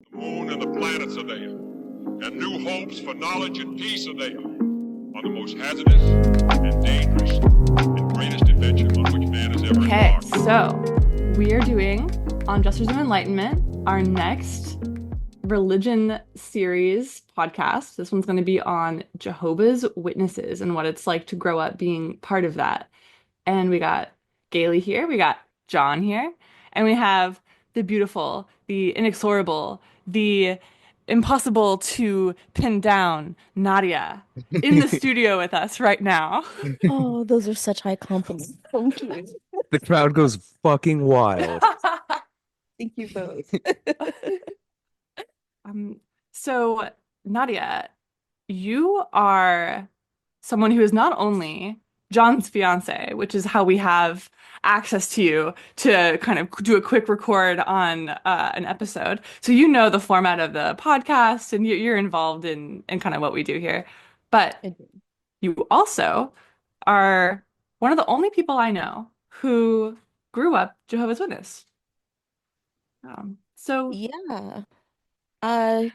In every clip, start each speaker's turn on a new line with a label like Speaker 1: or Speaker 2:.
Speaker 1: The moon and the planets are there, and new hopes for knowledge and peace are there, on the most hazardous and dangerous and greatest adventure on which man has ever
Speaker 2: Okay,
Speaker 1: embarked.
Speaker 2: so we are doing on Justice of Enlightenment, our next religion series podcast. This one's going to be on Jehovah's Witnesses and what it's like to grow up being part of that. And we got Gailey here, we got John here, and we have the beautiful, the inexorable, the impossible to pin down Nadia in the studio with us right now.
Speaker 3: Oh, those are such high compliments. Thank you.
Speaker 4: The crowd goes fucking wild.
Speaker 3: Thank you both.
Speaker 2: So Nadia, you are someone who is not only John's fiance, which is how we have access to you to kind of do a quick record on an episode. So you know the format of the podcast and you're involved in kind of what we do here. But you also are one of the only people I know who grew up Jehovah's Witness. So
Speaker 3: Yeah.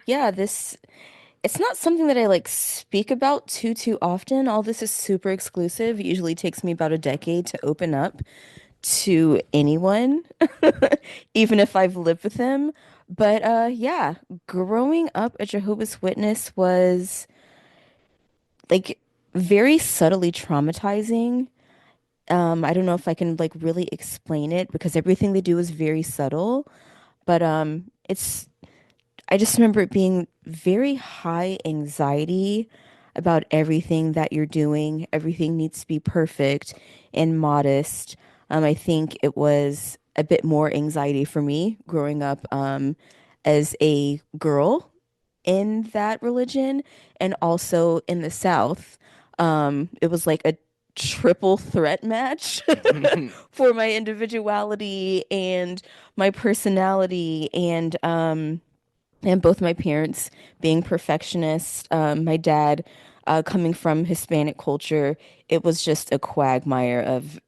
Speaker 3: Yeah, this it's not something that I like speak about too often. All this is super exclusive. It usually takes me about a decade to open up to anyone, even if I've lived with them. But yeah, growing up a Jehovah's Witness was like very subtly traumatizing. I don't know if I can like really explain it because everything they do is very subtle, but it's I just remember it being very high anxiety about everything that you're doing. Everything needs to be perfect and modest. I think it was a bit more anxiety for me growing up as a girl in that religion and also in the South. It was like a triple threat match for my individuality and my personality and both my parents being perfectionists, my dad coming from Hispanic culture, it was just a quagmire of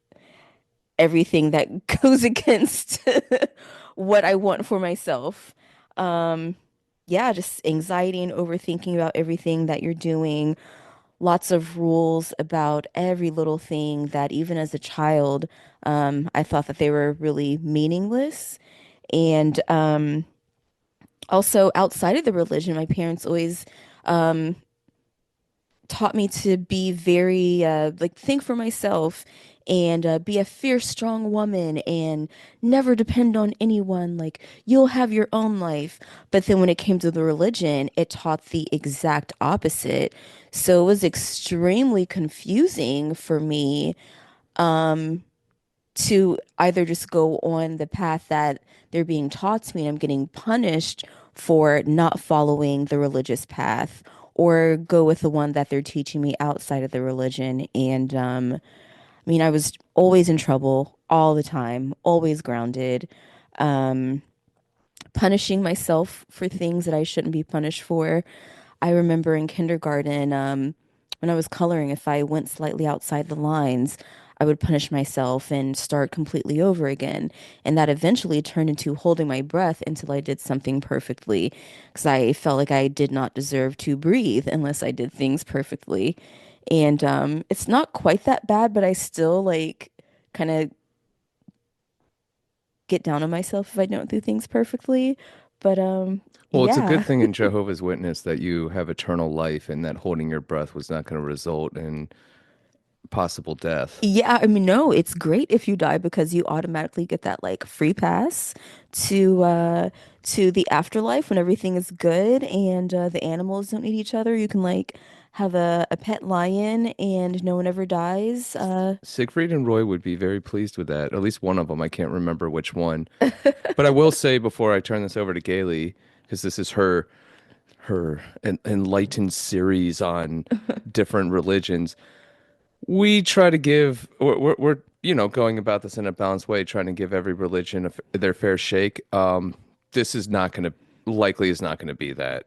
Speaker 3: everything that goes against what I want for myself. Um, yeah, just anxiety and overthinking about everything that you're doing, lots of rules about every little thing that even as a child, I thought that they were really meaningless. And also outside of the religion, my parents always um, taught me to be very like think for myself and be a fierce, strong woman and never depend on anyone. Like you'll have your own life. But then when it came to the religion, it taught the exact opposite. So it was extremely confusing for me to either just go on the path that they're being taught to me and I'm getting punished for not following the religious path or go with the one that they're teaching me outside of the religion. And I mean, I was always in trouble all the time, always grounded, um, punishing myself for things that I shouldn't be punished for. I remember in kindergarten, when I was coloring, if I went slightly outside the lines, I would punish myself and start completely over again. And that eventually turned into holding my breath until I did something perfectly, because I felt like I did not deserve to breathe unless I did things perfectly. And it's not quite that bad, but I still like kind of get down on myself if I don't do things perfectly. But
Speaker 4: Well, it's a good
Speaker 3: yeah.
Speaker 4: thing in Jehovah's Witness that you have eternal life and that holding your breath was not going to result in possible death.
Speaker 3: Yeah, I mean, no, it's great if you die because you automatically get that like free pass to the afterlife when everything is good and the animals don't eat each other. You can like have a pet lion and no one ever dies.
Speaker 4: Siegfried and Roy would be very pleased with that. At least one of them. I can't remember which one. But I will say before I turn this over to Gailey, because this is her enlightened series on different religions. We try to give we're going about this in a balanced way, trying to give every religion their fair shake. This is not going to likely is not going to be that.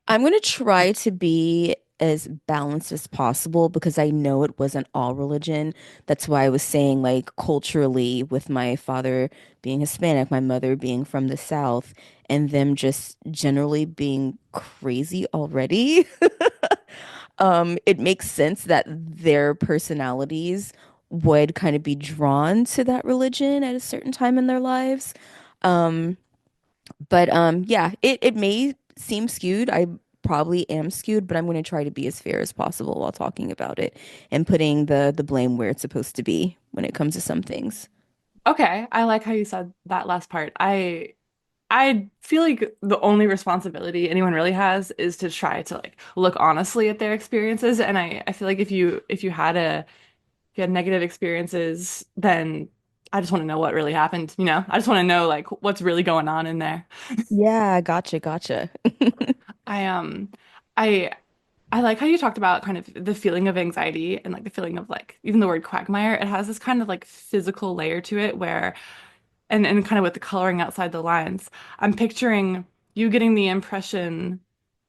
Speaker 3: I'm gonna try to be as balanced as possible because I know it wasn't all religion. That's why I was saying, like, culturally, with my father being Hispanic, my mother being from the South, and them just generally being crazy already. It makes sense that their personalities would kind of be drawn to that religion at a certain time in their lives. Um, but yeah, it may seem skewed. I probably am skewed, but I'm going to try to be as fair as possible while talking about it and putting the blame where it's supposed to be when it comes to some things.
Speaker 2: Okay, I like how you said that last part. I feel like the only responsibility anyone really has is to try to like look honestly at their experiences. And I feel like if you had negative experiences, then I just want to know what really happened, you know? I just want to know like what's really going on in there.
Speaker 3: Yeah, gotcha, gotcha.
Speaker 2: I I I like how you talked about kind of the feeling of anxiety and like the feeling of like even the word quagmire, it has this kind of like physical layer to it where and kind of with the coloring outside the lines, I'm picturing you getting the impression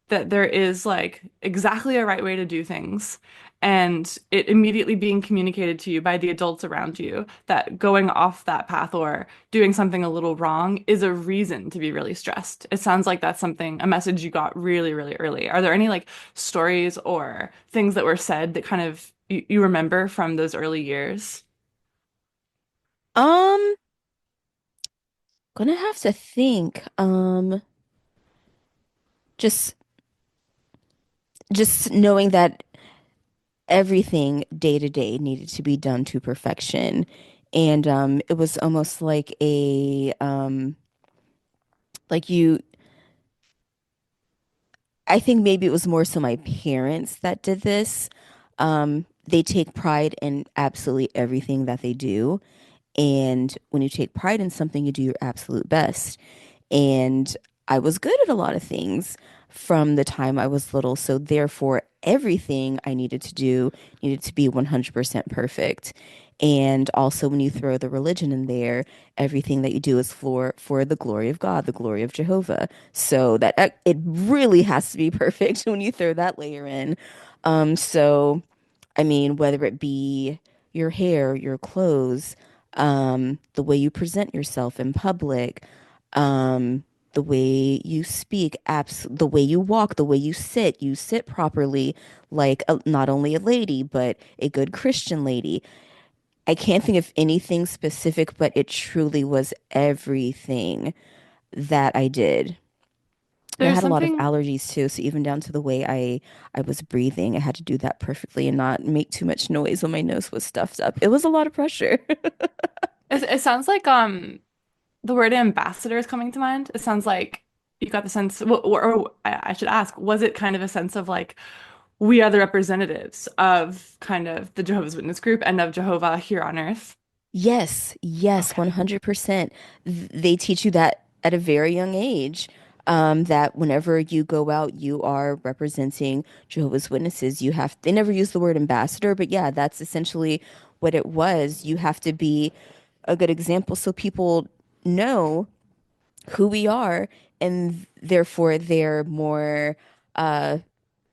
Speaker 2: that there is like exactly a right way to do things and it immediately being communicated to you by the adults around you that going off that path or doing something a little wrong is a reason to be really stressed. It sounds like that's something, a message you got really, really early. Are there any like stories or things that were said that kind of you remember from those early years?
Speaker 3: Um, Gonna have to think. Just just knowing that everything day to day needed to be done to perfection. And it was almost like like you, I think maybe it was more so my parents that did this. They take pride in absolutely everything that they do. And when you take pride in something, you do your absolute best. And I was good at a lot of things from the time I was little. So therefore, everything I needed to do needed to be 100% perfect. And also, when you throw the religion in there, everything that you do is for the glory of God, the glory of Jehovah. So that it really has to be perfect when you throw that layer in. So I mean, whether it be your hair, your clothes, the way you present yourself in public, um, the way you speak, the way you walk, the way you sit properly, like not only a lady, but a good Christian lady. I can't think of anything specific, but it truly was everything that I did. And I
Speaker 2: There's
Speaker 3: had a lot of
Speaker 2: something
Speaker 3: allergies too, so even down to the way I was breathing, I had to do that perfectly and not make too much noise when my nose was stuffed up. It was a lot of pressure.
Speaker 2: it sounds like the word ambassador is coming to mind. It sounds like you got the sense, or I should ask, was it kind of a sense of like, we are the representatives of kind of the Jehovah's Witness group and of Jehovah here on earth?
Speaker 3: Yes, yes,
Speaker 2: Okay.
Speaker 3: 100%. They teach you that at a very young age, that whenever you go out, you are representing Jehovah's Witnesses. They never use the word ambassador, but yeah, that's essentially what it was. You have to be a good example so people know who we are, and therefore they're uh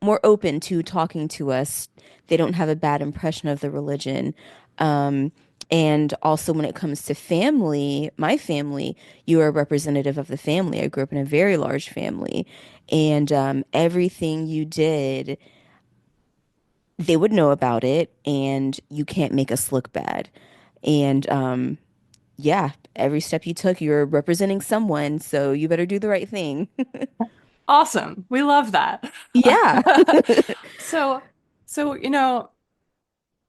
Speaker 3: more open to talking to us. They don't have a bad impression of the religion. Um, and also when it comes to family, my family, you are a representative of the family. I grew up in a very large family, and everything you did, they would know about it, and you can't make us look bad. And yeah, every step you took, you're representing someone, so you better do the right thing.
Speaker 2: Awesome. We love that.
Speaker 3: Yeah.
Speaker 2: So, so,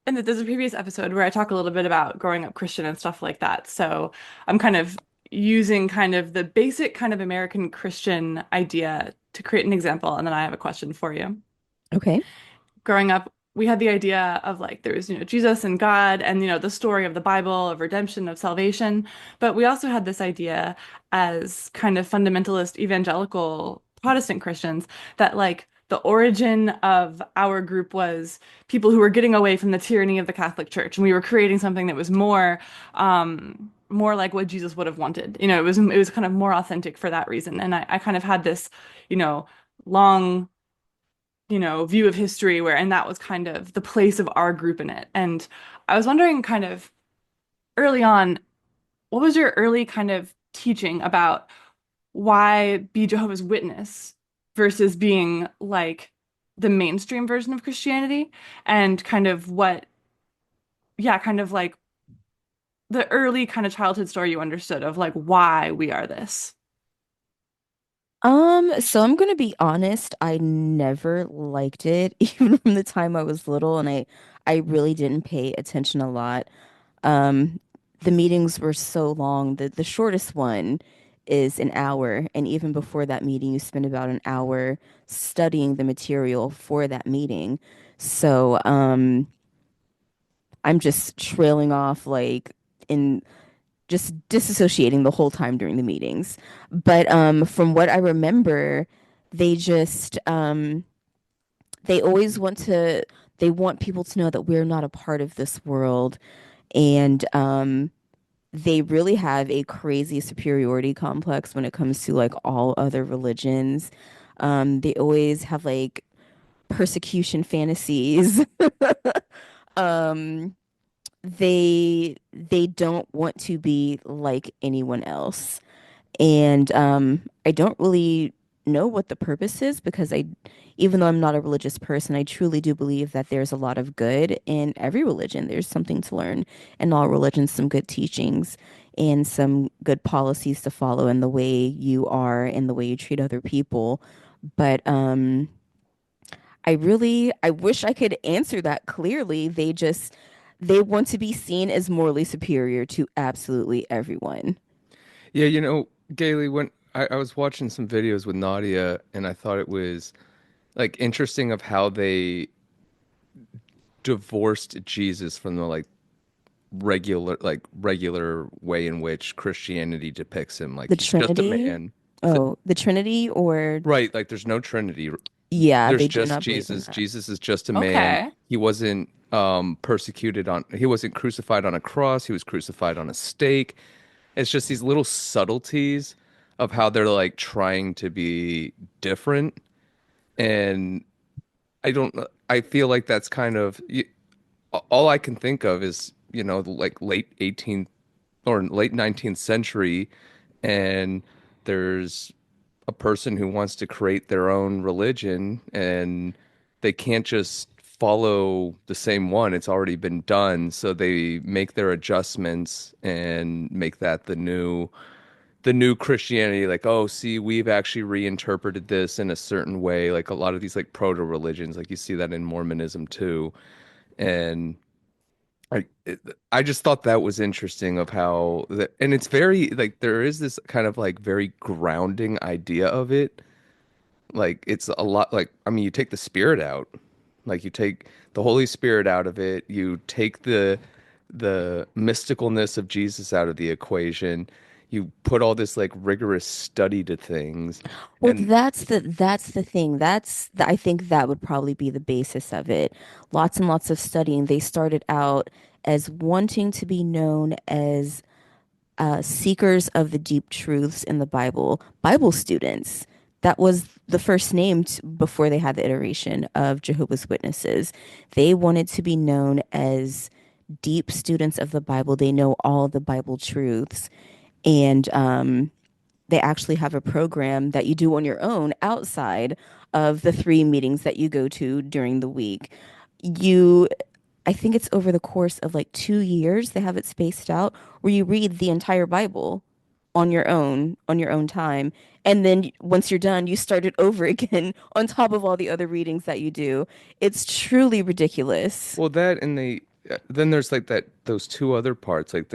Speaker 2: and there's a previous episode where I talk a little bit about growing up Christian and stuff like that. So I'm kind of using kind of the basic kind of American Christian idea to create an example, and then I have a question for you.
Speaker 3: Okay.
Speaker 2: Growing up, we had the idea of like there was, Jesus and God and, the story of the Bible, of redemption, of salvation. But we also had this idea as kind of fundamentalist evangelical Protestant Christians that like the origin of our group was people who were getting away from the tyranny of the Catholic Church, and we were creating something that was more like what Jesus would have wanted. It was kind of more authentic for that reason. And I kind of had this, you know, long view of history and that was kind of the place of our group in it. And I was wondering kind of early on, what was your early kind of teaching about why be Jehovah's Witness versus being like the mainstream version of Christianity and kind of yeah, kind of like the early kind of childhood story you understood of like why we are this.
Speaker 3: So I'm gonna be honest, I never liked it, even from the time I was little, and I really didn't pay attention a lot. Um, the meetings were so long. The shortest one is an hour, and even before that meeting, you spend about an hour studying the material for that meeting. So, I'm just trailing off like in just disassociating the whole time during the meetings. But from what I remember, they just they always they want people to know that we're not a part of this world, and they really have a crazy superiority complex when it comes to like all other religions. They always have like persecution fantasies. um, they don't want to be like anyone else. And I don't really know what the purpose is because even though I'm not a religious person, I truly do believe that there's a lot of good in every religion. There's something to learn in all religions, some good teachings and some good policies to follow in the way you are and the way you treat other people. But I wish I could answer that clearly. They want to be seen as morally superior to absolutely everyone.
Speaker 4: Yeah, Gailey, when I was watching some videos with Nadia, and I thought it was like interesting of how they divorced Jesus from the regular way in which Christianity depicts him. Like
Speaker 3: The
Speaker 4: he's just a
Speaker 3: Trinity?
Speaker 4: man.
Speaker 3: Oh, the Trinity or
Speaker 4: Right, like there's no Trinity.
Speaker 3: yeah,
Speaker 4: There's
Speaker 3: they do
Speaker 4: just
Speaker 3: not believe in
Speaker 4: Jesus.
Speaker 3: that.
Speaker 4: Jesus is just a man.
Speaker 2: Okay.
Speaker 4: He wasn't he wasn't crucified on a cross, he was crucified on a stake. It's just these little subtleties of how they're like trying to be different. And I don't I feel like that's kind of all I can think of is, like late 18th or late 19th century, and there's a person who wants to create their own religion, and they can't just follow the same one. It's already been done, so they make their adjustments and make that the new Christianity. Like, oh, see, we've actually reinterpreted this in a certain way. Like a lot of these like proto religions, like you see that in Mormonism too. And I just thought that was interesting of how and it's very like there is this kind of like very grounding idea of it. Like it's a lot like, I mean, you take the spirit out, like you take the Holy Spirit out of it, you take the mysticalness of Jesus out of the equation, you put all this like rigorous study to things,
Speaker 3: Well,
Speaker 4: and
Speaker 3: that's the thing. I think that would probably be the basis of it. Lots and lots of studying. They started out as wanting to be known as seekers of the deep truths in the Bible, Bible students. That was the first name before they had the iteration of Jehovah's Witnesses. They wanted to be known as deep students of the Bible. They know all the Bible truths. And they actually have a program that you do on your own outside of the three meetings that you go to during the week. You I think it's over the course of like 2 years, they have it spaced out where you read the entire Bible on your own time. And then once you're done, you start it over again on top of all the other readings that you do. It's truly ridiculous.
Speaker 4: well, that and then there's like that those two other parts. Like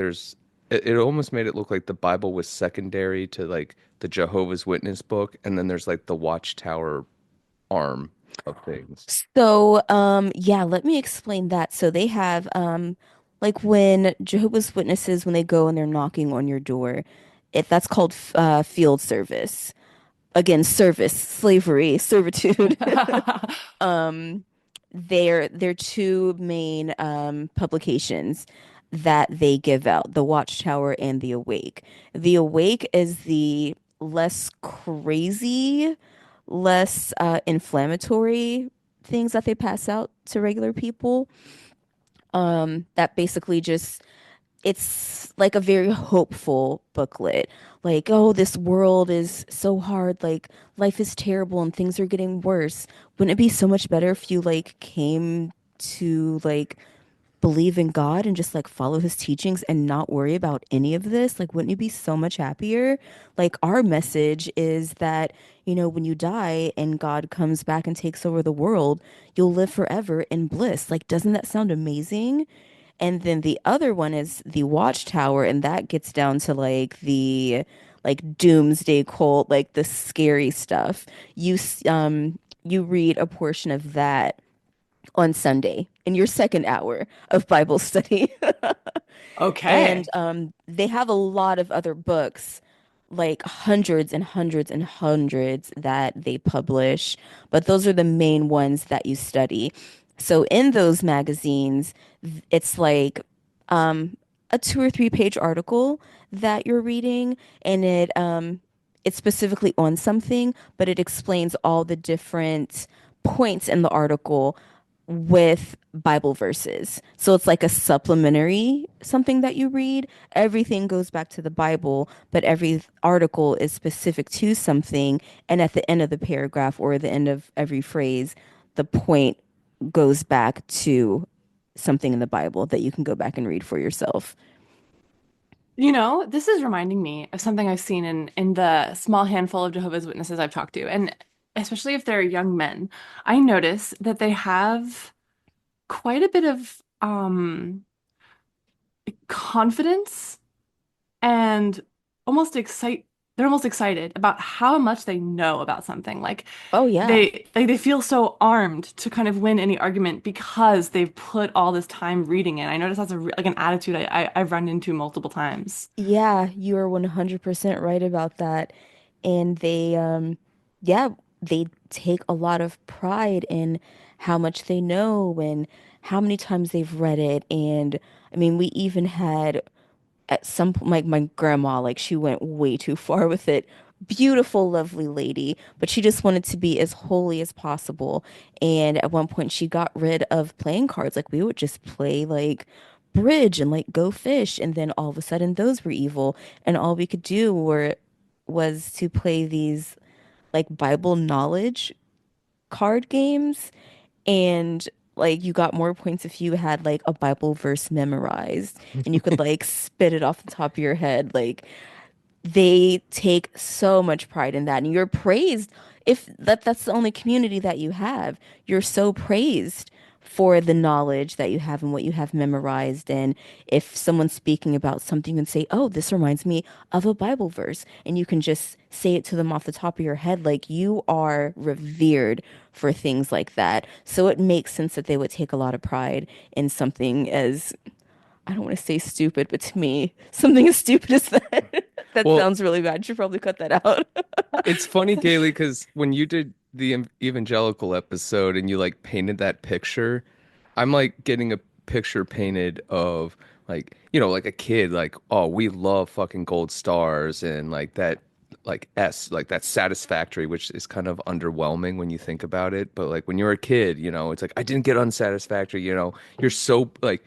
Speaker 4: it almost made it look like the Bible was secondary to like the Jehovah's Witness book, and then there's like the Watchtower arm of things.
Speaker 3: So, yeah, let me explain that. So they have, like when Jehovah's Witnesses, when they go and they're knocking on your door, that's called field service. Again, service, slavery, servitude. They're two main publications that they give out, the Watchtower and the Awake. The Awake is the less crazy, less inflammatory. things that they pass out to regular people. That basically just it's like a very hopeful booklet. Like, oh, this world is so hard, like life is terrible and things are getting worse. Wouldn't it be so much better if you like came to like believe in God and just like follow his teachings and not worry about any of this? Like, wouldn't you be so much happier? Like, our message is that, when you die and God comes back and takes over the world, you'll live forever in bliss. Like, doesn't that sound amazing? And then the other one is the Watchtower, and that gets down to like the like Doomsday cult, like the scary stuff. You read a portion of that on Sunday in your second hour of Bible study. And
Speaker 2: Okay.
Speaker 3: they have a lot of other books, like hundreds and hundreds and hundreds that they publish, but those are the main ones that you study. So in those magazines, it's like um, a 2 or 3 page article that you're reading, and it's specifically on something, but it explains all the different points in the article with Bible verses. So it's like a supplementary something that you read. Everything goes back to the Bible, but every article is specific to something. And at the end of the paragraph or the end of every phrase, the point goes back to something in the Bible that you can go back and read for yourself.
Speaker 2: This is reminding me of something I've seen in the small handful of Jehovah's Witnesses I've talked to, and especially if they're young men, I notice that they have quite a bit of confidence and almost excite they're almost excited about how much they know about something. Like
Speaker 3: Oh, yeah.
Speaker 2: they feel so armed to kind of win any argument because they've put all this time reading it. I notice that's like an attitude I've run into multiple times.
Speaker 3: Yeah, you are 100% right about that. And yeah, they take a lot of pride in how much they know and how many times they've read it. And I mean, we even had at some point, my grandma, like, she went way too far with it. Beautiful, lovely lady, but she just wanted to be as holy as possible. And at one point, she got rid of playing cards. Like, we would just play like bridge and like go fish, and then all of a sudden, those were evil, and all we could do were was to play these like Bible knowledge card games, and like you got more points if you had like a Bible verse memorized and you could like spit it off the top of your head. Like they take so much pride in that, and you're praised if that's the only community that you have. You're so praised for the knowledge that you have and what you have memorized. And if someone's speaking about something, you can say, oh, this reminds me of a Bible verse, and you can just say it to them off the top of your head. Like, you are revered for things like that. So it makes sense that they would take a lot of pride in something as, I don't want to say stupid, but to me, something as stupid as that. That
Speaker 4: Well,
Speaker 3: sounds really bad. You should probably cut that out.
Speaker 4: it's funny, Kaylee, because when you did the evangelical episode and you like painted that picture, I'm like getting a picture painted of like, like a kid, like, oh, we love fucking gold stars and like that, like that's satisfactory, which is kind of underwhelming when you think about it. But like when you're a kid, it's like, I didn't get unsatisfactory, you're so like,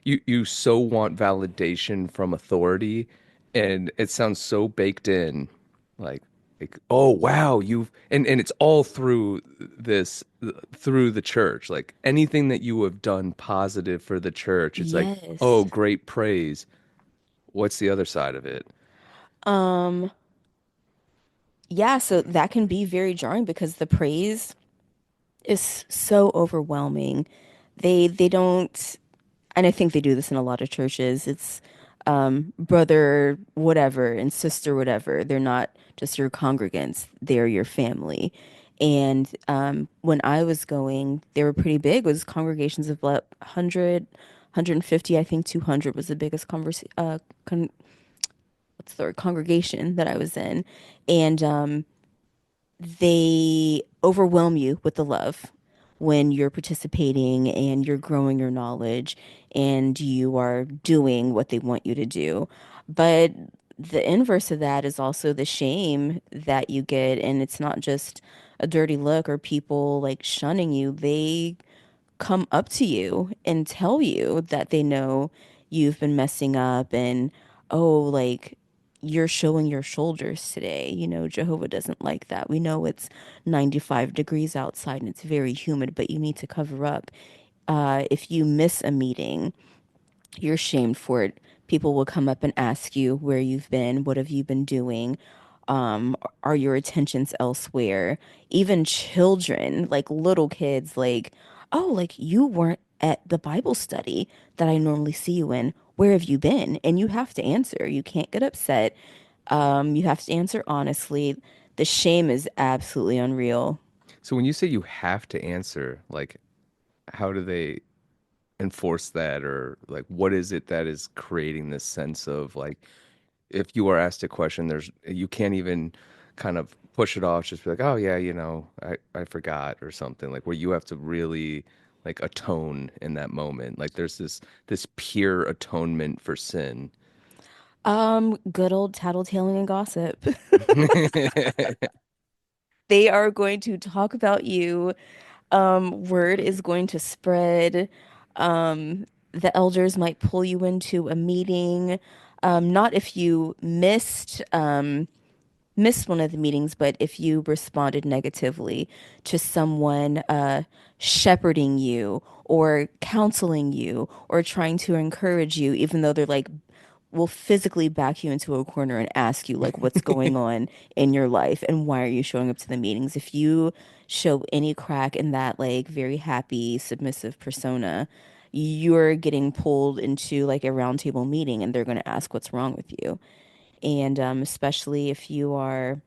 Speaker 4: you so want validation from authority, and it sounds so baked in, like oh wow, and it's all through this through the church, like anything that you have done positive for the church, it's like, oh,
Speaker 3: Yes.
Speaker 4: great praise. What's the other side of it?
Speaker 3: Um, yeah, so that can be very jarring because the praise is so overwhelming. They don't, and I think they do this in a lot of churches. It's brother whatever and sister whatever. They're not just your congregants, they're your family. And when I was going, they were pretty big. It was congregations of what, 100, I think 200 was the biggest what's the word, congregation that I was in. And they overwhelm you with the love when you're participating and you're growing your knowledge and you are doing what they want you to do. But the inverse of that is also the shame that you get. And it's not just a dirty look or people like shunning you, they come up to you and tell you that they know you've been messing up and, oh, like you're showing your shoulders today. You know, Jehovah doesn't like that. We know it's 95 degrees outside and it's very humid, but you need to cover up. If you miss a meeting, you're shamed for it. People will come up and ask you where you've been, what have you been doing? Are your attentions elsewhere? Even children, like little kids, like, oh, like you weren't at the Bible study that I normally see you in. Where have you been? And you have to answer. You can't get upset. You have to answer honestly. The shame is absolutely unreal.
Speaker 4: So when you say you have to answer, like, how do they enforce that, or like what is it that is creating this sense of like if you are asked a question, there's you can't even kind of push it off, just be like, oh yeah, I forgot or something, like where you have to really like atone in that moment. Like there's this pure atonement for sin.
Speaker 3: Good old tattletaling and gossip. They are going to talk about you. Word is going to spread. The elders might pull you into a meeting. Not if you missed one of the meetings, but if you responded negatively to someone shepherding you or counseling you or trying to encourage you, even though they're like will physically back you into a corner and ask you like what's going on in your life and why are you showing up to the meetings. If you show any crack in that like very happy, submissive persona, you're getting pulled into like a roundtable meeting and they're going to ask what's wrong with you. And especially if you are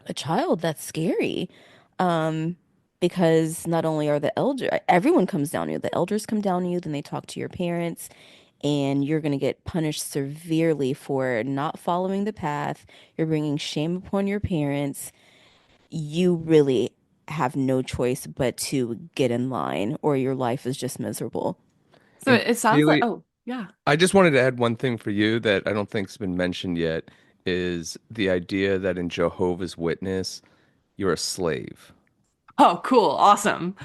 Speaker 3: a child, that's scary. Um, because not only are the elder, everyone comes down to you. The elders come down to you, then they talk to your parents, and you're going to get punished severely for not following the path. You're bringing shame upon your parents. You really have no choice but to get in line, or your life is just miserable.
Speaker 2: So
Speaker 4: And
Speaker 2: it sounds like,
Speaker 4: Kaylee,
Speaker 2: oh, yeah.
Speaker 4: I just wanted to add one thing for you that I don't think's been mentioned yet, is the idea that in Jehovah's Witness, you're a slave.
Speaker 2: Oh, cool. Awesome.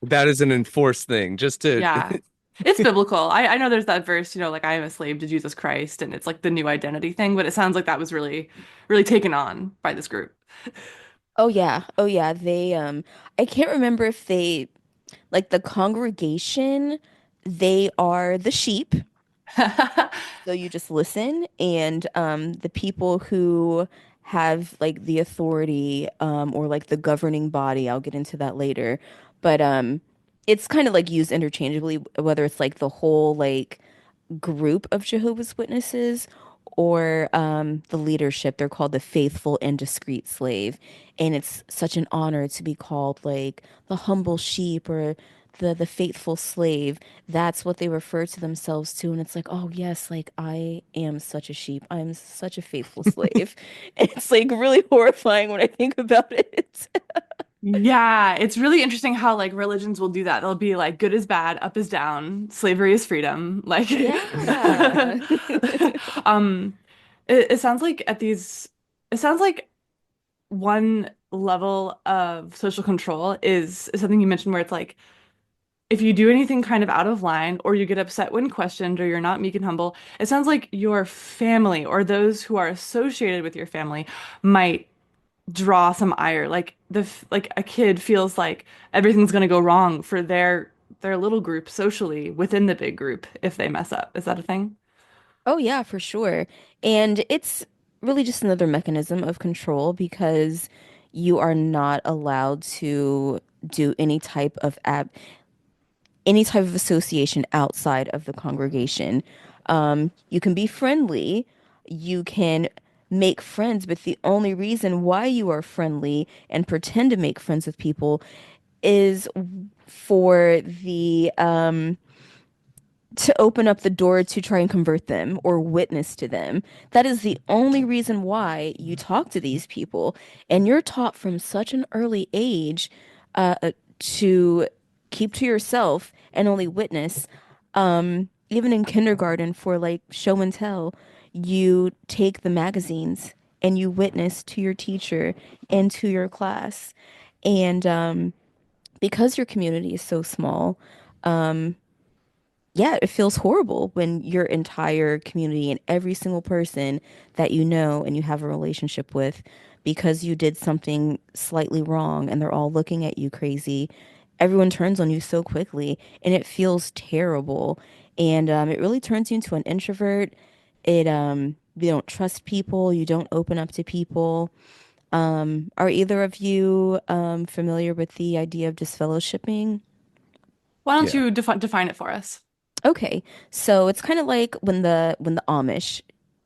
Speaker 4: That is an enforced thing. Just to
Speaker 2: Yeah. It's biblical. I know there's that verse, like I am a slave to Jesus Christ, and it's like the new identity thing, but it sounds like that was really, really taken on by this group.
Speaker 3: Oh yeah. Oh yeah. I can't remember if they like the congregation, they are the sheep. So you just listen, and the people who have like the authority or like the governing body, I'll get into that later. But it's kind of like used interchangeably, whether it's like the whole like group of Jehovah's Witnesses or the leadership. They're called the faithful and discreet slave. And it's such an honor to be called like the humble sheep or the faithful slave. That's what they refer to themselves to. And it's like, oh yes, like I am such a sheep. I'm such a faithful slave. It's like really horrifying when I think about it.
Speaker 2: Yeah, it's really interesting how like religions will do that. They'll be like good is bad, up is down, slavery is freedom. Like
Speaker 3: Yeah.
Speaker 2: um it sounds like it sounds like one level of social control is something you mentioned where it's like if you do anything kind of out of line or you get upset when questioned or you're not meek and humble, it sounds like your family or those who are associated with your family might draw some ire. Like like a kid feels like everything's going to go wrong for their little group socially within the big group if they mess up. Is that a thing?
Speaker 3: Oh yeah, for sure. And it's really just another mechanism of control because you are not allowed to do any type of association outside of the congregation. You can be friendly, you can make friends, but the only reason why you are friendly and pretend to make friends with people is for the to open up the door to try and convert them or witness to them. That is the only reason why you talk to these people. And you're taught from such an early age to keep to yourself and only witness. Even in kindergarten for like show and tell, you take the magazines and you witness to your teacher and to your class. And because your community is so small, um, yeah, it feels horrible when your entire community and every single person that you know and you have a relationship with, because you did something slightly wrong and they're all looking at you crazy, everyone turns on you so quickly and it feels terrible. And it really turns you into an introvert. You don't trust people, you don't open up to people. Are either of you familiar with the idea of disfellowshipping?
Speaker 2: Why don't
Speaker 4: Yeah.
Speaker 2: you define it for us?
Speaker 3: Okay, so it's kind of like when the Amish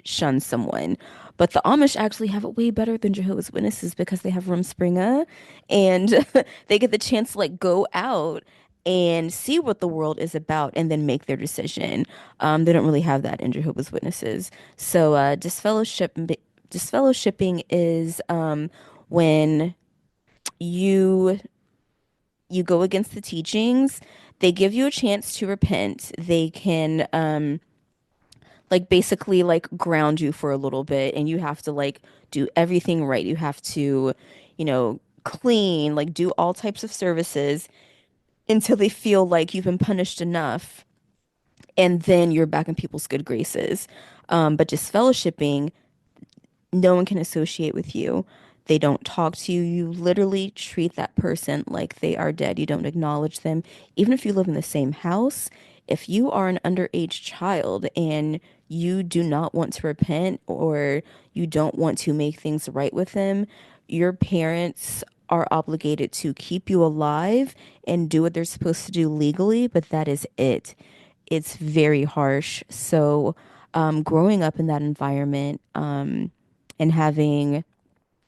Speaker 3: shun someone, but the Amish actually have it way better than Jehovah's Witnesses because they have Rumspringa, and they get the chance to like go out and see what the world is about and then make their decision. They don't really have that in Jehovah's Witnesses. So disfellowshipping is when you you go against the teachings. They give you a chance to repent. They can like basically like ground you for a little bit and you have to like do everything right. You have to, clean, like do all types of services until they feel like you've been punished enough and then you're back in people's good graces. But just fellowshipping, no one can associate with you. They don't talk to you. You literally treat that person like they are dead. You don't acknowledge them. Even if you live in the same house, if you are an underage child and you do not want to repent or you don't want to make things right with them, your parents are obligated to keep you alive and do what they're supposed to do legally, but that is it. It's very harsh. So, growing up in that environment, and having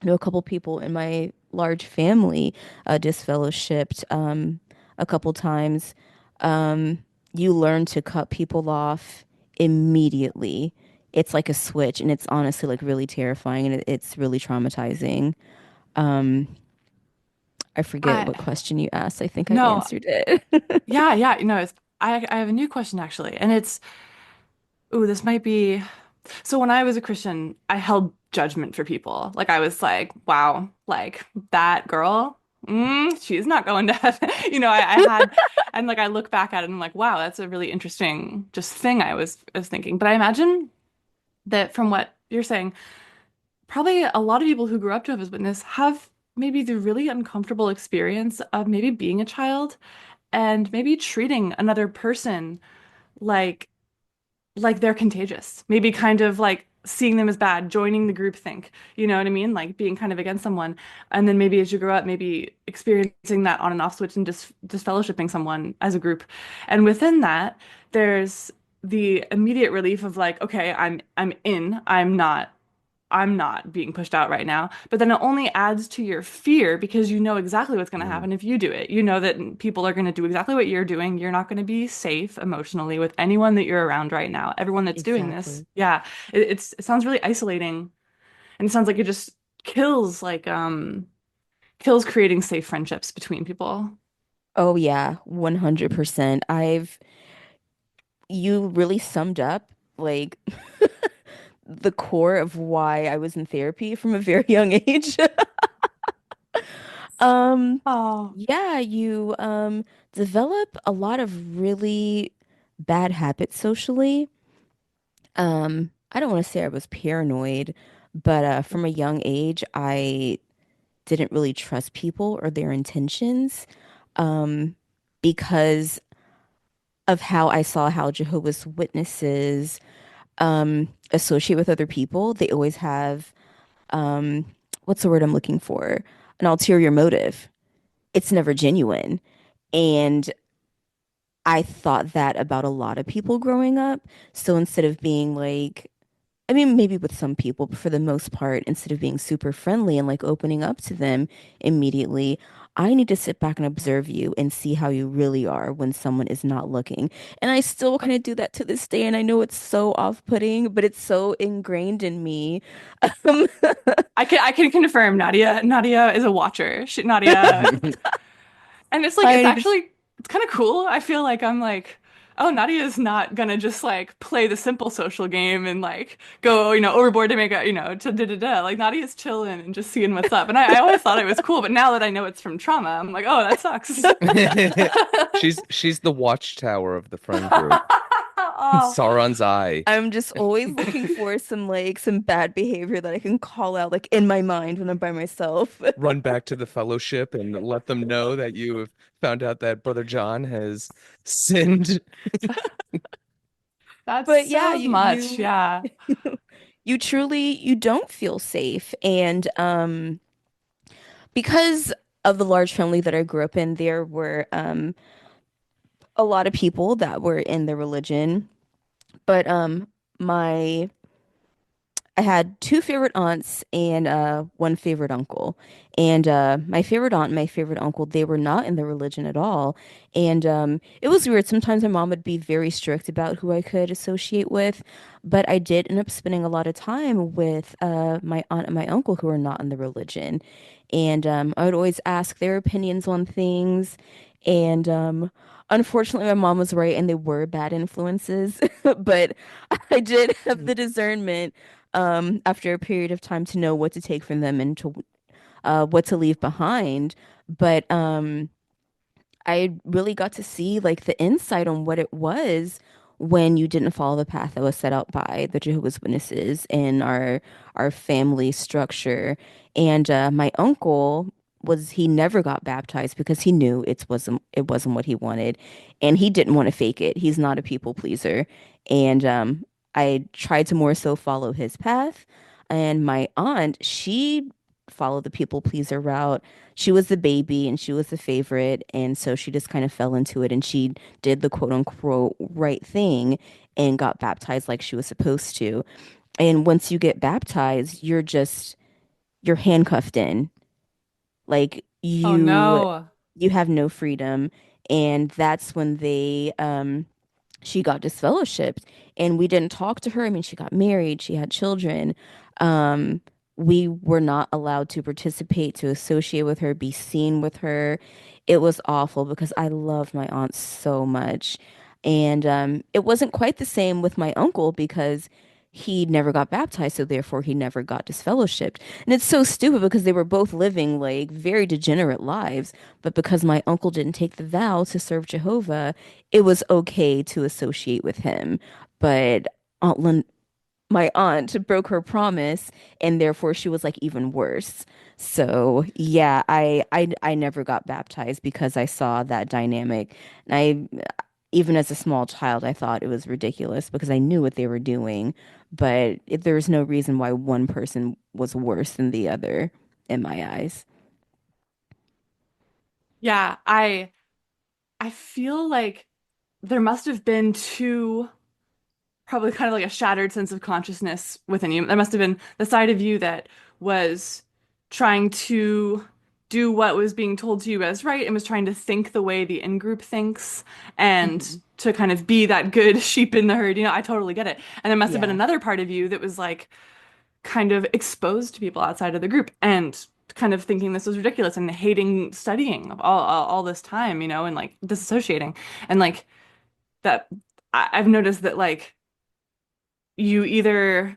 Speaker 3: a couple people in my large family disfellowshipped a couple times. You learn to cut people off immediately. It's like a switch, and it's honestly like really terrifying, and it's really traumatizing. Um, I forget
Speaker 2: I
Speaker 3: what question you asked. I think I
Speaker 2: no,
Speaker 3: answered it.
Speaker 2: yeah, I have a new question actually, and it's ooh, this might be. So when I was a Christian, I held judgment for people. Like I was like, wow, like that girl, she's not going to heaven. I had, and like I look back at it and I'm like, wow, that's a really interesting just thing I was thinking. But I imagine that from what you're saying, probably a lot of people who grew up Jehovah's Witness have maybe the really uncomfortable experience of maybe being a child and maybe treating another person like they're contagious. Maybe kind of like seeing them as bad, joining the group think. You know what I mean? Like being kind of against someone. And then maybe as you grow up, maybe experiencing that on and off switch and just disfellowshipping someone as a group. And within that, there's the immediate relief of like, okay, I'm in. I'm not being pushed out right now. But then it only adds to your fear because you know exactly what's going to
Speaker 4: Mm,
Speaker 2: happen if you do it. You know that people are going to do exactly what you're doing. You're not going to be safe emotionally with anyone that you're around right now. Everyone that's doing this.
Speaker 3: Exactly.
Speaker 2: Yeah. It sounds really isolating and it sounds like it just kills kills creating safe friendships between people.
Speaker 3: Oh yeah, 100%. You really summed up like the core of why I was in therapy from a very young age. Um,
Speaker 2: Oh.
Speaker 3: yeah, you develop a lot of really bad habits socially. I don't want to say I was paranoid, but from a young age, I didn't really trust people or their intentions, um, because of how I saw how Jehovah's Witnesses associate with other people. They always have um, what's the word I'm looking for? An ulterior motive. It's never genuine. And I thought that about a lot of people growing up. So instead of being like, I mean, maybe with some people, but for the most part, instead of being super friendly and like opening up to them immediately, I need to sit back and observe you and see how you really are when someone is not looking. And I still kind of do that to this day. And I know it's so off-putting, but it's so ingrained in me. Um,
Speaker 2: I can confirm Nadia is a watcher. Nadia. And it's like
Speaker 3: I
Speaker 2: it's
Speaker 3: need to.
Speaker 2: actually it's kind of cool. I feel like I'm like oh, Nadia is not gonna just like play the simple social game and like go, overboard to make a, to da da da. Like Nadia's chilling and just seeing what's up. And I always thought it was cool, but now that I know it's from trauma, I'm like, oh, that sucks.
Speaker 4: She's the watchtower of the friend group.
Speaker 2: Oh,
Speaker 4: Sauron's eye.
Speaker 3: I'm just always looking for some bad behavior that I can call out like in my mind when I'm by myself.
Speaker 4: Run back to the fellowship and let them know that you have found out that Brother John has sinned.
Speaker 2: that's
Speaker 3: But yeah,
Speaker 2: so much. Yeah.
Speaker 3: you truly you don't feel safe. And because of the large family that I grew up in, there were a lot of people that were in the religion. But my I had two favorite aunts and one favorite uncle. And my favorite aunt and my favorite uncle, they were not in the religion at all. And it was weird. Sometimes my mom would be very strict about who I could associate with, but I did end up spending a lot of time with my aunt and my uncle who are not in the religion. And I would always ask their opinions on things. And unfortunately, my mom was right, and they were bad influences. But I did have the discernment after a period of time to know what to take from them and to what to leave behind. But I really got to see like the insight on what it was when you didn't follow the path that was set out by the Jehovah's Witnesses in our family structure. And my uncle was he never got baptized because he knew it wasn't what he wanted, and he didn't want to fake it. He's not a people pleaser, and I tried to more so follow his path. And my aunt, she followed the people pleaser route. She was the baby and she was the favorite. And so she just kind of fell into it and she did the quote unquote right thing and got baptized like she was supposed to. And once you get baptized, you're handcuffed in. Like
Speaker 2: Oh no.
Speaker 3: you have no freedom. And that's when she got disfellowshipped and we didn't talk to her. I mean, she got married, she had children. Um, we were not allowed to participate, to associate with her, be seen with her. It was awful because I love my aunt so much. And it wasn't quite the same with my uncle because he never got baptized, so therefore he never got disfellowshipped. And it's so stupid because they were both living like very degenerate lives, but because my uncle didn't take the vow to serve Jehovah, it was okay to associate with him. But my aunt broke her promise, and therefore she was like even worse. So yeah, I never got baptized because I saw that dynamic. And even as a small child, I thought it was ridiculous because I knew what they were doing, but there was no reason why one person was worse than the other in my eyes.
Speaker 2: Yeah, I feel like there must have been two, probably kind of like a shattered sense of consciousness within you. There must have been the side of you that was trying to do what was being told to you as right and was trying to think the way the in-group thinks and
Speaker 3: Mhm.
Speaker 2: to kind of be that good sheep in the herd. I totally get it. And there must have been
Speaker 3: Yeah.
Speaker 2: another part of you that was like kind of exposed to people outside of the group and kind of thinking this was ridiculous and hating studying all this time, and like disassociating. And like that I've noticed that like you either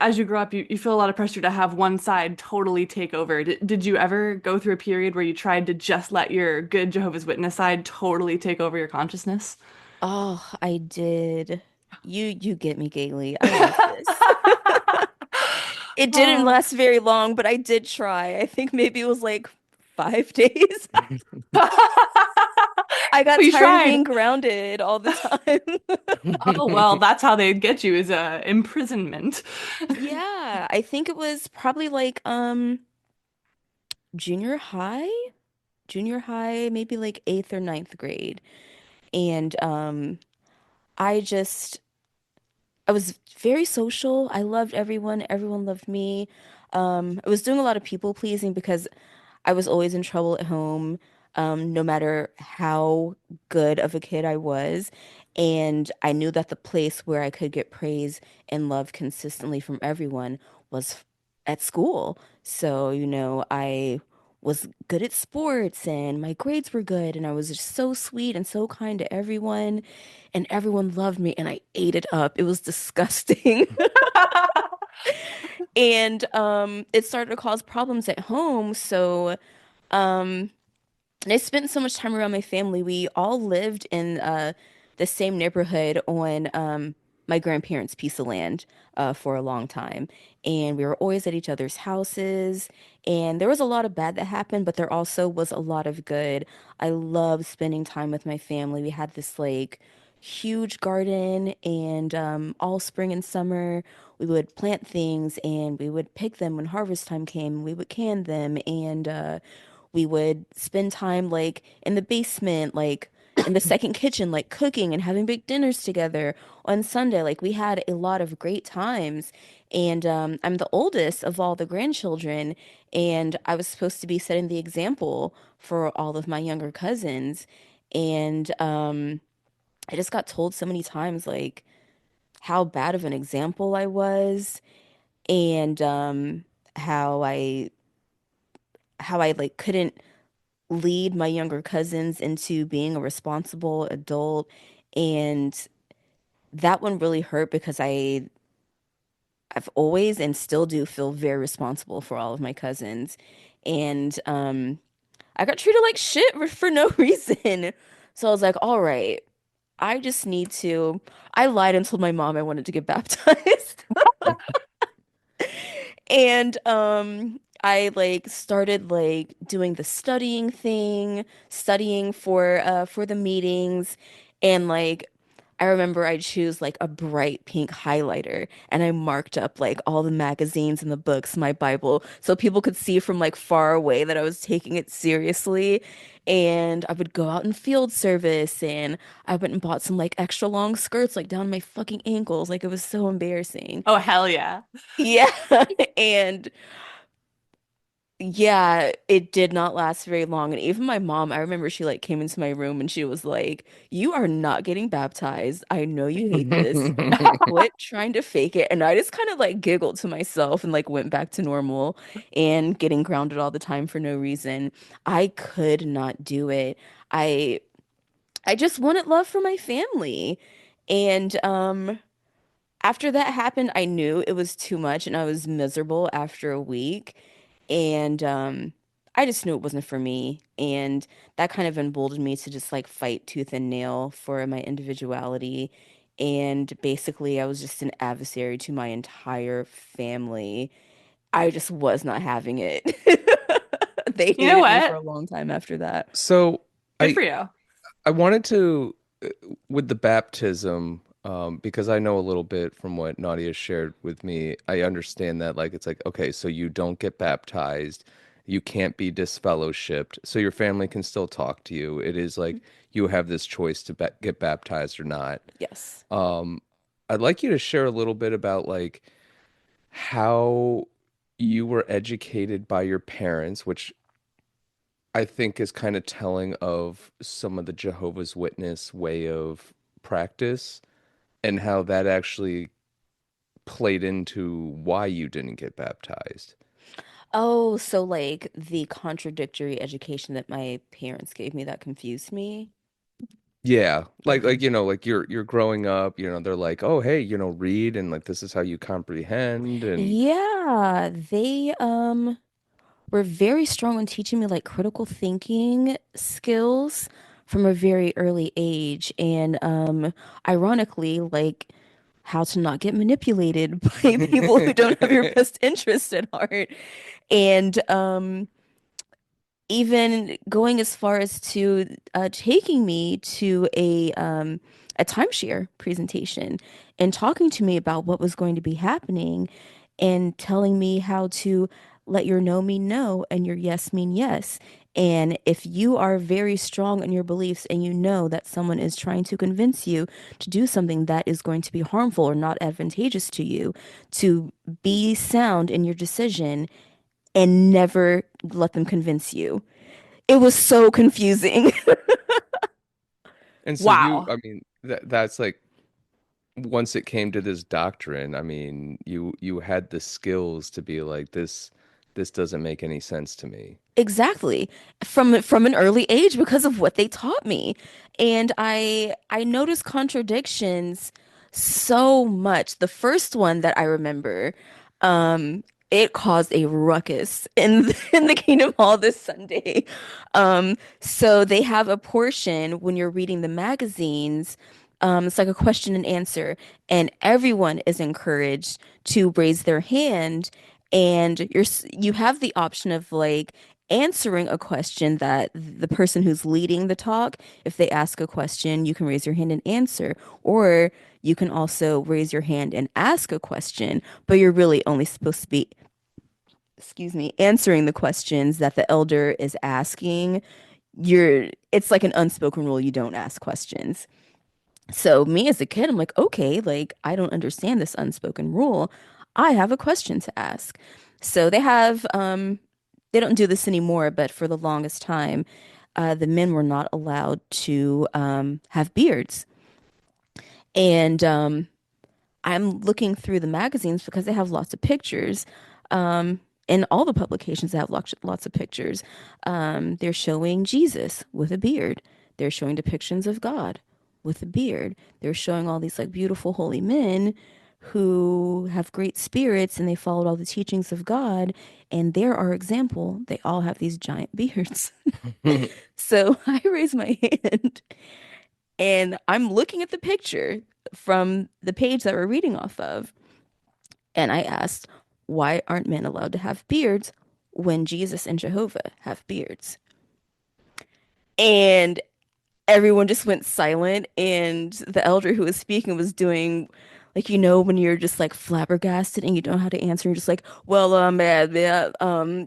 Speaker 2: as you grow up you feel a lot of pressure to have one side totally take over. Did you ever go through a period where you tried to just let your good Jehovah's Witness side totally take over your consciousness?
Speaker 3: Oh, I did. You get me, Gailey. I love this. It didn't
Speaker 2: Oh.
Speaker 3: last very long, but I did try. I think maybe it was like 5 days. I got
Speaker 2: But you
Speaker 3: tired of
Speaker 2: tried.
Speaker 3: being grounded all the time.
Speaker 2: Oh well, that's how they'd get you is imprisonment.
Speaker 3: Yeah, I think it was probably like junior high, maybe like eighth or ninth grade. And I just I was very social. I loved everyone. Everyone loved me. I was doing a lot of people pleasing because I was always in trouble at home, no matter how good of a kid I was. And I knew that the place where I could get praise and love consistently from everyone was at school. So, I was good at sports and my grades were good and I was just so sweet and so kind to everyone and everyone loved me and I ate it up. It was disgusting. And it started to cause problems at home. So um and I spent so much time around my family. We all lived in the same neighborhood on my grandparents' piece of land for a long time. And we were always at each other's houses. And there was a lot of bad that happened, but there also was a lot of good. I loved spending time with my family. We had this like huge garden, and all spring and summer, we would plant things and we would pick them when harvest time came. We would can them, and we would spend time like in the basement, like in the second kitchen, like cooking and having big dinners together on Sunday. Like we had a lot of great times. And I'm the oldest of all the grandchildren, and I was supposed to be setting the example for all of my younger cousins. And I just got told so many times like how bad of an example I was, and how I like couldn't lead my younger cousins into being a responsible adult. And that one really hurt because I've always and still do feel very responsible for all of my cousins. And I got treated like shit for no reason. So I was like, all right, I just need to. I lied and told my mom I wanted to get baptized. And I like started like doing the studying thing, studying for the meetings, and like I remember I'd choose like a bright pink highlighter and I marked up like all the magazines and the books, my Bible, so people could see from like far away that I was taking it seriously. And I would go out in field service, and I went and bought some like extra long skirts like down my fucking ankles. Like it was so embarrassing.
Speaker 2: Oh, hell yeah.
Speaker 3: Yeah. And yeah, it did not last very long. And even my mom, I remember she like came into my room and she was like, "You are not getting baptized. I know you hate this. Quit trying to fake it." And I just kind of like giggled to myself and like went back to normal and getting grounded all the time for no reason. I could not do it. I I just wanted love for my family. And after that happened, I knew it was too much and I was miserable after a week. And I just knew it wasn't for me. And that kind of emboldened me to just like fight tooth and nail for my individuality. And basically, I was just an adversary to my entire family. I just was not having it. They
Speaker 2: You know
Speaker 3: hated me for a
Speaker 2: what?
Speaker 3: long time after that.
Speaker 4: So
Speaker 2: Good
Speaker 4: I
Speaker 2: for you.
Speaker 4: I wanted to uh, with the baptism, because I know a little bit from what Nadia shared with me. I understand that like it's like, okay, so you don't get baptized, you can't be disfellowshipped, so your family can still talk to you. It is like you have this choice to get baptized or not.
Speaker 3: Yes.
Speaker 4: Um, I'd like you to share a little bit about like how you were educated by your parents, which I think is kind of telling of some of the Jehovah's Witness way of practice and how that actually played into why you didn't get baptized.
Speaker 3: Oh, so like the contradictory education that my parents gave me that confused me.
Speaker 4: Yeah,
Speaker 3: Okay.
Speaker 4: like you're growing up, they're like, "Oh, hey, read and like this is how you comprehend." And
Speaker 3: Yeah, they were very strong on teaching me like critical thinking skills from a very early age, and ironically like how to not get manipulated by people who don't have your best interest at heart. And even going as far as to taking me to a timeshare presentation and talking to me about what was going to be happening and telling me how to let your no mean no and your yes mean yes. And if you are very strong in your beliefs and you know that someone is trying to convince you to do something that is going to be harmful or not advantageous to you, to be sound in your decision and never let them convince you. It was so confusing.
Speaker 4: and so
Speaker 2: Wow.
Speaker 4: I mean, that's like once it came to this doctrine, I mean, you had the skills to be like this doesn't make any sense to me.
Speaker 3: Exactly. From an early age because of what they taught me. And I noticed contradictions so much. The first one that I remember, um, it caused a ruckus in in the Kingdom Hall this Sunday. So they have a portion when you're reading the magazines, it's like a question and answer, and everyone is encouraged to raise their hand, and you have the option of like answering a question that the person who's leading the talk, if they ask a question, you can raise your hand and answer, or you can also raise your hand and ask a question, but you're really only supposed to be, excuse me, answering the questions that the elder is asking. It's like an unspoken rule, you don't ask questions. So me as a kid, I'm like, okay, like I don't understand this unspoken rule. I have a question to ask. So they don't do this anymore, but for the longest time, the men were not allowed to have beards. And I'm looking through the magazines because they have lots of pictures. In all the publications that have lots of pictures, they're showing Jesus with a beard. They're showing depictions of God with a beard. They're showing all these like beautiful holy men who have great spirits and they followed all the teachings of God. And they're our example. They all have these giant beards. So I raise my hand and I'm looking at the picture from the page that we're reading off of. And I asked, why aren't men allowed to have beards when Jesus and Jehovah have beards? And everyone just went silent. And the elder who was speaking was doing, like, when you're just like flabbergasted and you don't know how to answer, you're just like, well,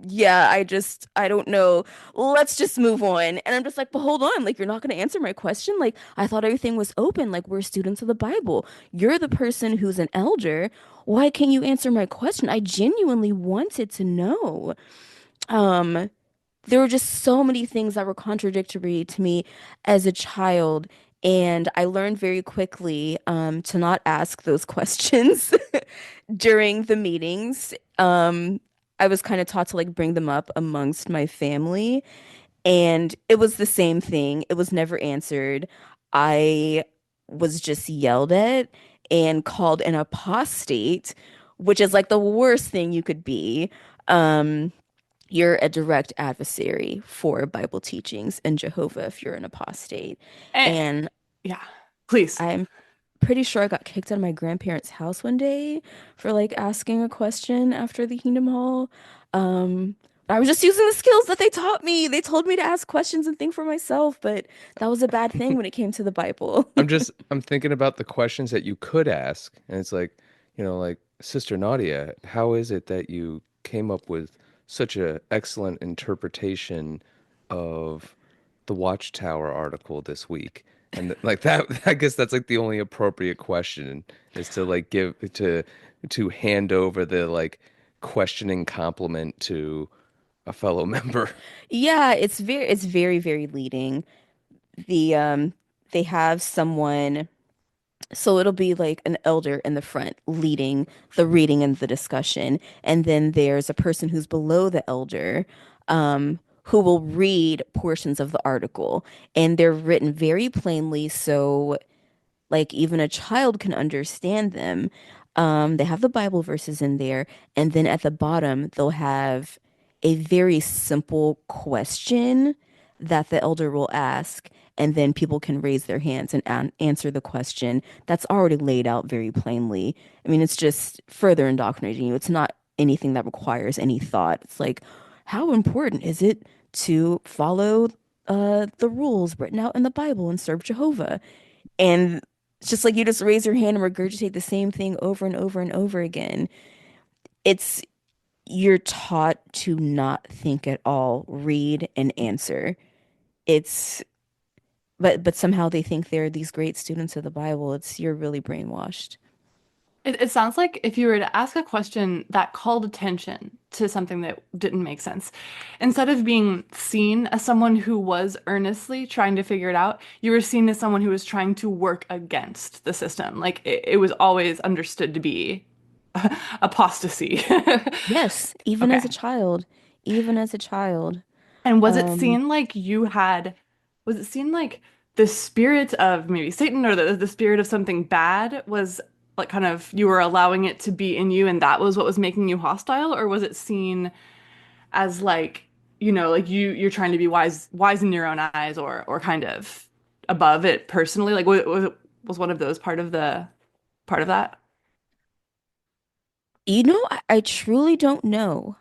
Speaker 3: yeah, I don't know. Let's just move on. And I'm just like, but hold on, like, you're not going to answer my question. Like, I thought everything was open. Like, we're students of the Bible. You're the person who's an elder. Why can't you answer my question? I genuinely wanted to know. Um, there were just so many things that were contradictory to me as a child. And I learned very quickly to not ask those questions during the meetings. I was kind of taught to like bring them up amongst my family. And it was the same thing. It was never answered. I was just yelled at and called an apostate, which is like the worst thing you could be. Um, you're a direct adversary for Bible teachings in Jehovah if you're an apostate.
Speaker 2: Eh,
Speaker 3: And
Speaker 2: yeah, please.
Speaker 3: I'm pretty sure I got kicked out of my grandparents' house one day for like asking a question after the Kingdom Hall. Um, I was just using the skills that they taught me. They told me to ask questions and think for myself, but that was a bad thing when it came to the Bible.
Speaker 4: I'm thinking about the questions that you could ask, and it's like, like Sister Nadia, how is it that you came up with such a excellent interpretation of the Watchtower article this week? And like that, I guess that's like the only appropriate question is to like give to hand over the like questioning compliment to a fellow member.
Speaker 3: Yeah, it's very, very leading. They have someone. So it'll be like an elder in the front leading the reading and the discussion. And then there's a person who's below the elder, who will read portions of the article. And they're written very plainly, so like even a child can understand them. They have the Bible verses in there, and then at the bottom they'll have a very simple question that the elder will ask, and then people can raise their hands and answer the question that's already laid out very plainly. I mean, it's just further indoctrinating you. It's not anything that requires any thought. It's like, how important is it to follow the rules written out in the Bible and serve Jehovah? And it's just like you just raise your hand and regurgitate the same thing over and over and over again. It's You're taught to not think at all, read and answer. It's but somehow they think they're these great students of the Bible. You're really brainwashed.
Speaker 2: It sounds like if you were to ask a question that called attention to something that didn't make sense, instead of being seen as someone who was earnestly trying to figure it out, you were seen as someone who was trying to work against the system. Like it was always understood to be apostasy.
Speaker 3: Yes, even as a
Speaker 2: Okay.
Speaker 3: child, even as a child.
Speaker 2: And was it
Speaker 3: Um,
Speaker 2: seen like was it seen like the spirit of maybe Satan or the spirit of something bad was like kind of you were allowing it to be in you and that was what was making you hostile? Or was it seen as like, like you're trying to be wise in your own eyes or kind of above it personally? Like was one of those part of that?
Speaker 3: I truly don't know.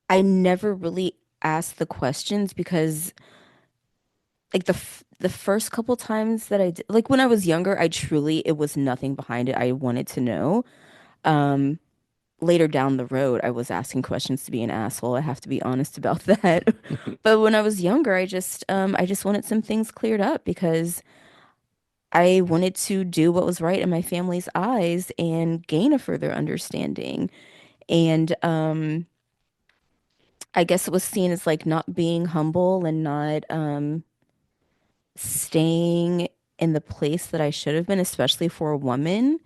Speaker 3: I never really asked the questions because like the first couple times that I did, like when I was younger, it was nothing behind it. I wanted to know. Um, Later down the road, I was asking questions to be an asshole. I have to be honest about that. But when I was younger, I just wanted some things cleared up because I wanted to do what was right in my family's eyes and gain a further understanding. And I guess it was seen as like not being humble and not staying in the place that I should have been, especially for a woman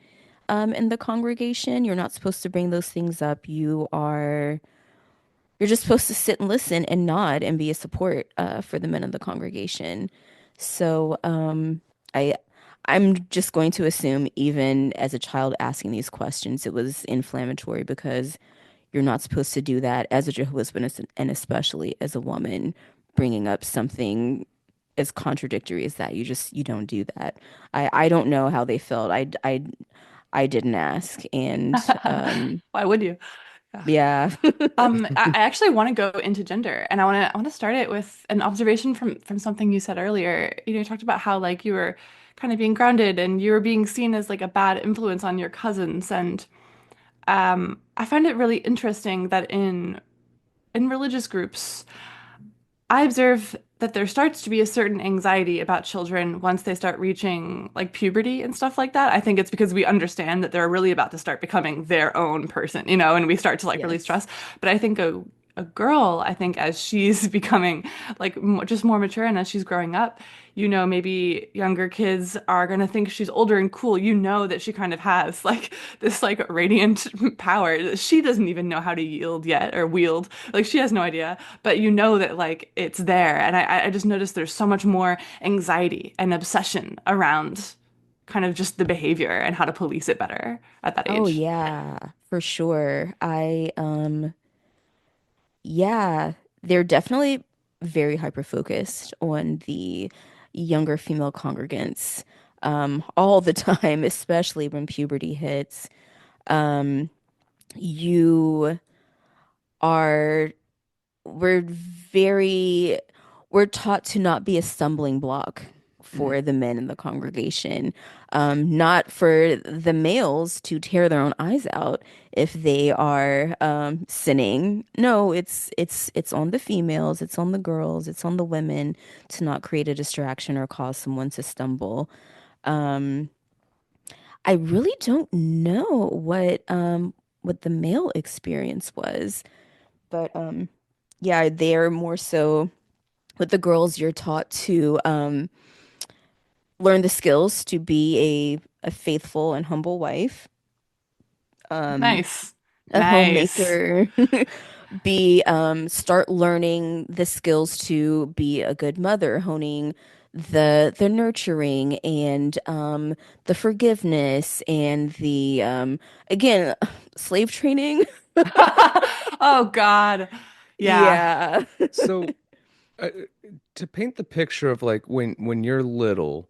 Speaker 3: in the congregation. You're not supposed to bring those things up. You're just supposed to sit and listen and nod and be a support for the men of the congregation. So I I'm just going to assume even as a child asking these questions, it was inflammatory because you're not supposed to do that as a Jehovah's Witness and especially as a woman bringing up something as contradictory as that. You don't do that. I don't know how they felt. I didn't ask and
Speaker 2: Why would you? Yeah.
Speaker 3: yeah.
Speaker 2: I actually want to go into gender, and I want to start it with an observation from something you said earlier. You talked about how like you were kind of being grounded, and you were being seen as like a bad influence on your cousins, and I find it really interesting that in religious groups, I observe that there starts to be a certain anxiety about children once they start reaching like puberty and stuff like that. I think it's because we understand that they're really about to start becoming their own person, and we start to like really
Speaker 3: Yes.
Speaker 2: stress. But I think a girl, I think as she's becoming like just more mature and as she's growing up, maybe younger kids are gonna think she's older and cool. You know that she kind of has like this like radiant power that she doesn't even know how to yield yet or wield. Like she has no idea, but you know that like it's there. And I just noticed there's so much more anxiety and obsession around kind of just the behavior and how to police it better at that
Speaker 3: Oh
Speaker 2: age.
Speaker 3: yeah, for sure. Yeah, they're definitely very hyper focused on the younger female congregants all the time, especially when puberty hits. Um, you are we're very we're taught to not be a stumbling block
Speaker 4: Mm.
Speaker 3: for the men in the congregation, not for the males to tear their own eyes out if they are sinning. No, it's on the females, it's on the girls, it's on the women to not create a distraction or cause someone to stumble. Um, I really don't know what the male experience was, but yeah, they're more so with the girls, you're taught to learn the skills to be a faithful and humble wife, um,
Speaker 2: Nice.
Speaker 3: a
Speaker 2: Nice.
Speaker 3: homemaker, be start learning the skills to be a good mother, honing the nurturing and the forgiveness and the again slave training.
Speaker 2: Oh God. Yeah.
Speaker 3: Yeah.
Speaker 4: So, uh, to paint the picture of like when you're little,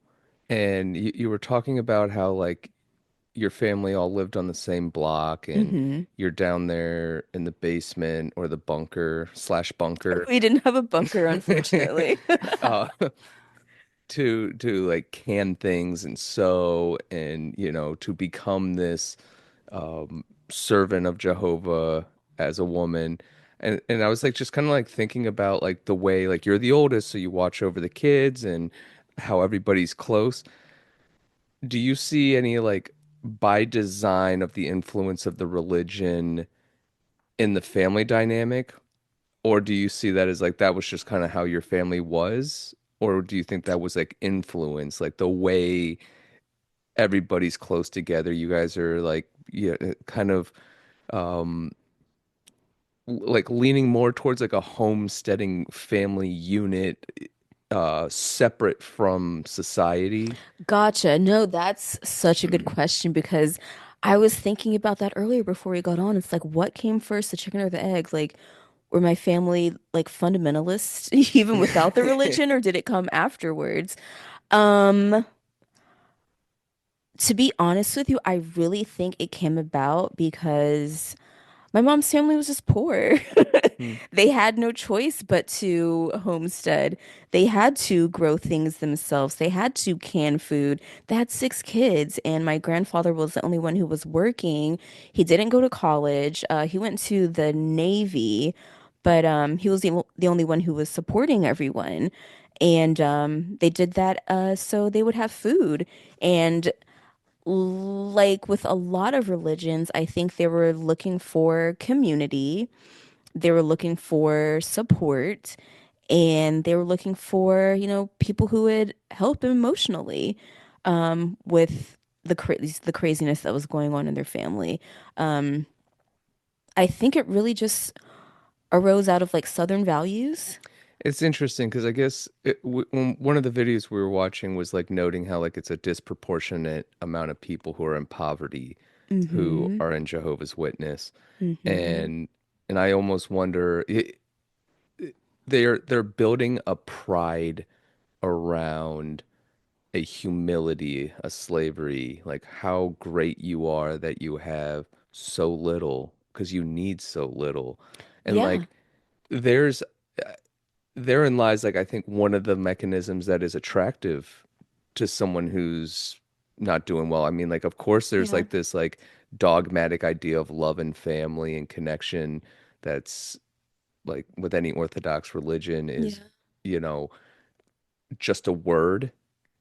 Speaker 4: and you were talking about how like your family all lived on the same block, and
Speaker 3: hmm
Speaker 4: you're down there in the basement or the bunker/bunker,
Speaker 3: We didn't have a bunker, unfortunately.
Speaker 4: uh, to like can things and sew and to become this servant of Jehovah as a woman. And I was like just kind of like thinking about like the way like you're the oldest, so you watch over the kids and how everybody's close. Do you see any like by design of the influence of the religion in the family dynamic? Or do you see that as like that was just kind of how your family was? Or do you think that was like influence, like the way everybody's close together. You guys are like, yeah, kind of um like leaning more towards like a homesteading family unit, separate from society.
Speaker 3: Gotcha. No, that's such a good question because I was thinking about that earlier before we got on. It's like, what came first, the chicken or the egg? Like, were my family like fundamentalists even without the religion, or did it come afterwards? Um, to be honest with you, I really think it came about because my mom's family was just poor.
Speaker 4: Hmm.
Speaker 3: They had no choice but to homestead. They had to grow things themselves. They had to can food. They had 6 kids, and my grandfather was the only one who was working. He didn't go to college. He went to the Navy, but he was the only one who was supporting everyone. And they did that so they would have food. And like with a lot of religions, I think they were looking for community, they were looking for support, and they were looking for, people who would help them emotionally with the craziness that was going on in their family. Um, I think it really just arose out of like Southern values.
Speaker 4: It's interesting because I guess one of the videos we were watching was like noting how like it's a disproportionate amount of people who are in poverty who
Speaker 3: Mm-hmm.
Speaker 4: are in Jehovah's Witness,
Speaker 3: Mm-hmm.
Speaker 4: and I almost wonder they're building a pride around a humility, a slavery, like how great you are that you have so little because you need so little, and
Speaker 3: Yeah.
Speaker 4: like there's therein lies like I think one of the mechanisms that is attractive to someone who's not doing well. I mean, like of course there's
Speaker 2: Yeah.
Speaker 4: like this like dogmatic idea of love and family and connection that's like with any Orthodox religion is,
Speaker 3: Yeah.
Speaker 4: you know, just a word.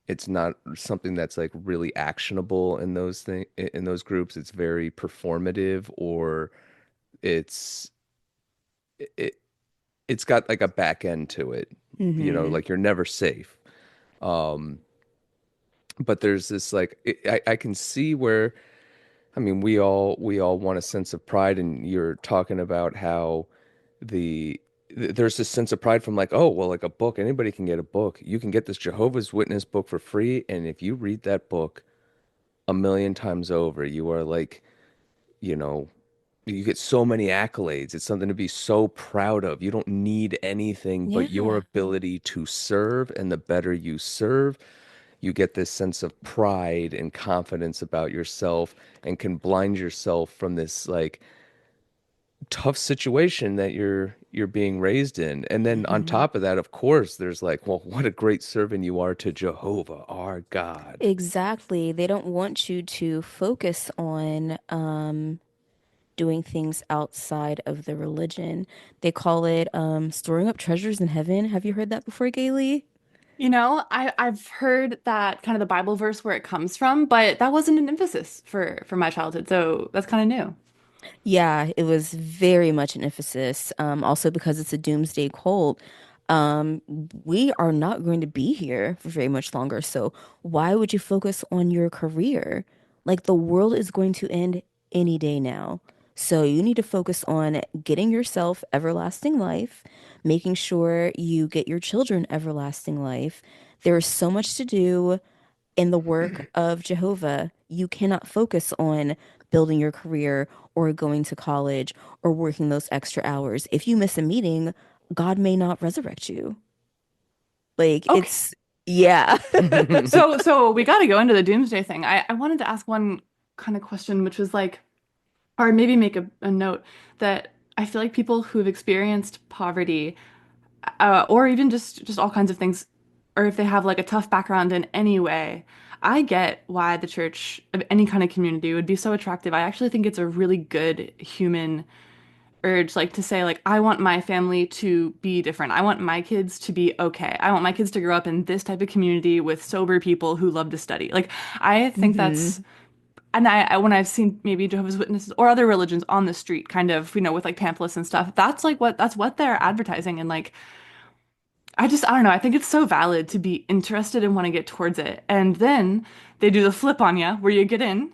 Speaker 4: It's not something that's like really actionable in those in those groups. It's very performative or it's it it's got like a back end to it. You know,
Speaker 3: Mm-hmm.
Speaker 4: like you're never safe. Um, but there's this like I can see where I mean we all want a sense of pride, and you're talking about how there's this sense of pride from like, oh well, like a book, anybody can get a book. You can get this Jehovah's Witness book for free, and if you read that book a million times over, you are like, you know, you get so many accolades. It's something to be so proud of. You don't need anything but your
Speaker 3: Yeah.
Speaker 4: ability to serve, and the better you serve, you get this sense of pride and confidence about yourself and can blind yourself from this like tough situation that you're being raised in. And then on
Speaker 3: Mm-hmm.
Speaker 4: top of that, of course, there's like, well, what a great servant you are to Jehovah, our God.
Speaker 3: Exactly. They don't want you to focus on doing things outside of the religion. They call it storing up treasures in heaven. Have you heard that before, Gailey?
Speaker 2: I've heard that kind of the Bible verse where it comes from, but that wasn't an emphasis for my childhood, so that's kind of new.
Speaker 3: Yeah, it was very much an emphasis. Also because it's a doomsday cult. Um, we are not going to be here for very much longer. So why would you focus on your career? Like the world is going to end any day now. So you need to focus on getting yourself everlasting life, making sure you get your children everlasting life. There is so much to do in the work of Jehovah. You cannot focus on building your career or going to college or working those extra hours. If you miss a meeting, God may not resurrect you. Like
Speaker 2: Okay.
Speaker 3: it's, yeah.
Speaker 2: So we got to go into the doomsday thing. I wanted to ask one kind of question, which was like, or maybe make a note that I feel like people who've experienced poverty, or even just all kinds of things, or if they have like a tough background in any way, I get why the church of any kind of community would be so attractive. I actually think it's a really good human urge, like to say, like, I want my family to be different. I want my kids to be okay. I want my kids to grow up in this type of community with sober people who love to study. Like, I think that's
Speaker 3: hmm
Speaker 2: and when I've seen maybe Jehovah's Witnesses or other religions on the street, kind of, with like pamphlets and stuff, that's what they're advertising. And like, I don't know. I think it's so valid to be interested and want to get towards it. And then they do the flip on you where you get in,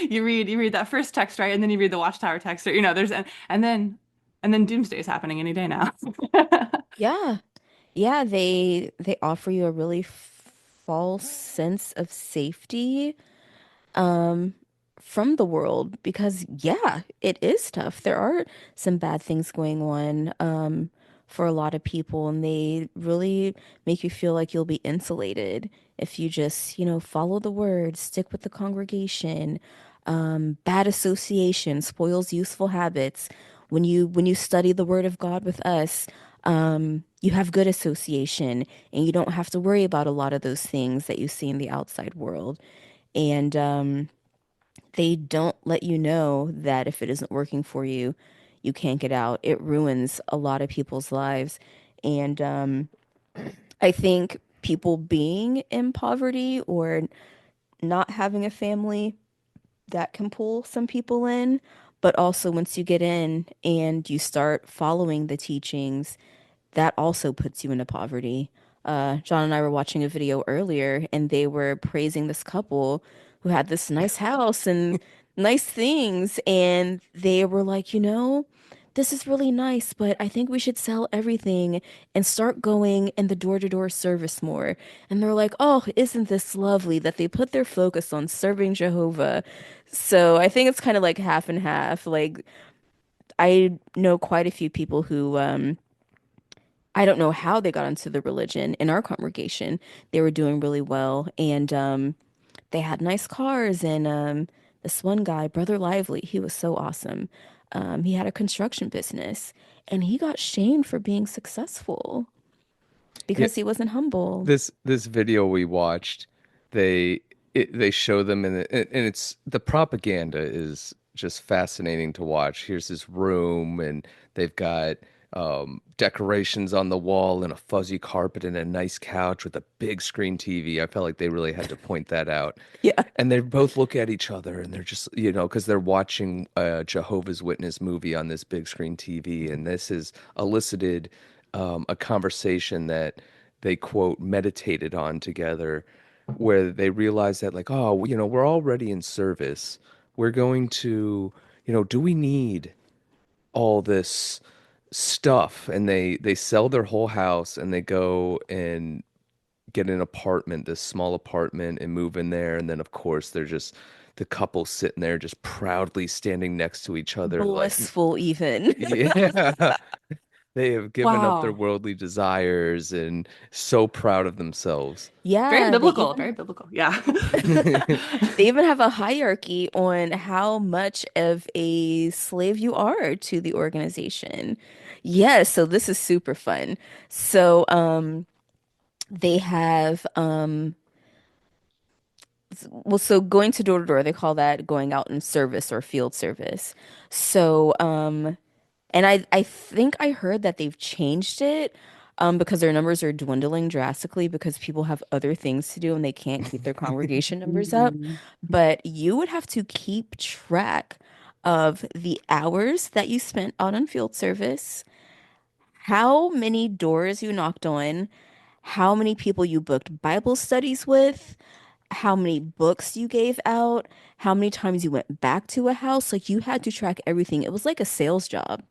Speaker 2: you read that first text, right? And then you read the Watchtower text, or there's and then Doomsday is happening any day now.
Speaker 3: Yeah. Yeah, they offer you a really false sense of safety um from the world because yeah, it is tough. There are some bad things going on for a lot of people and they really make you feel like you'll be insulated if you just, follow the word, stick with the congregation. Bad association spoils useful habits. When you study the word of God with us, you have good association and you don't have to worry about a lot of those things that you see in the outside world. And they don't let you know that if it isn't working for you, you can't get out. It ruins a lot of people's lives. And I think people being in poverty or not having a family, that can pull some people in. But also, once you get in and you start following the teachings, that also puts you into poverty. John and I were watching a video earlier, and they were praising this couple who had this nice house and nice things. And they were like, this is really nice, but I think we should sell everything and start going in the door-to-door service more. And they're like, oh, isn't this lovely that they put their focus on serving Jehovah? So I think it's kind of like half and half. Like, I know quite a few people who, I don't know how they got into the religion in our congregation. They were doing really well and they had nice cars. And this one guy, Brother Lively, he was so awesome. He had a construction business and he got shamed for being successful
Speaker 4: Yeah,
Speaker 3: because he wasn't humble.
Speaker 4: this video we watched, they they show them and it's the propaganda is just fascinating to watch. Here's this room and they've got decorations on the wall and a fuzzy carpet and a nice couch with a big screen TV. I felt like they really had to point that out.
Speaker 3: Yeah.
Speaker 4: And they both look at each other and they're just, because they're watching a Jehovah's Witness movie on this big screen TV. And this has elicited a conversation that they quote meditated on together, where they realized that, like, oh, we're already in service. We're going to, do we need all this stuff? And they sell their whole house and they go and get an apartment, this small apartment, and move in there. And then, of course, they're just the couple sitting there, just proudly standing next to each other, like,
Speaker 3: Blissful, even.
Speaker 4: yeah, they have given up their
Speaker 2: Wow.
Speaker 4: worldly desires and so proud of themselves.
Speaker 2: Very
Speaker 3: Yeah, they
Speaker 2: biblical,
Speaker 3: even
Speaker 2: very biblical. Yeah.
Speaker 3: they even have a hierarchy on how much of a slave you are to the organization. Yeah, so this is super fun. So, they have well, so going to door to door, they call that going out in service or field service. So, and I think I heard that they've changed it because their numbers are dwindling drastically because people have other things to do and they can't keep their congregation numbers up. But you would have to keep track of the hours that you spent out on field service, how many doors you knocked on, how many people you booked Bible studies with, how many books you gave out, how many times you went back to a house. Like you had to track everything. It was like a sales job.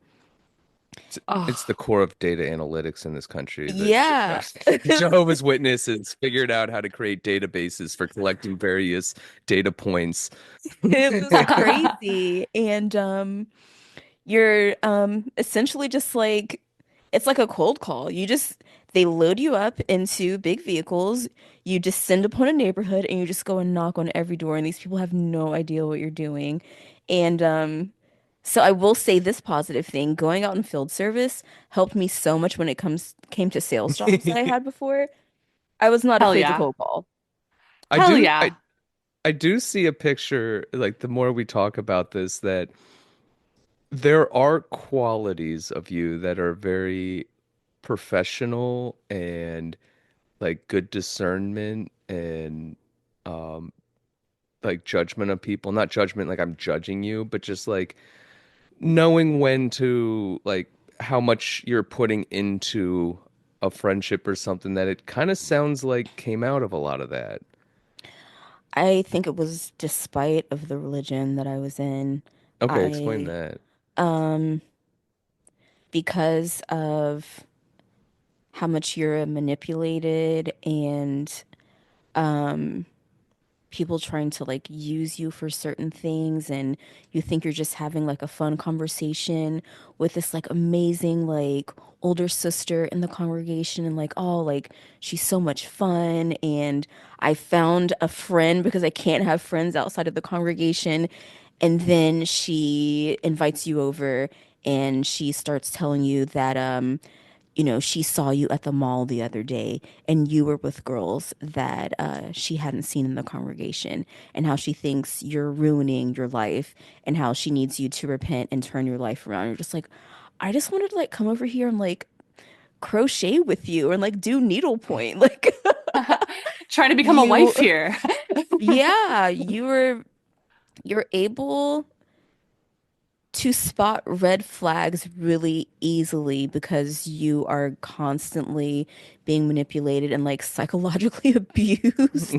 Speaker 4: It's, it's the
Speaker 2: Oh,
Speaker 4: core of data analytics in this country.
Speaker 3: Yeah.
Speaker 4: Jehovah's Witnesses figured out how to create databases for collecting various data points.
Speaker 3: It was crazy. And you're essentially just like it's like a cold call. They load you up into big vehicles, you descend upon a neighborhood and you just go and knock on every door and these people have no idea what you're doing. And so I will say this positive thing, going out in field service helped me so much when it came to sales jobs that I had before. I was not
Speaker 2: hell
Speaker 3: afraid to
Speaker 2: yeah.
Speaker 3: cold call.
Speaker 4: I
Speaker 2: Hell
Speaker 4: do
Speaker 2: yeah.
Speaker 4: I do see a picture, like the more we talk about this, that there are qualities of you that are very professional and like good discernment and um like judgment of people. Not judgment like I'm judging you, but just like knowing when to like how much you're putting into a friendship or something that it kind of sounds like came out of a lot of that.
Speaker 3: I think it was despite of the religion that I was in.
Speaker 4: Okay, explain
Speaker 3: I
Speaker 4: that.
Speaker 3: um because of how much you're manipulated and um people trying to like use you for certain things, and you think you're just having like a fun conversation with this like amazing like older sister in the congregation, and like, oh, like she's so much fun, and I found a friend because I can't have friends outside of the congregation. And then she invites you over and she starts telling you that she saw you at the mall the other day and you were with girls that she hadn't seen in the congregation, and how she thinks you're ruining your life and how she needs you to repent and turn your life around. You're just like, I just wanted to like come over here and like crochet with you and like do needlepoint. Like
Speaker 2: Trying to become a
Speaker 3: you,
Speaker 2: wife here.
Speaker 3: yeah, you're able to spot red flags really easily because you are constantly being manipulated and like psychologically abused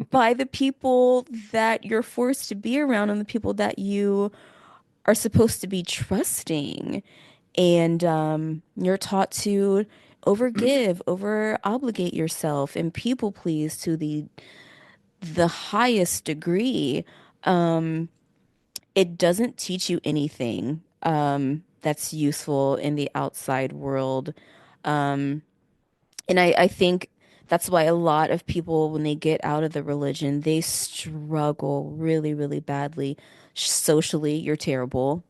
Speaker 3: by the people that you're forced to be around and the people that you are supposed to be trusting. And you're taught to overgive, over obligate yourself, and people please to the highest degree. It doesn't teach you anything that's useful in the outside world. And I think that's why a lot of people, when they get out of the religion, they struggle really, really badly. Socially, you're terrible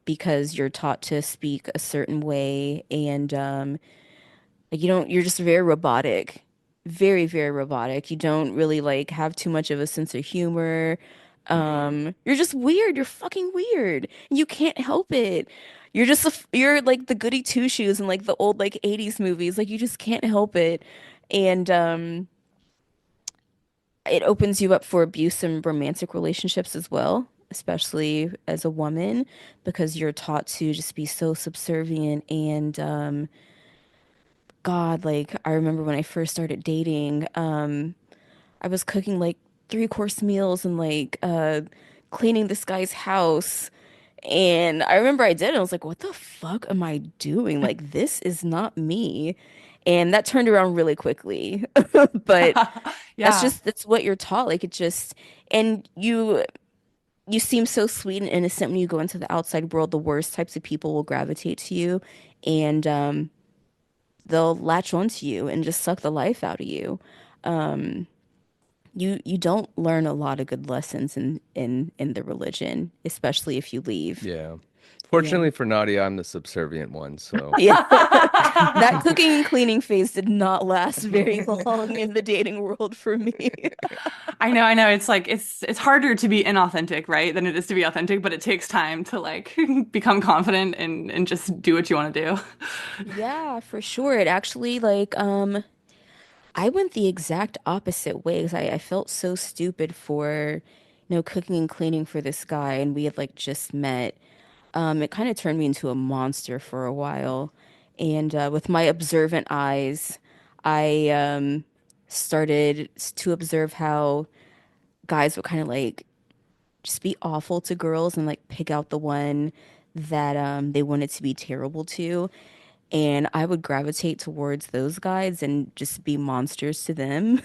Speaker 3: because you're taught to speak a certain way, and like you're just very robotic. Very, very robotic. You don't really like have too much of a sense of humor. You're just weird. You're fucking weird. You can't help it. You're like the goody two shoes in like the old like 80s movies. Like you just can't help it. And it opens you up for abuse and romantic relationships as well, especially as a woman, because you're taught to just be so subservient and God, like I remember when I first started dating, I was cooking like three-course meals and like cleaning this guy's house. And I remember I did it. I was like, what the fuck am I doing? Like, this is not me. And that turned around really quickly. But
Speaker 2: Yeah.
Speaker 3: that's what you're taught. Like it just, and you seem so sweet and innocent when you go into the outside world. The worst types of people will gravitate to you, and they'll latch onto you and just suck the life out of you. You don't learn a lot of good lessons in the religion, especially if you leave.
Speaker 4: Yeah.
Speaker 3: Yeah.
Speaker 4: Fortunately for Nadia, I'm the subservient one, so
Speaker 3: Yeah. That cooking and cleaning phase did not last very long in the dating world for me.
Speaker 2: I know. It's like it's harder to be inauthentic, right, than it is to be authentic, but it takes time to like become confident and just do what you want to do.
Speaker 3: Yeah, for sure. It actually like I went the exact opposite way because I felt so stupid for, cooking and cleaning for this guy, and we had like just met. It kind of turned me into a monster for a while. And with my observant eyes, I started to observe how guys would kind of like just be awful to girls and like pick out the one that they wanted to be terrible to. And I would gravitate towards those guys and just be monsters to them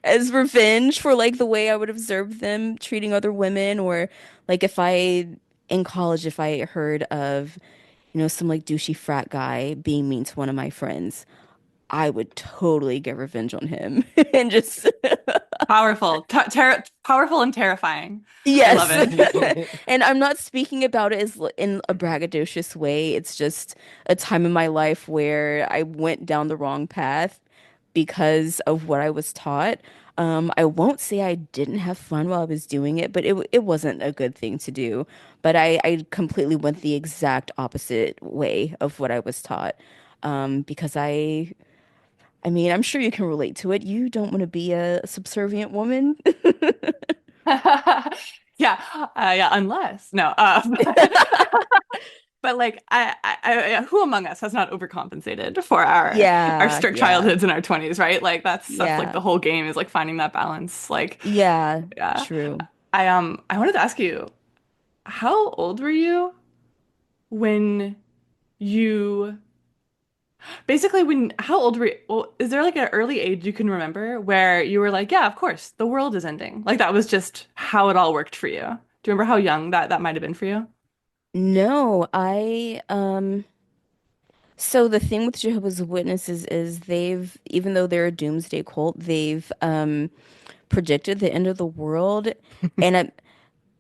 Speaker 3: as revenge for like the way I would observe them treating other women. Or like if I in college, if I heard of, some like douchey frat guy being mean to one of my friends, I would totally get revenge on him and just
Speaker 2: Powerful, powerful and terrifying. I love
Speaker 3: yes.
Speaker 2: it.
Speaker 3: And I'm not speaking about it as in a braggadocious way. It's just a time in my life where I went down the wrong path because of what I was taught. I won't say I didn't have fun while I was doing it, but it wasn't a good thing to do. But I completely went the exact opposite way of what I was taught. Because I mean, I'm sure you can relate to it. You don't want to be a subservient woman.
Speaker 2: Yeah, yeah. Unless no, But like who among us has not overcompensated for our
Speaker 3: Yeah,
Speaker 2: strict
Speaker 3: yeah,
Speaker 2: childhoods in our 20s, right? Like that's like
Speaker 3: yeah,
Speaker 2: the whole game is like finding that balance. Like,
Speaker 3: yeah,
Speaker 2: yeah.
Speaker 3: true.
Speaker 2: I wanted to ask you, how old were you when you basically when how old were you? Well, is there like an early age you can remember where you were like, yeah, of course, the world is ending. Like that was just how it all worked for you. Do you remember how young that might have been for you?
Speaker 3: No, so the thing with Jehovah's Witnesses is they've, even though they're a doomsday cult, they've predicted the end of the world, and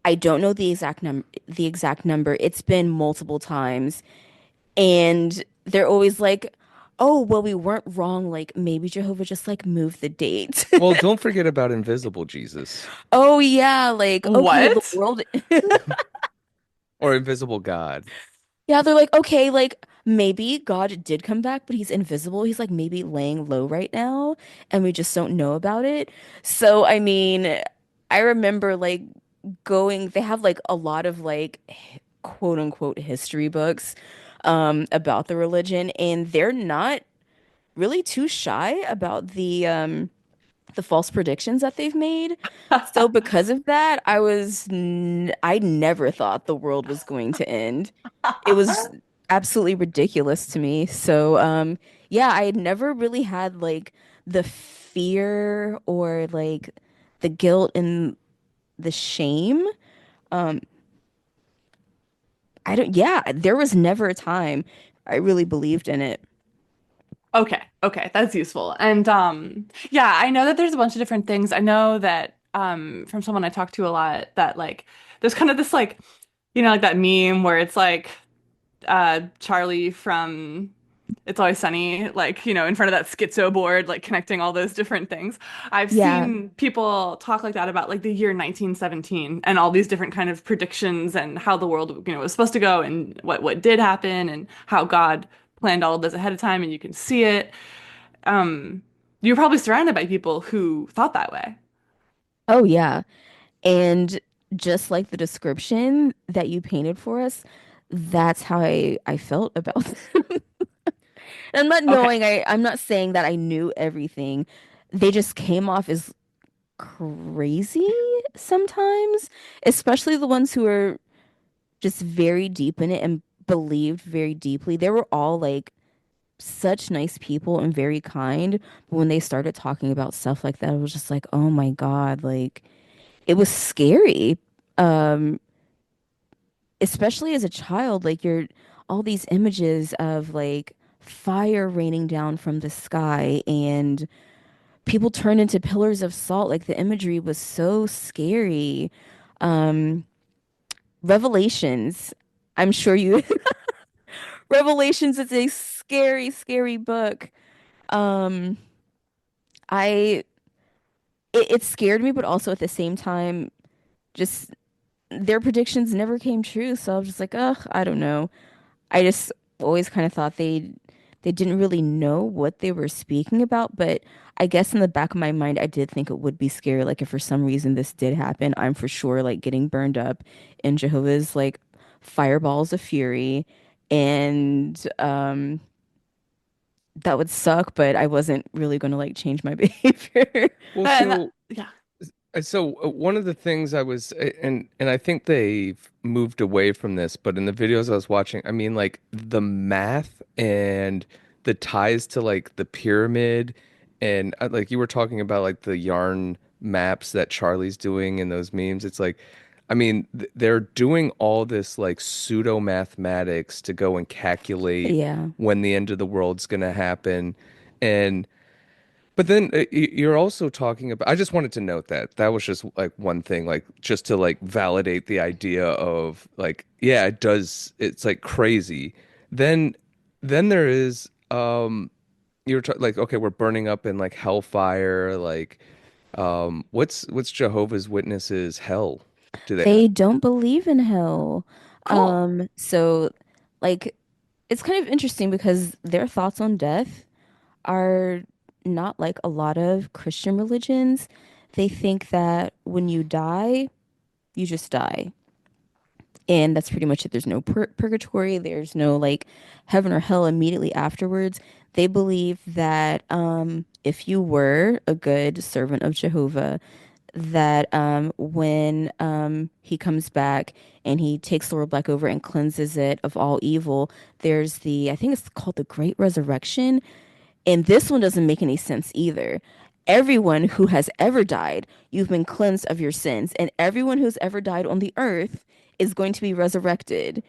Speaker 3: I don't know the exact number. It's been multiple times, and they're always like, "Oh, well, we weren't wrong. Like maybe Jehovah just like moved the date."
Speaker 4: Well, don't forget about Invisible Jesus
Speaker 3: Oh yeah, like okay, the
Speaker 2: What?
Speaker 3: world.
Speaker 4: or Invisible God.
Speaker 3: Yeah, they're like, okay, like maybe God did come back, but he's invisible. He's like maybe laying low right now, and we just don't know about it. So, I mean, I remember like they have like a lot of like quote unquote history books about the religion, and they're not really too shy about the false predictions that they've made. So because of that, I never thought the world was going to end. It was absolutely ridiculous to me. So yeah, I had never really had like the fear or like the guilt and the shame. Um I don't yeah, there was never a time I really believed in it.
Speaker 2: Okay, okay, that's useful. And yeah, I know that there's a bunch of different things. I know that from someone I talk to a lot that like there's kind of this like like that meme where it's like Charlie from It's Always Sunny, like, in front of that schizo board, like connecting all those different things. I've
Speaker 3: Yeah.
Speaker 2: seen people talk like that about like the year 1917 and all these different kind of predictions and how the world, was supposed to go and what did happen and how God planned all of this ahead of time and you can see it. Um, you're probably surrounded by people who thought that way.
Speaker 3: Oh yeah. And just like the description that you painted for us, that's how I felt about them. I'm not
Speaker 2: Okay.
Speaker 3: knowing, I'm not saying that I knew everything. They just came off as crazy sometimes, especially the ones who are just very deep in it and believed very deeply. They were all like such nice people and very kind. But when they started talking about stuff like that, it was just like, oh my God, like it was scary. Um, Especially as a child, like you're all these images of like fire raining down from the sky and people turned into pillars of salt. Like the imagery was so scary. Um, Revelations, I'm sure you Revelations is a scary, scary book. Um, I it scared me, but also at the same time, just their predictions never came true. So I was just like, ugh, I don't know. I just always kind of thought they didn't really know what they were speaking about, but I guess in the back of my mind, I did think it would be scary. Like if for some reason this did happen, I'm for sure like getting burned up in Jehovah's like fireballs of fury, and that would suck. But I wasn't really going to like change my behavior.
Speaker 4: Well, so
Speaker 2: Yeah.
Speaker 4: one of the things I was and I think they've moved away from this, but in the videos I was watching, I mean like the math and the ties to like the pyramid and like you were talking about like the yarn maps that Charlie's doing in those memes. It's like I mean they're doing all this like pseudo mathematics to go and calculate
Speaker 3: Yeah.
Speaker 4: when the end of the world's gonna happen. And but then you're also talking about, I just wanted to note that that was just like one thing, like just to like validate the idea of like, yeah, it does, it's like crazy. Then, then there is, like, okay, we're burning up in like hellfire. Like, what's Jehovah's Witnesses hell? Do they have?
Speaker 3: They don't believe in hell.
Speaker 2: Cool.
Speaker 3: So like it's kind of interesting because their thoughts on death are not like a lot of Christian religions. They think that when you die, you just die. And that's pretty much it. There's no purgatory. There's no like heaven or hell immediately afterwards. They believe that if you were a good servant of Jehovah, that when he comes back and he takes the world back over and cleanses it of all evil, there's the, I think it's called the Great Resurrection. And this one doesn't make any sense either. Everyone who has ever died, you've been cleansed of your sins, and everyone who's ever died on the earth is going to be resurrected,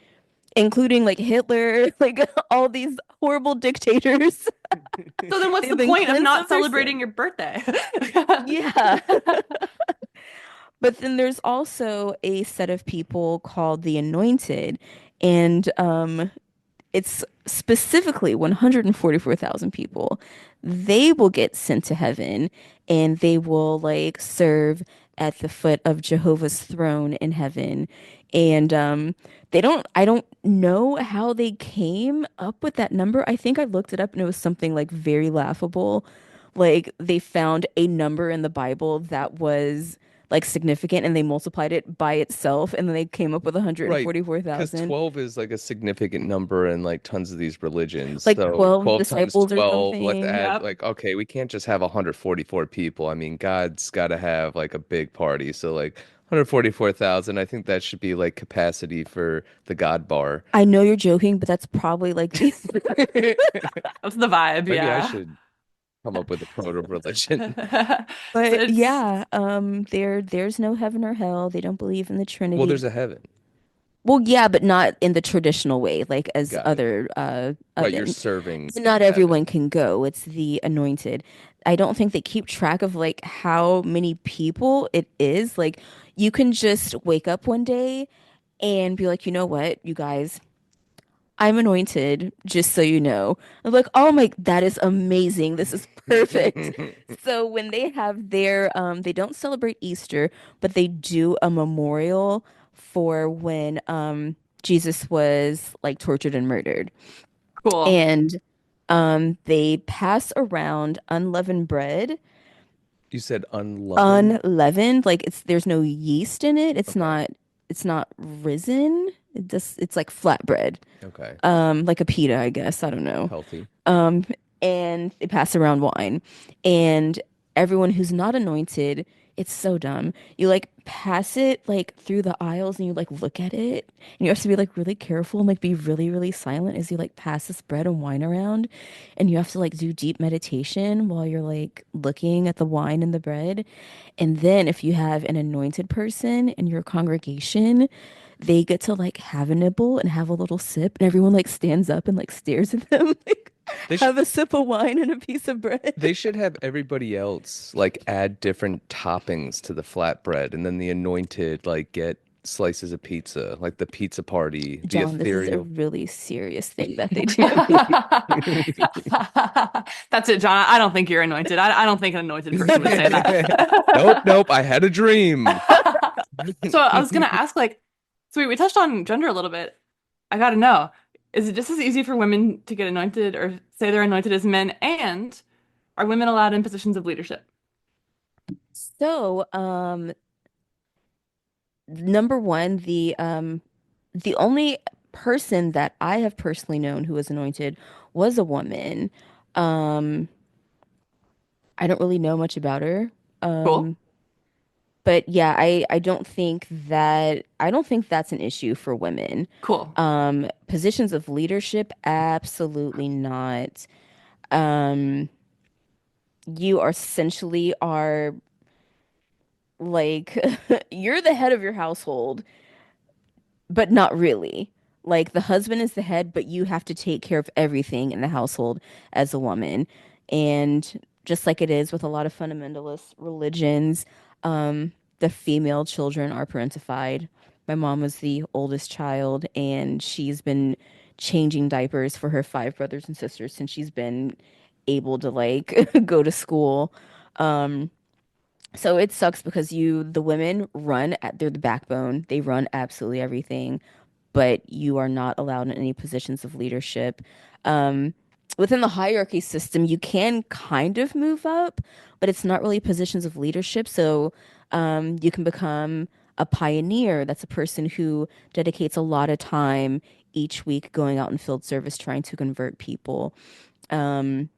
Speaker 3: including like Hitler, like all these horrible dictators.
Speaker 2: So then what's
Speaker 3: They've
Speaker 2: the
Speaker 3: been
Speaker 2: point of
Speaker 3: cleansed
Speaker 2: not
Speaker 3: of their
Speaker 2: celebrating
Speaker 3: sins.
Speaker 2: your birthday?
Speaker 3: Yeah. But then there's also a set of people called the anointed, and it's specifically 144,000 people. They will get sent to heaven and they will like serve at the foot of Jehovah's throne in heaven. And I don't know how they came up with that number. I think I looked it up and it was something like very laughable. Like they found a number in the Bible that was like significant and they multiplied it by itself and then they came up with
Speaker 4: Right. Because
Speaker 3: 144,000.
Speaker 4: 12 is like a significant number in like tons of these religions.
Speaker 3: Like
Speaker 4: So
Speaker 3: 12
Speaker 4: 12 times
Speaker 3: disciples or
Speaker 4: 12, let's
Speaker 3: something.
Speaker 4: add
Speaker 2: Yep.
Speaker 4: like, okay, we can't just have 144 people. I mean, God's got to have like a big party. So like 144,000, I think that should be like capacity for the God bar.
Speaker 3: I know you're joking, but that's probably like the
Speaker 2: That's the vibe,
Speaker 4: Maybe I
Speaker 2: yeah.
Speaker 4: should come up with a proto religion.
Speaker 2: So
Speaker 3: but
Speaker 2: it's
Speaker 3: yeah, there's no heaven or hell. They don't believe in the
Speaker 4: Well,
Speaker 3: Trinity.
Speaker 4: there's a heaven.
Speaker 3: Well, yeah, but not in the traditional way, like as
Speaker 4: Got it.
Speaker 3: other
Speaker 4: Right. You're
Speaker 3: and
Speaker 4: serving
Speaker 3: not
Speaker 4: in
Speaker 3: everyone
Speaker 4: heaven.
Speaker 3: can go. It's the anointed. I don't think they keep track of like how many people it is. Like you can just wake up one day and be like, you know what, you guys, I'm anointed, just so you know. I'm like, oh my, that is amazing. This is perfect. So when they have their, they don't celebrate Easter, but they do a memorial for when Jesus was like tortured and murdered.
Speaker 2: cool.
Speaker 3: And they pass around unleavened bread.
Speaker 4: You said unleavened?
Speaker 3: Unleavened, like there's no yeast in it.
Speaker 4: Okay.
Speaker 3: It's not risen. It's like flatbread.
Speaker 4: Okay.
Speaker 3: Like a pita, I guess. I don't know.
Speaker 4: Healthy.
Speaker 3: Um, and they pass around wine. And everyone who's not anointed, it's so dumb. You like pass it like through the aisles and you like look at it. And you have to be like really careful and like be really, really silent as you like pass this bread and wine around. And you have to like do deep meditation while you're like looking at the wine and the bread. And then if you have an anointed person in your congregation, they get to like have a nibble and have a little sip, and everyone like stands up and like stares at them, like
Speaker 4: They
Speaker 3: have a sip of wine and a piece of bread.
Speaker 4: They should have everybody else like add different toppings to the flatbread, and then the anointed like get slices of pizza, like the pizza party, the
Speaker 3: John, this is a
Speaker 4: ethereal.
Speaker 3: really serious thing that they do.
Speaker 2: That's it, John. I don't think you're anointed. I don't think an anointed person would say that.
Speaker 4: Nope, nope. I had a dream.
Speaker 2: So I was gonna ask, like, so we touched on gender a little bit. I gotta know, is it just as easy for women to get anointed or say they're anointed as men? And are women allowed in positions of leadership?
Speaker 3: So, number one, the only person that I have personally known who was anointed was a woman. Um, I don't really know much about her.
Speaker 2: Cool.
Speaker 3: Um, but yeah, I don't think that's an issue for women.
Speaker 2: Cool.
Speaker 3: Positions of leadership, absolutely not. Um, you are essentially are like you're the head of your household, but not really. Like the husband is the head, but you have to take care of everything in the household as a woman. And just like it is with a lot of fundamentalist religions, the female children are parentified. My mom was the oldest child, and she's been changing diapers for her five brothers and sisters since she's been able to like go to school. Um, so it sucks because the women they're the backbone. They run absolutely everything, but you are not allowed in any positions of leadership. Um, Within the hierarchy system, you can kind of move up, but it's not really positions of leadership. So you can become A pioneer, that's a person who dedicates a lot of time each week going out in field service trying to convert people. Um,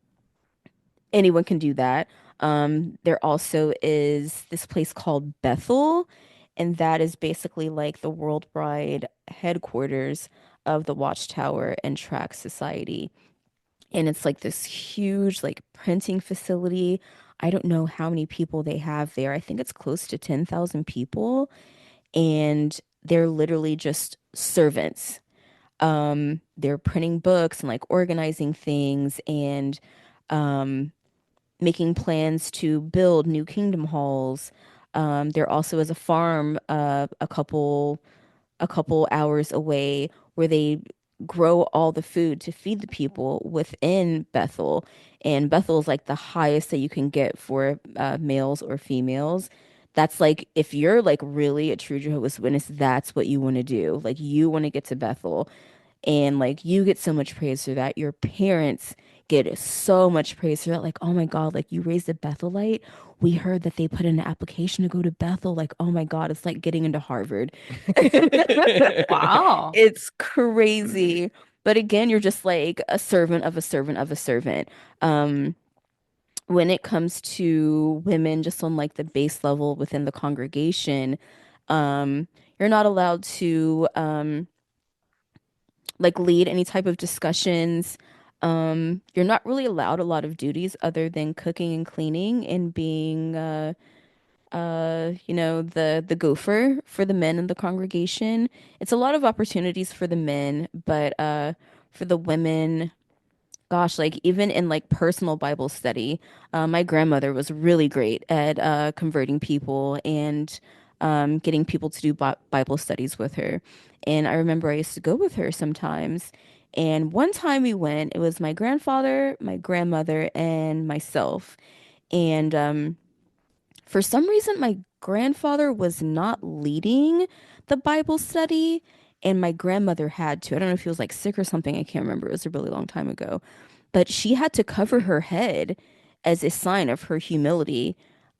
Speaker 3: Anyone can do that. There also is this place called Bethel, and that is basically like the worldwide headquarters of the Watchtower and Track Society. And it's like this huge like printing facility. I don't know how many people they have there. I think it's close to 10,000 people, and they're literally just servants. They're printing books and like organizing things and um making plans to build new kingdom halls. There also is a farm a couple hours away where they grow all the food to feed the people within Bethel. And Bethel is like the highest that you can get for males or females. That's like if you're like really a true Jehovah's Witness, that's what you want to do. Like you want to get to Bethel and like you get so much praise for that. Your parents get so much praise for that. Like, oh my God, like you raised a Bethelite. We heard that they put in an application to go to Bethel. Like, oh my God, it's like getting into Harvard.
Speaker 2: Wow.
Speaker 3: It's crazy. But again, you're just like a servant of a servant of a servant. Um, when it comes to women, just on like the base level within the congregation, you're not allowed to like lead any type of discussions. You're not really allowed a lot of duties other than cooking and cleaning and being the gopher for the men in the congregation. It's a lot of opportunities for the men, but for the women, gosh, like even in like personal Bible study, my grandmother was really great at converting people and getting people to do Bible studies with her. And I remember I used to go with her sometimes. And one time we went, it was my grandfather, my grandmother, and myself. And for some reason, my grandfather was not leading the Bible study, and my grandmother had to. I don't know if he was like sick or something. I can't remember. It was a really long time ago. But she had to cover her head as a sign of her humility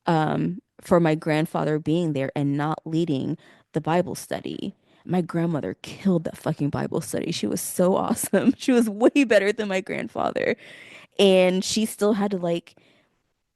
Speaker 3: for my grandfather being there and not leading the Bible study. My grandmother killed that fucking Bible study. She was so awesome. She was way better than my grandfather. And she still had to like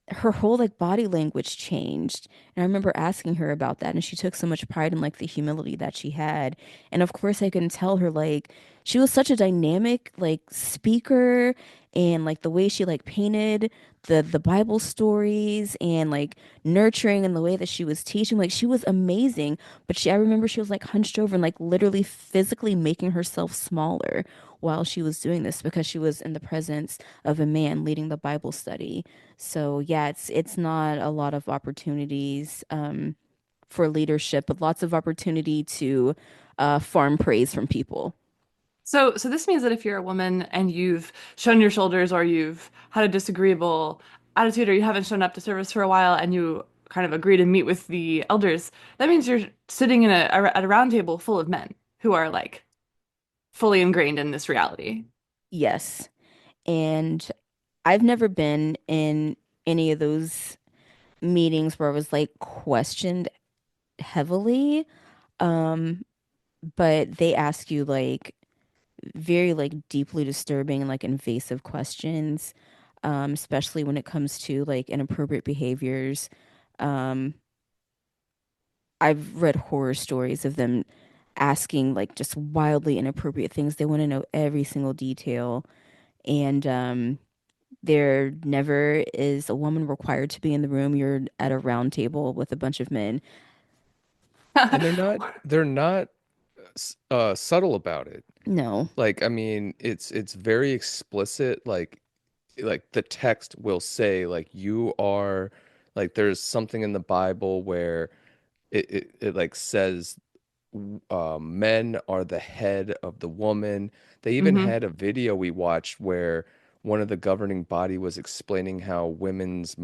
Speaker 3: her whole like body language changed. And I remember asking her about that, and she took so much pride in like the humility that she had. And of course I can tell her like she was such a dynamic like speaker, and like the way she like painted the Bible stories and like nurturing and the way that she was teaching, like she was amazing. But I remember she was like hunched over and like literally physically making herself smaller while she was doing this because she was in the presence of a man leading the Bible study. So yeah, it's not a lot of opportunities for leadership, but lots of opportunity to farm praise from people.
Speaker 2: So this means that if you're a woman and you've shown your shoulders or you've had a disagreeable attitude or you haven't shown up to service for a while and you kind of agree to meet with the elders, that means you're sitting at a round table full of men who are like fully ingrained in this reality.
Speaker 3: Yes. And I've never been in any of those meetings where I was like questioned heavily. Um, but they ask you like very like deeply disturbing and like invasive questions, especially when it comes to like inappropriate behaviors. Um, I've read horror stories of them asking like just wildly inappropriate things. They want to know every single detail. And there never is a woman required to be in the room. You're at a round table with a bunch of men.
Speaker 4: And they're not subtle about it.
Speaker 3: No.
Speaker 4: Like, I mean, it's very explicit. Like the text will say, like you are, like there's something in the Bible where it like says men are the head of the woman. They even
Speaker 2: Hmm.
Speaker 4: had a video we watched where one of the governing body was explaining how women's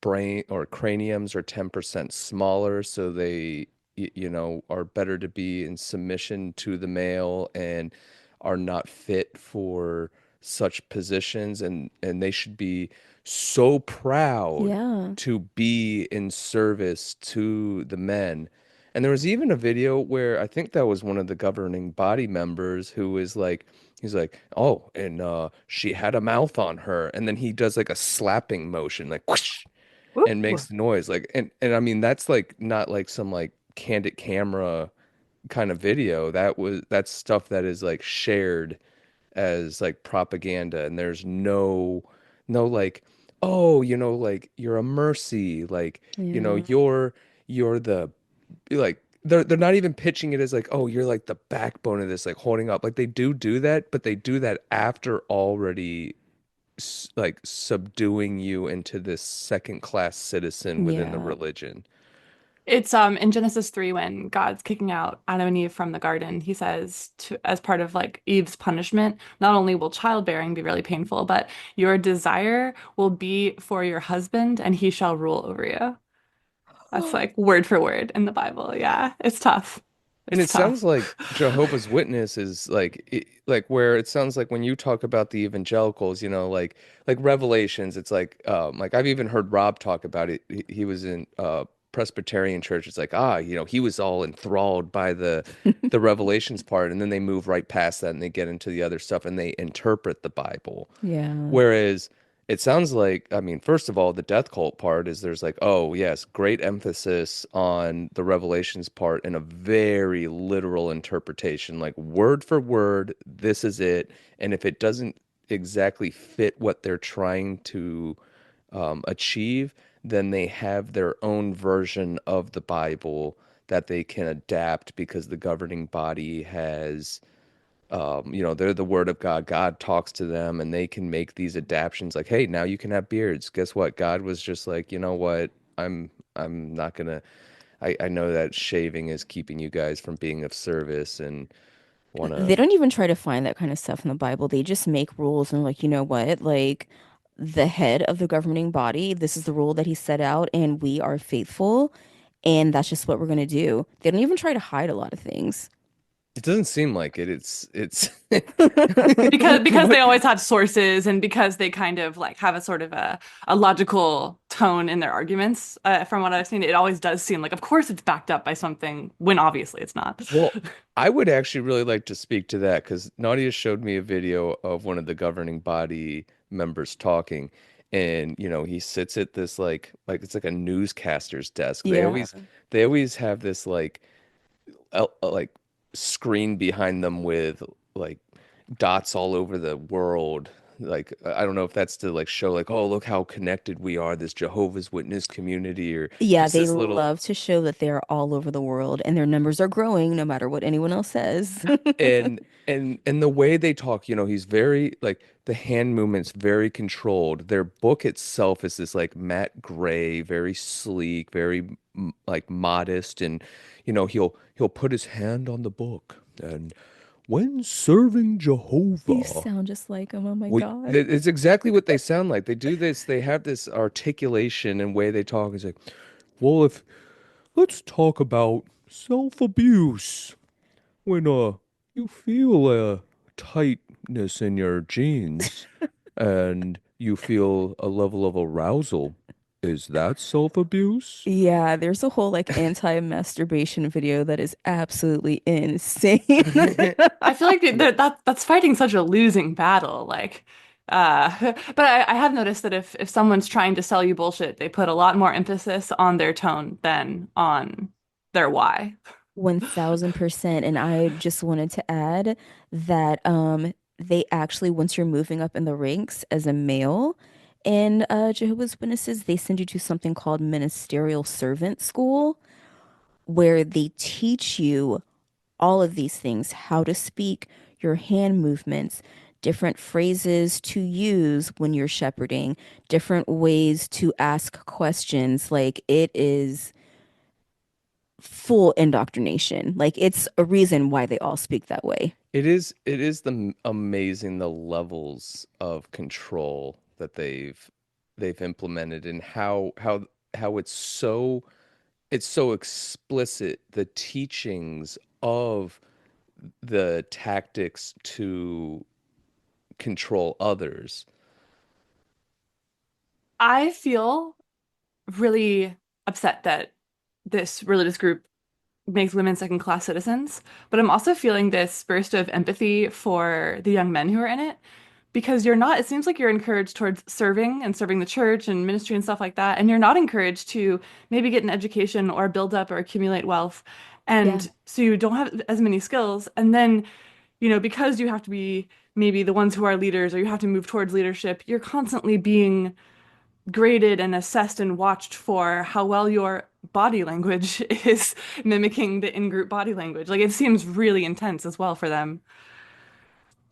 Speaker 4: brain or craniums are 10% smaller, so they, are better to be in submission to the male and are not fit for such positions, and they should be so proud
Speaker 3: Yeah.
Speaker 4: to be in service to the men. And there was even a video where I think that was one of the governing body members who was like, he's like, oh, and she had a mouth on her, and then he does like a slapping motion, like whoosh, and
Speaker 2: Ooh.
Speaker 4: makes the noise, like, and I mean that's like not like some like candid camera kind of video. That's stuff that is like shared as like propaganda, and there's no like, oh, like you're a mercy, like,
Speaker 3: Yeah.
Speaker 4: you're the, like, they're not even pitching it as like, oh, you're like the backbone of this, like holding up, like they do that, but they do that after already like subduing you into this second class citizen within the
Speaker 3: Yeah.
Speaker 4: religion.
Speaker 2: It's in Genesis 3 when God's kicking out Adam and Eve from the garden, he says to as part of like Eve's punishment, not only will childbearing be really painful, but your desire will be for your husband and he shall rule over you. That's like word for word in the Bible. Yeah, it's tough.
Speaker 4: And
Speaker 2: It's
Speaker 4: it sounds
Speaker 2: tough.
Speaker 4: like Jehovah's Witness is like like where it sounds like when you talk about the evangelicals, like Revelations, it's like I've even heard Rob talk about it. He was in Presbyterian church. It's like, he was all enthralled by the Revelations part, and then they move right past that and they get into the other stuff and they interpret the Bible.
Speaker 3: Yeah.
Speaker 4: Whereas it sounds like, I mean, first of all, the death cult part is there's like, oh, yes, great emphasis on the Revelations part and a very literal interpretation, like word for word, this is it. And if it doesn't exactly fit what they're trying to achieve, then they have their own version of the Bible that they can adapt because the governing body has they're the word of God. God talks to them and they can make these adaptions like, hey, now you can have beards. Guess what? God was just like, you know what? I'm not gonna I know that shaving is keeping you guys from being of service and
Speaker 3: They
Speaker 4: wanna
Speaker 3: don't even try to find that kind of stuff in the Bible. They just make rules and like, you know what? Like the head of the governing body, this is the rule that he set out and we are faithful and that's just what we're going to do. They don't even try to hide a lot of things.
Speaker 4: it doesn't seem like it. It's
Speaker 2: Because they
Speaker 4: what
Speaker 2: always have sources and because they kind of like have a sort of a logical tone in their arguments. From what I've seen, it always does seem like, of course, it's backed up by something when obviously it's not.
Speaker 4: well, I would actually really like to speak to that because Nadia showed me a video of one of the governing body members talking, and he sits at this like it's like a newscaster's desk. They
Speaker 3: Yeah.
Speaker 4: always have this like screen behind them with like dots all over the world. Like I don't know if that's to like show like, oh, look how connected we are, this Jehovah's Witness community, or
Speaker 3: Yeah,
Speaker 4: just
Speaker 3: they
Speaker 4: this little.
Speaker 3: love to show that they're all over the world and their numbers are growing no matter what anyone else says.
Speaker 4: And the way they talk, he's very like the hand movements very controlled. Their book itself is this like matte gray, very sleek, very like modest, and he'll put his hand on the book, and when serving
Speaker 3: You
Speaker 4: Jehovah,
Speaker 3: sound just like him. Oh my
Speaker 4: well,
Speaker 3: God.
Speaker 4: it's exactly what they sound like. They do this, they have this articulation and way they talk. It's like, well, if let's talk about self-abuse when you feel a tightness in your jeans and you feel a level of arousal, is that self-abuse?
Speaker 3: Yeah, there's a whole like anti-masturbation video that is absolutely insane.
Speaker 2: I feel like that's fighting such a losing battle. Like, but I have noticed that if someone's trying to sell you bullshit, they put a lot more emphasis on their tone than on their why.
Speaker 3: 1000%. And I just wanted to add that they actually, once you're moving up in the ranks as a male in Jehovah's Witnesses, they send you to something called ministerial servant school, where they teach you all of these things, how to speak, your hand movements, different phrases to use when you're shepherding, different ways to ask questions. Like it is full indoctrination. Like it's a reason why they all speak that way.
Speaker 4: It is amazing the levels of control that they've implemented, and how it's so explicit, the teachings of the tactics to control others.
Speaker 2: I feel really upset that this religious group makes women second-class citizens, but I'm also feeling this burst of empathy for the young men who are in it because you're not, it seems like you're encouraged towards serving and serving the church and ministry and stuff like that, and you're not encouraged to maybe get an education or build up or accumulate wealth.
Speaker 3: Yeah.
Speaker 2: And so you don't have as many skills. And then, because you have to be maybe the ones who are leaders or you have to move towards leadership, you're constantly being graded and assessed and watched for how well your body language is mimicking the in-group body language. Like it seems really intense as well for them.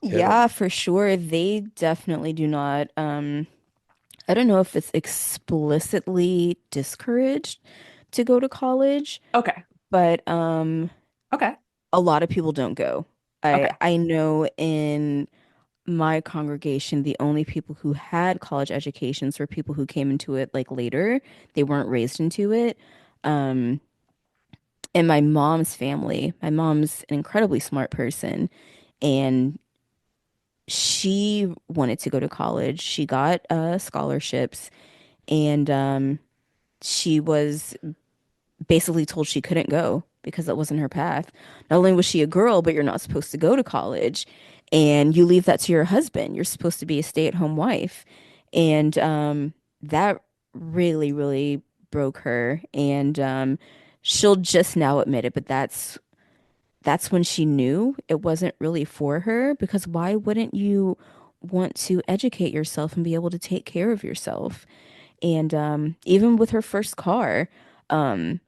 Speaker 4: Yeah.
Speaker 3: Yeah, for sure. They definitely do not. I don't know if it's explicitly discouraged to go to college,
Speaker 2: Okay.
Speaker 3: but
Speaker 2: Okay.
Speaker 3: a lot of people don't go. I
Speaker 2: Okay.
Speaker 3: I know in my congregation, the only people who had college educations were people who came into it like later. They weren't raised into it. Um, in my mom's family, my mom's an incredibly smart person, and she wanted to go to college. She got scholarships, and she was basically told she couldn't go because that wasn't her path. Not only was she a girl, but you're not supposed to go to college, and you leave that to your husband. You're supposed to be a stay-at-home wife, and that really, really broke her. And she'll just now admit it, but that's when she knew it wasn't really for her because why wouldn't you want to educate yourself and be able to take care of yourself? And even with her first car, um,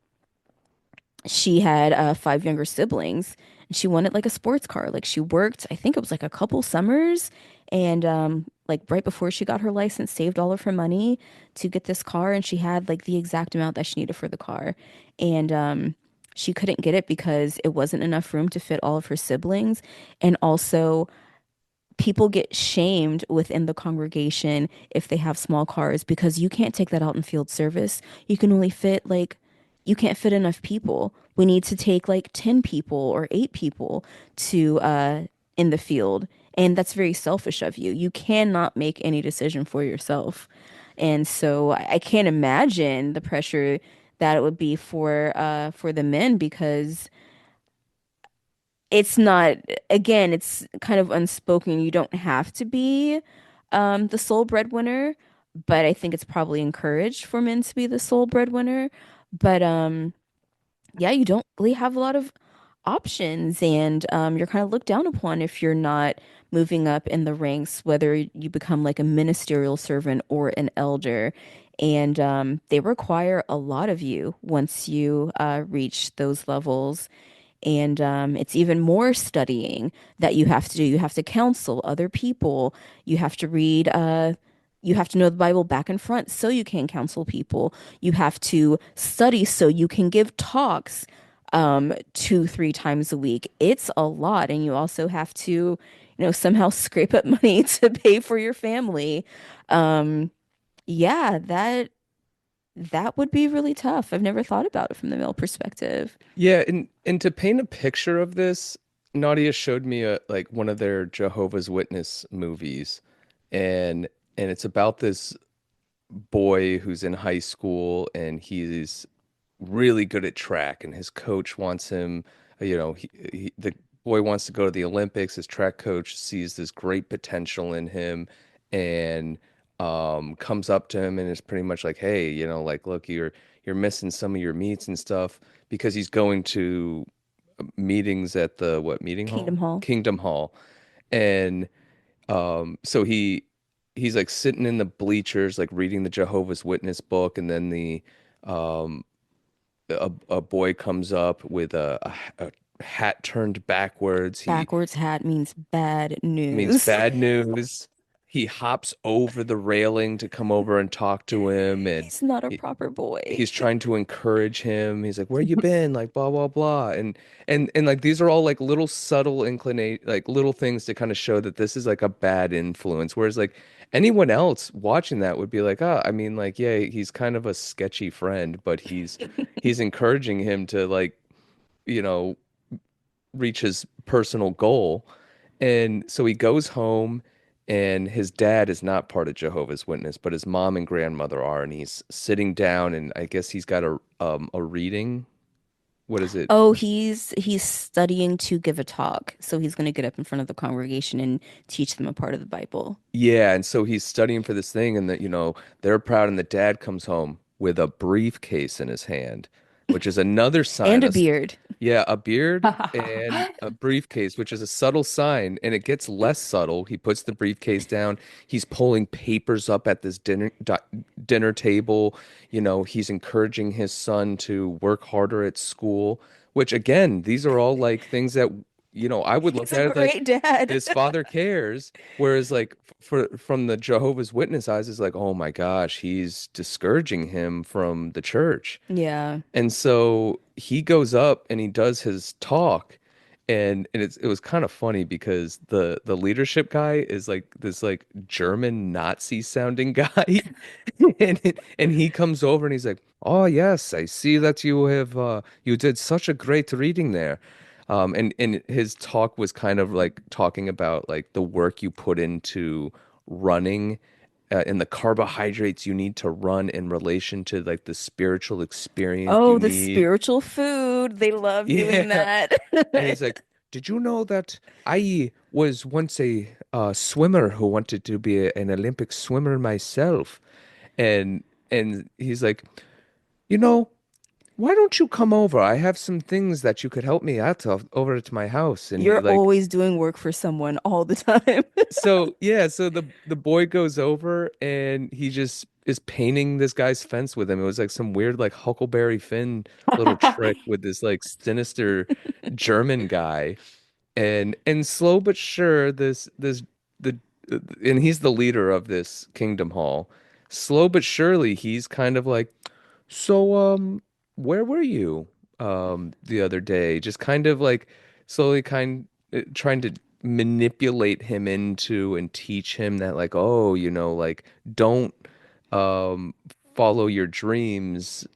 Speaker 3: she had five younger siblings and she wanted like a sports car. Like she worked, I think it was like a couple summers and like right before she got her license, saved all of her money to get this car and she had like the exact amount that she needed for the car. And she couldn't get it because it wasn't enough room to fit all of her siblings. And also people get shamed within the congregation if they have small cars because you can't take that out in field service. You can only fit like, you can't fit enough people. We need to take like 10 people or 8 people to in the field. And that's very selfish of you. You cannot make any decision for yourself. And so I can't imagine the pressure that it would be for the men because it's not, again, it's kind of unspoken. You don't have to be the sole breadwinner, but I think it's probably encouraged for men to be the sole breadwinner. But yeah, you don't really have a lot of options, and you're kind of looked down upon if you're not moving up in the ranks, whether you become like a ministerial servant or an elder. And they require a lot of you once you reach those levels. And it's even more studying that you have to do. You have to counsel other people. You have to read, you have to know the Bible back and front so you can counsel people. You have to study so you can give talks 2, 3 times a week. It's a lot. And you also have to, somehow scrape up money to pay for your family. Yeah, that would be really tough. I've never thought about it from the male perspective.
Speaker 4: Yeah, and to paint a picture of this, Nadia showed me a like one of their Jehovah's Witness movies, and it's about this boy who's in high school and he's really good at track and his coach wants him, the boy wants to go to the Olympics. His track coach sees this great potential in him and comes up to him and is pretty much like, hey, like, look, you're missing some of your meets and stuff because he's going to meetings at the what meeting hall?
Speaker 3: Kingdom Hall.
Speaker 4: Kingdom Hall. And so he's like sitting in the bleachers, like reading the Jehovah's Witness book, and then um a boy comes up with a hat turned backwards. He
Speaker 3: Backwards hat means bad
Speaker 4: means
Speaker 3: news.
Speaker 4: bad news. He hops over the railing to come over and talk to him, and
Speaker 3: He's not a
Speaker 4: he,
Speaker 3: proper boy.
Speaker 4: he's trying to encourage him. He's like, "Where you been?" Like blah blah blah, and like these are all like little subtle inclinate, like little things to kind of show that this is like a bad influence. Whereas like anyone else watching that would be like, "Oh, I mean, like yeah, he's kind of a sketchy friend, but he's encouraging him to like you know reach his personal goal." And so he goes home, and his dad is not part of Jehovah's Witness, but his mom and grandmother are. And he's sitting down, and I guess he's got a reading what is it?
Speaker 3: Oh, he's studying to give a talk. So he's going to get up in front of the congregation and teach them a part of the Bible.
Speaker 4: Yeah, and so he's studying for this thing, and that, you know, they're proud, and the dad comes home with a briefcase in his hand, which is another sign.
Speaker 3: And a beard.
Speaker 4: Yeah, a beard and a briefcase, which is a subtle sign, and it gets less subtle. He puts the briefcase down. He's pulling papers up at this dinner table. You know, he's encouraging his son to work harder at school, which again, these are all like things that, you know, I would look
Speaker 3: He's
Speaker 4: at
Speaker 3: a
Speaker 4: it like
Speaker 3: great dad.
Speaker 4: his father cares. Whereas like for from the Jehovah's Witness eyes, is like, oh my gosh, he's discouraging him from the church.
Speaker 3: Yeah.
Speaker 4: And so he goes up and he does his talk, and it was kind of funny because the leadership guy is like this like German Nazi sounding guy. And he comes over and he's like, "Oh yes, I see that you have you did such a great reading there." And his talk was kind of like talking about like the work you put into running, and the carbohydrates you need to run in relation to like the spiritual experience you
Speaker 3: Oh, the
Speaker 4: need.
Speaker 3: spiritual food. They love doing
Speaker 4: Yeah.
Speaker 3: that.
Speaker 4: And he's like, "Did you know that I was once a swimmer who wanted to be an Olympic swimmer myself?" And he's like, "You know, why don't you come over? I have some things that you could help me out of over at my house." And he
Speaker 3: You're
Speaker 4: like,
Speaker 3: always doing work for someone all the time.
Speaker 4: so yeah, so the boy goes over and he just is painting this guy's fence with him. It was like some weird like Huckleberry Finn little trick with this like sinister German guy. And slow but sure, the and he's the leader of this Kingdom Hall. Slow but surely, he's kind of like, so where were you the other day? Just kind of like slowly trying to manipulate him into and teach him that like, oh, you know, like don't um follow your dreams,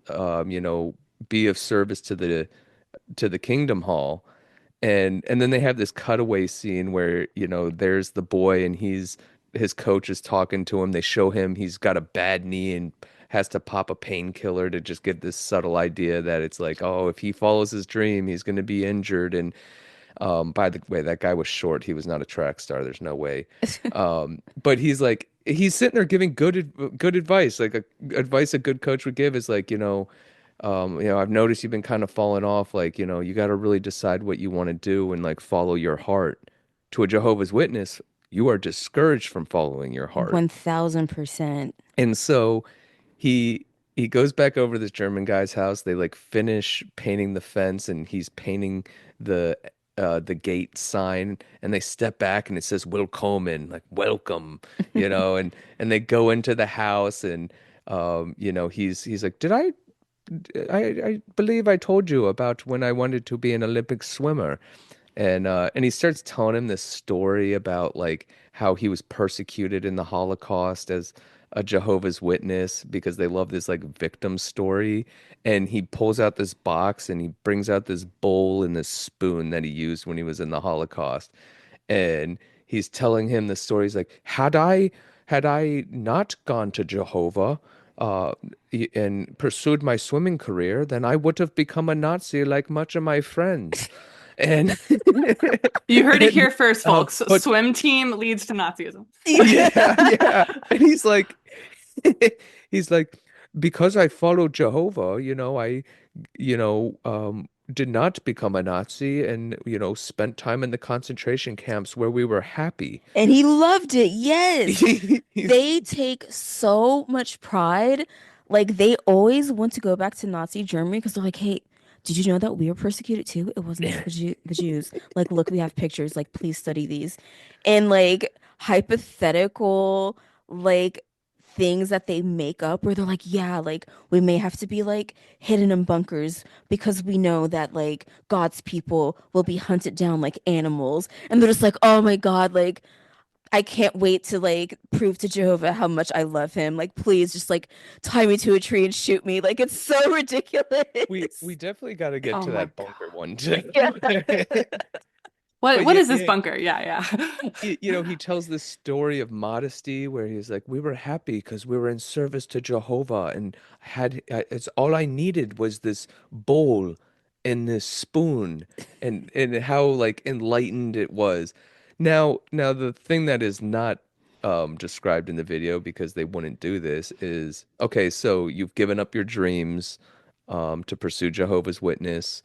Speaker 4: you know, be of service to the Kingdom Hall. And then they have this cutaway scene where, you know, there's the boy and his coach is talking to him. They show him he's got a bad knee and has to pop a painkiller to just get this subtle idea that it's like, oh, if he follows his dream, he's going to be injured. And by the way, that guy was short. He was not a track star. There's no way. But he's like, he's sitting there giving good advice. Like advice a good coach would give is like, you know, I've noticed you've been kind of falling off. Like, you know, you got to really decide what you want to do and like follow your heart. To a Jehovah's Witness, you are discouraged from following your heart.
Speaker 3: 1000%.
Speaker 4: And so he goes back over to this German guy's house. They like finish painting the fence and he's painting the gate sign, and they step back and it says Willkommen, like welcome, you know, and they go into the house and you know, he's like, "Did I believe I told you about when I wanted to be an Olympic swimmer." And he starts telling him this story about like how he was persecuted in the Holocaust as a Jehovah's Witness because they love this like victim story. And he pulls out this box and he brings out this bowl and this spoon that he used when he was in the Holocaust. And he's telling him the story. He's like, had I not gone to Jehovah and pursued my swimming career, then I would have become a Nazi like much of my friends. And
Speaker 2: You heard it
Speaker 4: and
Speaker 2: here first, folks.
Speaker 4: but
Speaker 2: Swim team leads to Nazism.
Speaker 4: yeah, yeah. And he's like he's like, because I followed Jehovah, you know, I you know, did not become a Nazi and, you know, spent time in the concentration camps where we were happy.
Speaker 3: And he loved it. Yes.
Speaker 4: He's
Speaker 3: They take so much pride. Like they always want to go back to Nazi Germany because they're like, hey, did you know that we were persecuted too? It wasn't just the Jews. Like, look, we have pictures. Like, please study these. And like hypothetical, like things that they make up where they're like, yeah, like we may have to be like hidden in bunkers because we know that like God's people will be hunted down like animals. And they're just like, oh my God, like I can't wait to like prove to Jehovah how much I love him. Like, please just like tie me to a tree and shoot me. Like, it's so
Speaker 4: we
Speaker 3: ridiculous.
Speaker 4: definitely got to get
Speaker 2: Oh
Speaker 4: to
Speaker 2: my
Speaker 4: that
Speaker 2: God.
Speaker 4: bunker one day.
Speaker 3: Yeah.
Speaker 2: What
Speaker 4: But
Speaker 2: what
Speaker 4: yeah,
Speaker 2: is this
Speaker 4: yeah,
Speaker 2: bunker? Yeah, yeah.
Speaker 4: you know, he tells this story of modesty where he's like, we were happy because we were in service to Jehovah and it's all I needed was this bowl and this spoon and how like enlightened it was. Now the thing that is not described in the video because they wouldn't do this is okay, so you've given up your dreams to pursue Jehovah's Witness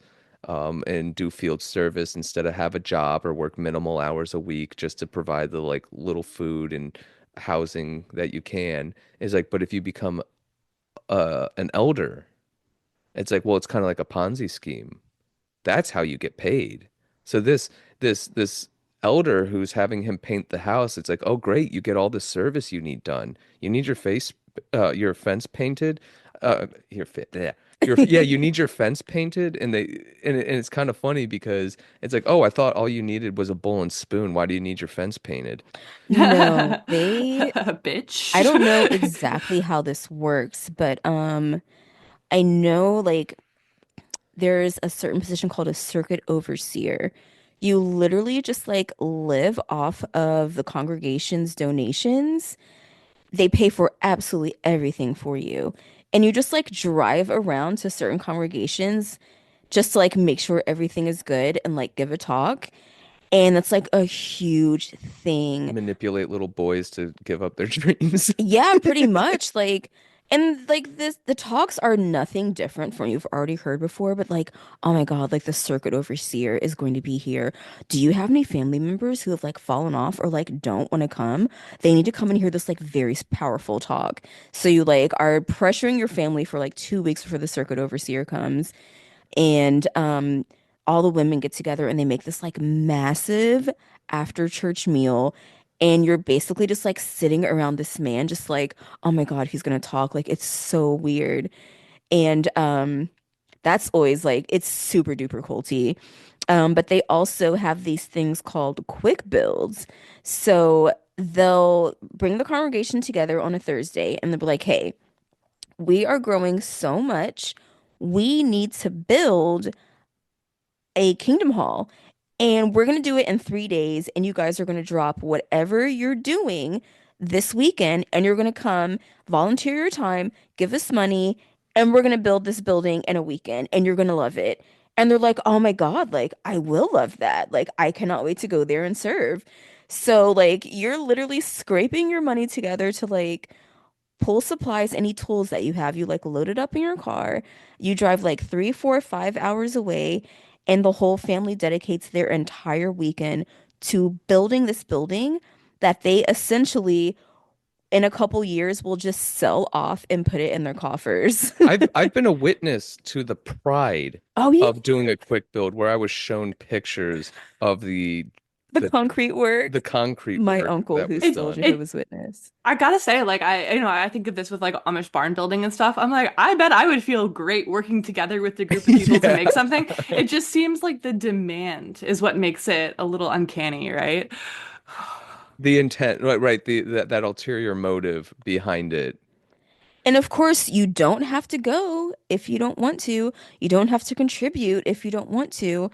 Speaker 4: and do field service instead of have a job or work minimal hours a week just to provide the like little food and housing that you can. Is like, but if you become an elder, it's like, well, it's kind of like a Ponzi scheme. That's how you get paid. So this elder who's having him paint the house, it's like, oh great, you get all the service you need done. You need your fence painted. Yeah. Yeah, you need your fence painted, and it's kind of funny because it's like, oh, I thought all you needed was a bowl and spoon. Why do you need your fence painted?
Speaker 3: No, they I
Speaker 2: Bitch.
Speaker 3: don't know exactly how this works, but I know like there's a certain position called a circuit overseer. You literally just like live off of the congregation's donations. They pay for absolutely everything for you. And you just like drive around to certain congregations just to like make sure everything is good and like give a talk. And that's like a huge thing.
Speaker 4: Manipulate little boys to give up their dreams.
Speaker 3: Yeah, pretty much. Like, and like this, the talks are nothing different from you've already heard before, but like, oh my God, like the circuit overseer is going to be here. Do you have any family members who have like fallen off or like don't want to come? They need to come and hear this like very powerful talk. So you like are pressuring your family for like 2 weeks before the circuit overseer comes and all the women get together and they make this like massive after church meal and you're basically just like sitting around this man just like oh my God, he's gonna talk, like it's so weird. And that's always like it's super duper culty. But they also have these things called quick builds. So they'll bring the congregation together on a Thursday and they'll be like, hey, we are growing so much, we need to build a Kingdom Hall. And we're going to do it in 3 days. And you guys are going to drop whatever you're doing this weekend. And you're going to come volunteer your time, give us money. And we're going to build this building in a weekend. And you're going to love it. And they're like, oh my God, like, I will love that. Like, I cannot wait to go there and serve. So, like, you're literally scraping your money together to, like, pull supplies, any tools that you have. You like load it up in your car. You drive like 3, 4, 5 hours away, and the whole family dedicates their entire weekend to building this building that they essentially, in a couple years, will just sell off and put it in their coffers.
Speaker 4: I've been a witness to the pride
Speaker 3: Oh yeah,
Speaker 4: of doing a quick build where I was shown pictures of
Speaker 3: the
Speaker 4: the
Speaker 3: concrete work.
Speaker 4: the concrete
Speaker 3: My
Speaker 4: work
Speaker 3: uncle,
Speaker 4: that
Speaker 3: who's
Speaker 4: was
Speaker 3: still a
Speaker 4: done.
Speaker 3: Jehovah's Witness.
Speaker 2: I gotta say, like I think of this with like Amish barn building and stuff. I'm like, I bet I would feel great working together with a group of people to
Speaker 4: Yeah.
Speaker 2: make something. It just seems like the demand is what makes it a little uncanny, right?
Speaker 4: The intent, right, that ulterior motive behind it.
Speaker 3: And of course, you don't have to go if you don't want to. You don't have to contribute if you don't want to.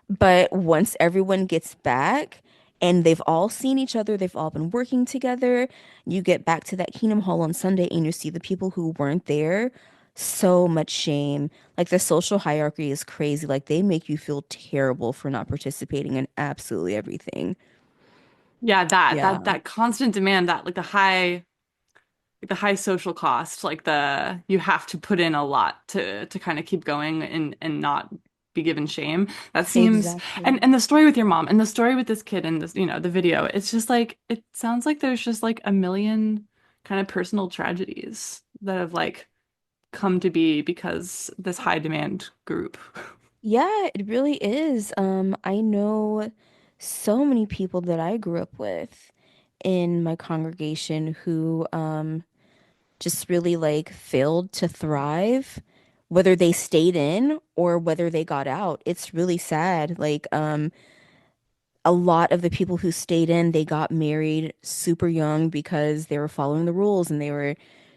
Speaker 3: But once everyone gets back and they've all seen each other, they've all been working together, you get back to that Kingdom Hall on Sunday and you see the people who weren't there. So much shame. Like the social hierarchy is crazy. Like they make you feel terrible for not participating in absolutely everything.
Speaker 2: Yeah, that
Speaker 3: Yeah,
Speaker 2: that that constant demand, that like the high social cost, like the you have to put in a lot to kind of keep going and not be given shame. That seems
Speaker 3: exactly.
Speaker 2: and the story with your mom and the story with this kid and this, the video, it's just like it sounds like there's just like a million kind of personal tragedies that have like come to be because this high demand group.
Speaker 3: Yeah, it really is. I know so many people that I grew up with in my congregation who just really like failed to thrive, whether they stayed in or whether they got out. It's really sad. Like a lot of the people who stayed in, they got married super young because they were following the rules and they were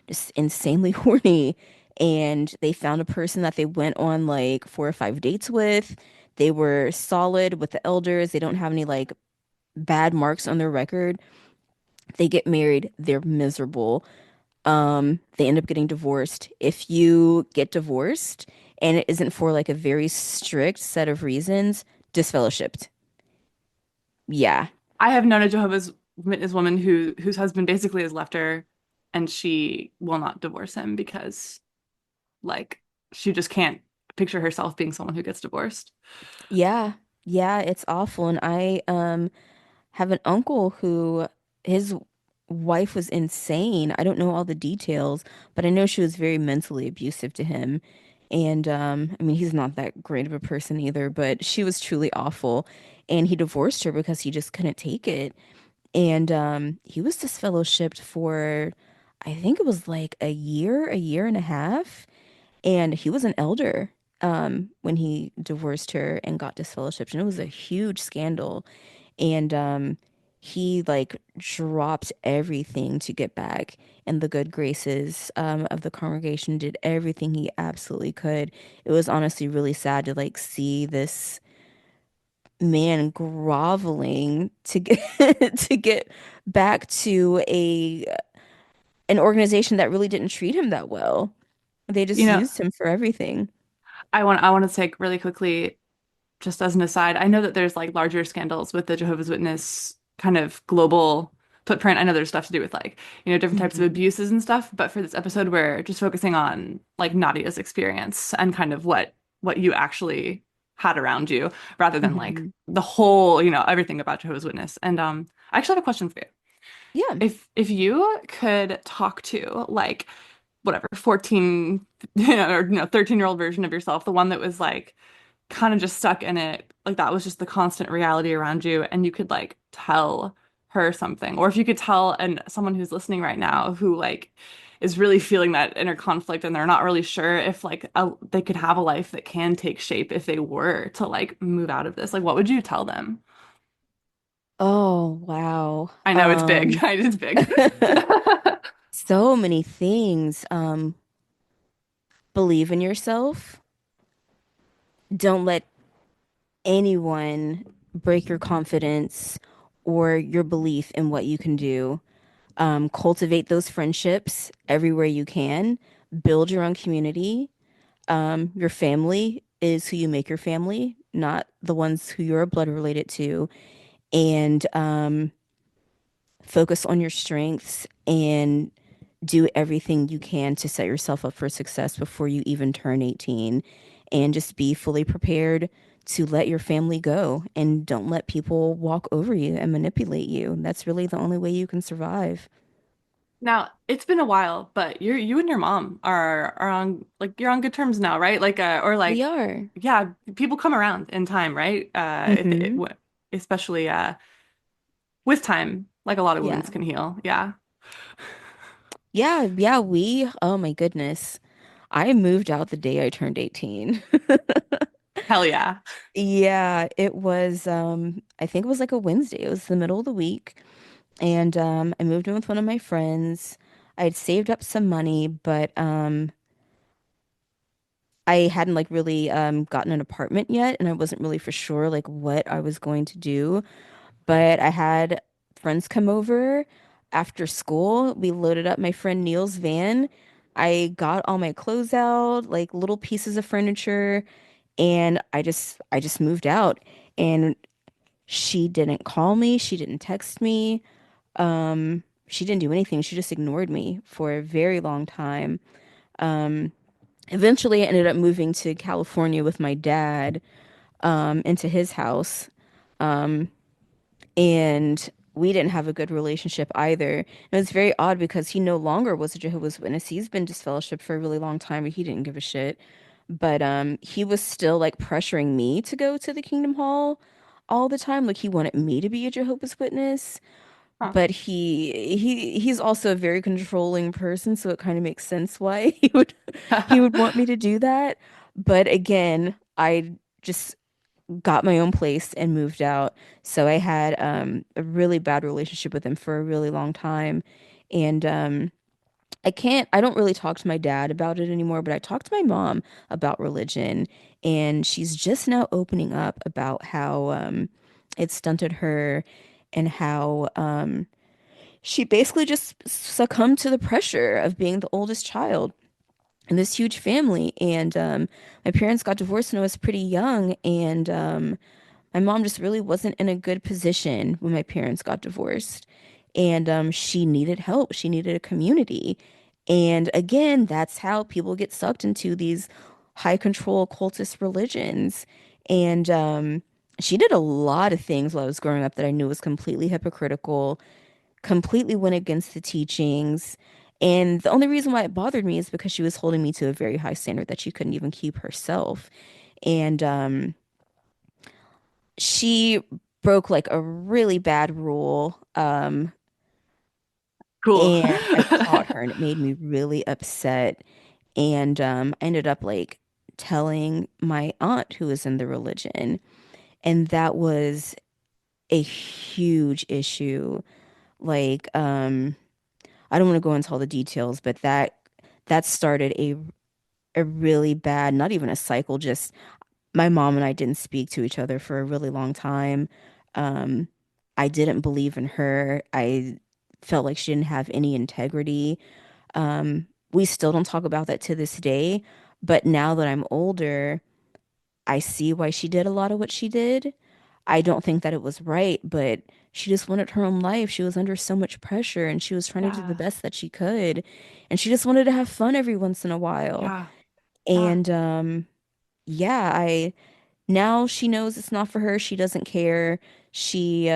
Speaker 3: just insanely horny. And they found a person that they went on like 4 or 5 dates with. They were solid with the elders. They don't have any like bad marks on their record. They get married, they're miserable. They end up getting divorced. If you get divorced and it isn't for like a very strict set of reasons, disfellowshipped. Yeah.
Speaker 2: I have known a Jehovah's Witness woman whose husband basically has left her, and she will not divorce him because like she just can't picture herself being someone who gets divorced.
Speaker 3: Yeah. Yeah, it's awful. And I have an uncle who his wife was insane. I don't know all the details, but I know she was very mentally abusive to him. And I mean, he's not that great of a person either, but she was truly awful. And he divorced her because he just couldn't take it. And he was disfellowshipped for, I think it was like a year and a half. And he was an elder when he divorced her and got disfellowshipped. And it was a huge scandal. And he like dropped everything to get back in the good graces of the congregation, did everything he absolutely could. It was honestly really sad to like see this man groveling to get to get back to a an organization that really didn't treat him that well. They
Speaker 2: You
Speaker 3: just
Speaker 2: know,
Speaker 3: used him for everything.
Speaker 2: I want to take really quickly, just as an aside, I know that there's like larger scandals with the Jehovah's Witness kind of global footprint. I know there's stuff to do with like, different types of
Speaker 3: Hmm.
Speaker 2: abuses and stuff, but for this episode, we're just focusing on like Nadia's experience and kind of what you actually had around you rather than like
Speaker 3: Hmm.
Speaker 2: the whole, everything about Jehovah's Witness. And I actually have a question for you.
Speaker 3: Yeah.
Speaker 2: If you could talk to like whatever 14 or 13-year-old version of yourself, the one that was like kind of just stuck in it, like that was just the constant reality around you, and you could like tell her something, or if you could tell and someone who's listening right now who like is really feeling that inner conflict and they're not really sure if like they could have a life that can take shape if they were to like move out of this, like what would you tell them?
Speaker 3: Oh, wow.
Speaker 2: I know it's big. It's big.
Speaker 3: So many things. Believe in yourself. Don't let anyone break your confidence or your belief in what you can do. Cultivate those friendships everywhere you can. Build your own community. Your family is who you make your family, not the ones who you're blood related to. And focus on your strengths and do everything you can to set yourself up for success before you even turn 18. And just be fully prepared to let your family go and don't let people walk over you and manipulate you. That's really the only way you can survive.
Speaker 2: Now, it's been a while, but you and your mom are on like you're on good terms now, right? Like or
Speaker 3: We
Speaker 2: like
Speaker 3: are.
Speaker 2: yeah, people come around in time, right?
Speaker 3: Hmm.
Speaker 2: Especially with time, like a lot of
Speaker 3: Yeah.
Speaker 2: wounds can heal. Yeah.
Speaker 3: Yeah, yeah, oh my goodness. I moved out the day I turned 18.
Speaker 2: Hell yeah.
Speaker 3: Yeah, it was I think it was like a Wednesday. It was the middle of the week. And I moved in with one of my friends. I had saved up some money, but I hadn't like really gotten an apartment yet, and I wasn't really for sure like what I was going to do. But I had friends come over after school. We loaded up my friend Neil's van. I got all my clothes out, like little pieces of furniture, and I just moved out. And she didn't call me, she didn't text me. She didn't do anything. She just ignored me for a very long time. Um, Eventually, I ended up moving to California with my dad, into his house. Um, and we didn't have a good relationship either. And it was very odd because he no longer was a Jehovah's Witness. He's been disfellowshipped for a really long time, and he didn't give a shit. But he was still like pressuring me to go to the Kingdom Hall all the time. Like he wanted me to be a Jehovah's Witness.
Speaker 2: Huh.
Speaker 3: But he's also a very controlling person, so it kind of makes sense why he would want me to do that. But again, I just got my own place and moved out. So I had a really bad relationship with him for a really long time. And I don't really talk to my dad about it anymore, but I talk to my mom about religion, and she's just now opening up about how it stunted her and how she basically just succumbed to the pressure of being the oldest child. in this huge family. And my parents got divorced when I was pretty young. And my mom just really wasn't in a good position when my parents got divorced. And she needed help. She needed a community. And again, that's how people get sucked into these high control cultist religions. And she did a lot of things while I was growing up that I knew was completely hypocritical, completely went against the teachings. And the only reason why it bothered me is because she was holding me to a very high standard that she couldn't even keep herself. And she broke like a really bad rule.
Speaker 2: Cool.
Speaker 3: And I caught her and it made me really upset. And I ended up like telling my aunt who was in the religion. And that was a huge issue. Like, I don't want to go into all the details, but that started a really bad, not even a cycle, just my mom and I didn't speak to each other for a really long time. Um, I didn't believe in her. I felt like she didn't have any integrity. We still don't talk about that to this day, but now that I'm older, I see why she did a lot of what she did. I don't think that it was right, but she just wanted her own life. She was under so much pressure and she was trying to do the
Speaker 2: Yeah.
Speaker 3: best that she could. And she just wanted to have fun every once in a while.
Speaker 2: Yeah. Yeah.
Speaker 3: And yeah, I now she knows it's not for her. She doesn't care. She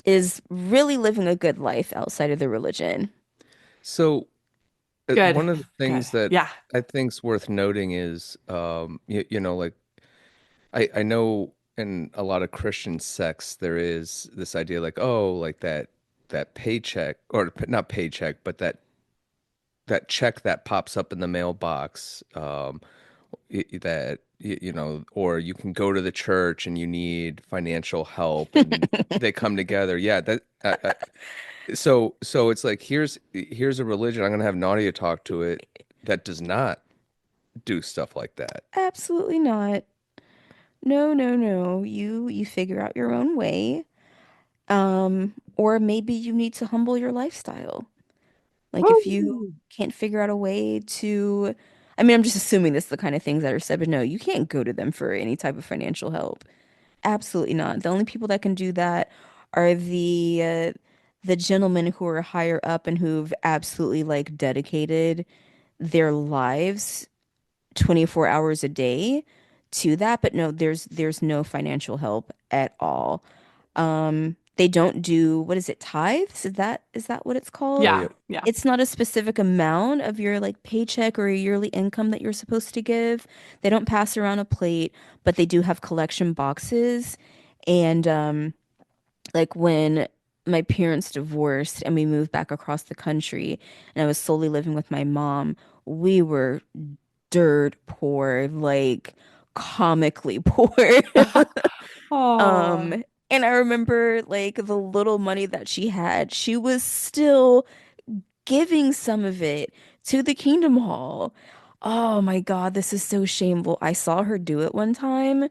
Speaker 3: is really living a good life outside of the religion.
Speaker 4: So
Speaker 2: Good.
Speaker 4: one of the
Speaker 2: Good.
Speaker 4: things that
Speaker 2: Yeah.
Speaker 4: I think's worth noting is, you know, like I know in a lot of Christian sects there is this idea like, oh, like that paycheck or not paycheck, but that check that pops up in the mailbox, that you know, or you can go to the church and you need financial help and they come together. Yeah, that so it's like here's a religion. I'm gonna have Nadia talk to it that does not do stuff like that.
Speaker 3: Absolutely not. No, no, no. You figure out your own way. Or maybe you need to humble your lifestyle. Like if you
Speaker 2: Woo.
Speaker 3: can't figure out a way to, I mean, I'm just assuming this is the kind of things that are said, but no, you can't go to them for any type of financial help. Absolutely not. The only people that can do that are the gentlemen who are higher up and who've absolutely like dedicated their lives 24 hours a day to that. But no, there's no financial help at all. They don't do, what is it, tithes? Is that what it's called?
Speaker 4: Oh
Speaker 2: Yeah.
Speaker 4: yeah.
Speaker 2: Yeah.
Speaker 3: It's not a specific amount of your like paycheck or your yearly income that you're supposed to give. They don't pass around a plate, but they do have collection boxes. And like when my parents divorced and we moved back across the country and I was solely living with my mom, we were dirt poor, like comically poor.
Speaker 2: Oh,
Speaker 3: And I remember like the little money that she had, she was still giving some of it to the Kingdom Hall. Oh my God, this is so shameful. I saw her do it one time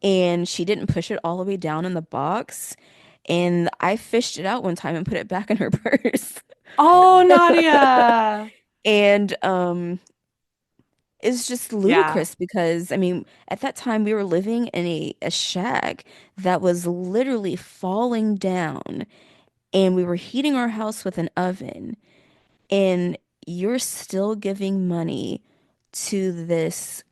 Speaker 3: and she didn't push it all the way down in the box. And I fished it out one time and put it back in her purse.
Speaker 2: oh, Nadia.
Speaker 3: And it's just
Speaker 2: Yeah.
Speaker 3: ludicrous because I mean, at that time we were living in a shack that was literally falling down and we were heating our house with an oven. And you're still giving money to this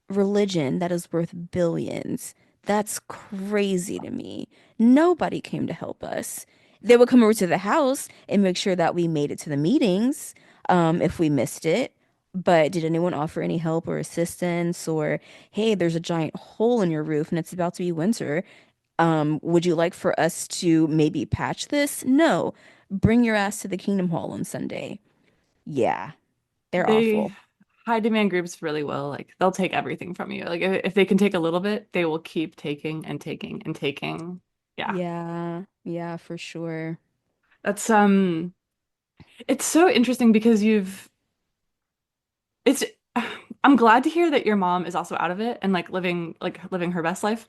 Speaker 3: religion that is worth billions. That's crazy to me. Nobody came to help us. They would come over to the house and make sure that we made it to the meetings, if we missed it. But did anyone offer any help or assistance? Or, hey, there's a giant hole in your roof and it's about to be winter. Would you like for us to maybe patch this? No. Bring your ass to the Kingdom Hall on Sunday. Yeah, they're
Speaker 2: They
Speaker 3: awful.
Speaker 2: high demand groups really will like they'll take everything from you. Like if they can take a little bit, they will keep taking and taking and taking. Yeah.
Speaker 3: Yeah, yeah, for sure.
Speaker 2: That's it's so interesting because it's I'm glad to hear that your mom is also out of it and like living her best life.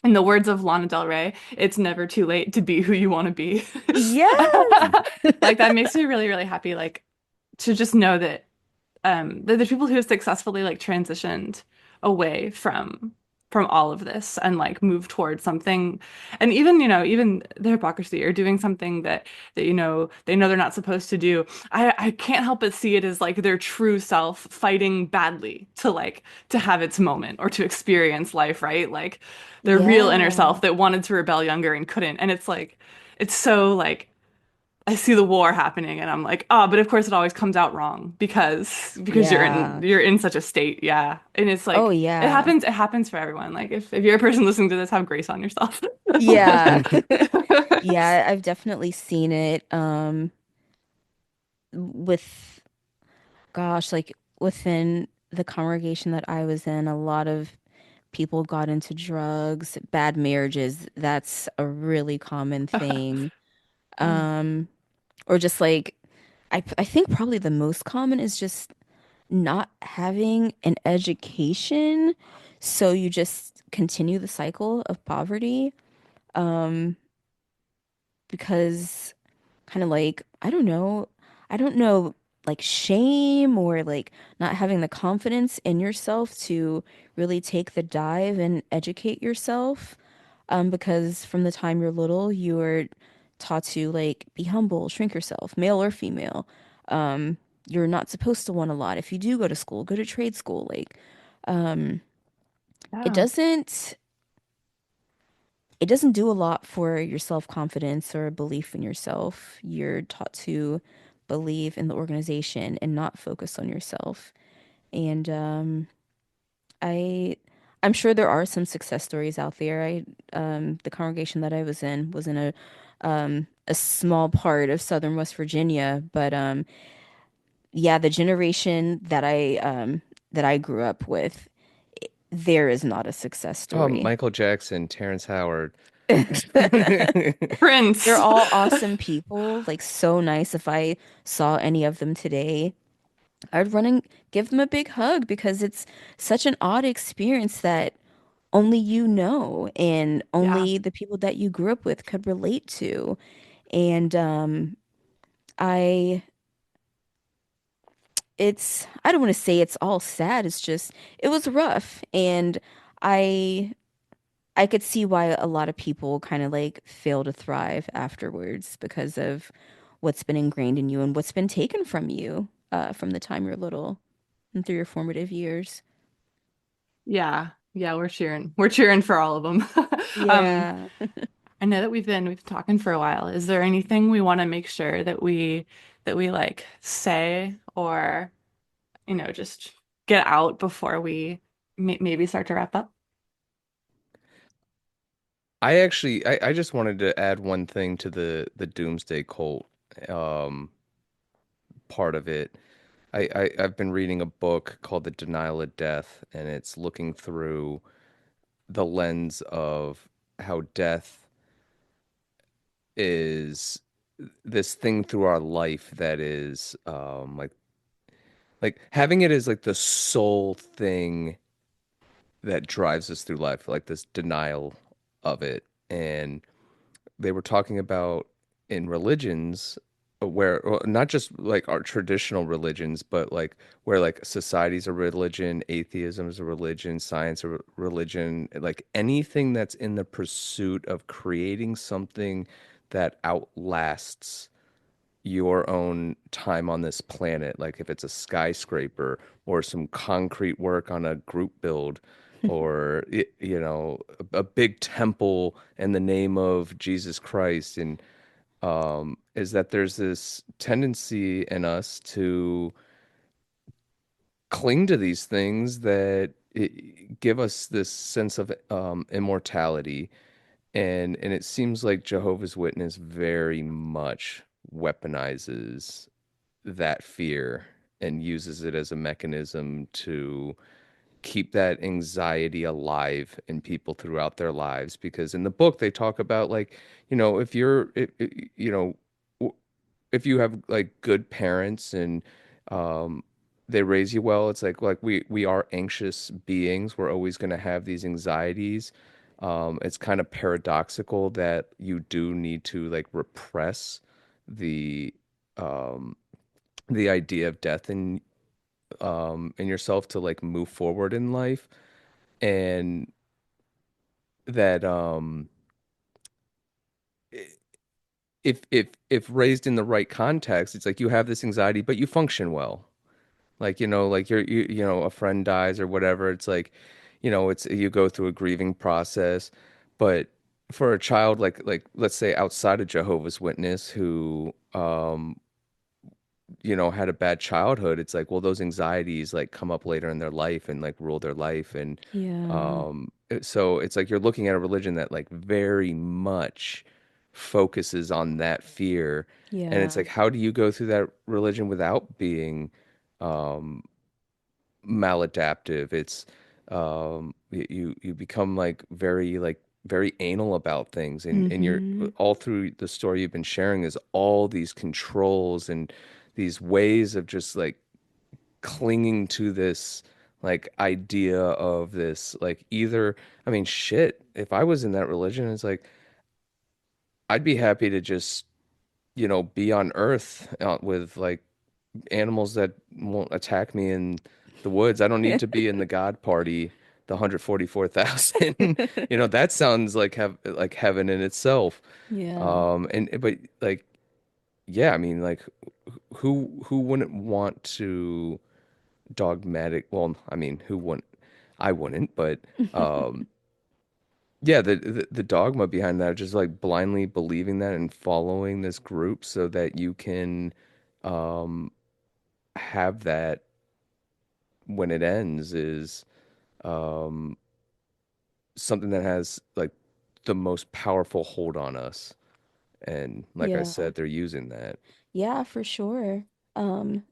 Speaker 2: In the words of Lana Del Rey, it's never too late to be who you want to be.
Speaker 3: Yes.
Speaker 2: Like that makes me really, really happy, like to just know that. there's people who have successfully like transitioned away from all of this and like move towards something, and even even the hypocrisy or doing something that they know they're not supposed to do. I can't help but see it as like their true self fighting badly to like to have its moment or to experience life, right? Like their real inner
Speaker 3: Yeah.
Speaker 2: self that wanted to rebel younger and couldn't. And it's like it's so like I see the war happening and I'm like, oh, but of course it always comes out wrong because
Speaker 3: Yeah.
Speaker 2: you're in such a state. Yeah. And it's
Speaker 3: Oh
Speaker 2: like
Speaker 3: yeah.
Speaker 2: it happens for everyone. Like if you're a person listening to this, have grace on yourself.
Speaker 3: Yeah. Yeah, I've definitely seen it with gosh, like within the congregation that I was in, a lot of people got into drugs, bad marriages. That's a really common thing.
Speaker 2: Mm.
Speaker 3: Um, or just like I think probably the most common is just not having an education, so you just continue the cycle of poverty. Um, because kind of like I don't know like shame or like not having the confidence in yourself to really take the dive and educate yourself, because from the time you're little you are taught to like be humble, shrink yourself, male or female. You're not supposed to want a lot. If you do go to school, go to trade school. Like um it
Speaker 2: Yeah.
Speaker 3: doesn't it doesn't do a lot for your self-confidence or belief in yourself. You're taught to believe in the organization and not focus on yourself. And I I'm sure there are some success stories out there. I The congregation that I was in a small part of southern West Virginia, but yeah, the generation that I grew up with, there is not a success story.
Speaker 4: Michael Jackson, Terrence Howard.
Speaker 3: They're
Speaker 2: Prince.
Speaker 3: all awesome people, like so nice. If I saw any of them today, I'd run and give them a big hug because it's such an odd experience that only you know and
Speaker 2: Yeah.
Speaker 3: only the people that you grew up with could relate to. And I I don't want to say it's all sad. It's just it was rough, and I I could see why a lot of people kind of like fail to thrive afterwards because of what's been ingrained in you and what's been taken from you from the time you're little and through your formative years.
Speaker 2: Yeah. Yeah, we're cheering for all of them. Um,
Speaker 3: Yeah.
Speaker 2: I know that we've been talking for a while. Is there anything we want to make sure that we like say or just get out before we maybe start to wrap up?
Speaker 4: I just wanted to add one thing to the Doomsday cult um part of it. I've been reading a book called The Denial of Death, and it's looking through the lens of how death is this thing through our life that is like having it as like the sole thing that drives us through life, like this denial of it. And they were talking about in religions where well, not just like our traditional religions, but like where like society's a religion, atheism is a religion, science a religion, like anything that's in the pursuit of creating something that outlasts your own time on this planet, like if it's a skyscraper or some concrete work on a group build or a big temple in the name of Jesus Christ, and is that there's this tendency in us to cling to these things that give us this sense of immortality, and it seems like Jehovah's Witness very much weaponizes that fear and uses it as a mechanism to keep that anxiety alive in people throughout their lives. Because in the book they talk about like, if you're w- if you have like good parents and um they raise you well, it's like we are anxious beings. We're always going to have these anxieties. It's kind of paradoxical that you do need to like repress the um the idea of death in yourself to like move forward in life, and that if raised in the right context, it's like you have this anxiety, but you function well. Like, like a friend dies or whatever. It's like, it's you go through a grieving process. But for a child like let's say outside of Jehovah's Witness who had a bad childhood, it's like, well, those anxieties like come up later in their life and like rule their life. And
Speaker 3: Yeah.
Speaker 4: so it's like you're looking at a religion that like very much focuses on that fear. And it's
Speaker 3: Yeah.
Speaker 4: like, how do you go through that religion without being um maladaptive? It's you become like very anal about things, and you're
Speaker 3: Mm-hmm.
Speaker 4: all through the story you've been sharing is all these controls and these ways of just like clinging to this like idea of this like either, I mean, shit, if I was in that religion, it's like I'd be happy to just be on earth with like animals that won't attack me in the woods. I don't need to be in the God party, the 144,000. That sounds like like heaven in itself.
Speaker 3: Yeah.
Speaker 4: And but like, yeah, I mean, like, who wouldn't want to well, I mean, who wouldn't? I wouldn't, but um, yeah, the dogma behind that, just like blindly believing that and following this group so that you can um have that when it ends is um, something that has like the most powerful hold on us. And like I
Speaker 3: Yeah.
Speaker 4: said, they're using that.
Speaker 3: Yeah, for sure. Um,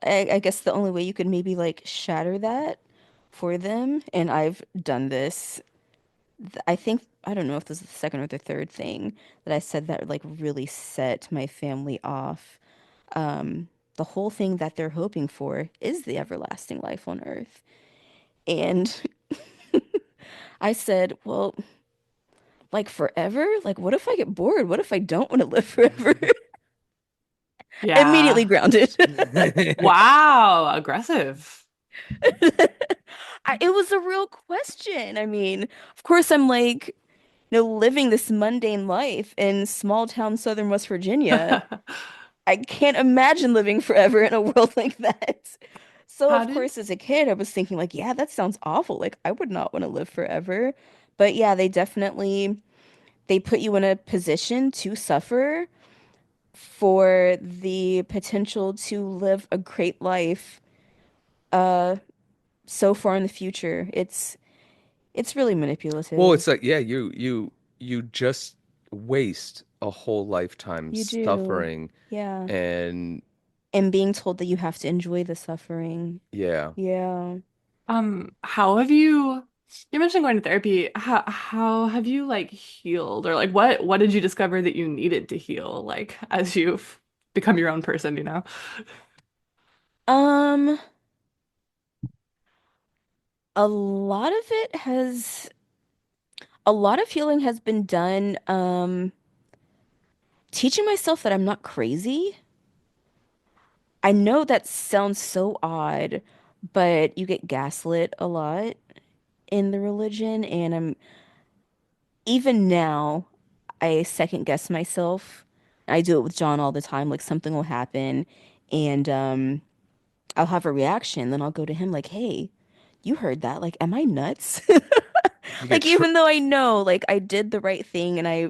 Speaker 3: I guess the only way you could maybe like shatter that for them, and I've done this, I think, I don't know if this is the second or the third thing that I said that like really set my family off. The whole thing that they're hoping for is the everlasting life on earth. And I said, well, like forever? Like, what if I get bored? What if I don't want to live forever? Immediately
Speaker 2: Yeah.
Speaker 3: grounded.
Speaker 2: Wow, aggressive.
Speaker 3: It was a real question. I mean, of course, I'm like, living this mundane life in small town southern West Virginia. I can't imagine living forever in a world like that. So,
Speaker 2: How
Speaker 3: of
Speaker 2: did
Speaker 3: course, as a kid, I was thinking, like, yeah, that sounds awful. Like, I would not want to live forever. But yeah, they put you in a position to suffer for the potential to live a great life uh so far in the future. It's really
Speaker 4: Well,
Speaker 3: manipulative.
Speaker 4: it's like, yeah, you just waste a whole lifetime
Speaker 3: You do.
Speaker 4: suffering.
Speaker 3: Yeah.
Speaker 4: And
Speaker 3: And being told that you have to enjoy the suffering.
Speaker 4: yeah.
Speaker 3: Yeah.
Speaker 2: how have you mentioned going to therapy. How have you like healed, or like what did you discover that you needed to heal like as you've become your own person, you know?
Speaker 3: Um, a lot of it has a lot of healing has been done teaching myself that I'm not crazy. I know that sounds so odd, but you get gaslit a lot in the religion, and even now I second guess myself. I do it with John all the time. Like something will happen and I'll have a reaction, then I'll go to him like, "Hey, you heard that? Like, am I nuts?"
Speaker 4: You get
Speaker 3: Like even though I know like I did the right thing and I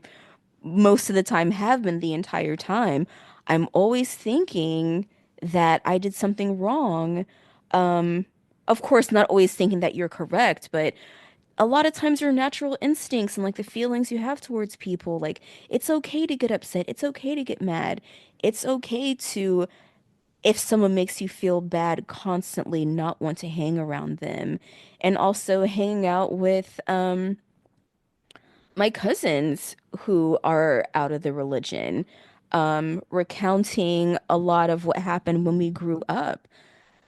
Speaker 3: most of the time have been the entire time, I'm always thinking that I did something wrong. Um, of course, not always thinking that you're correct, but a lot of times your natural instincts and like the feelings you have towards people, like it's okay to get upset, it's okay to get mad, it's okay to, if someone makes you feel bad, constantly not want to hang around them. And also hanging out with my cousins who are out of the religion, recounting a lot of what happened when we grew up.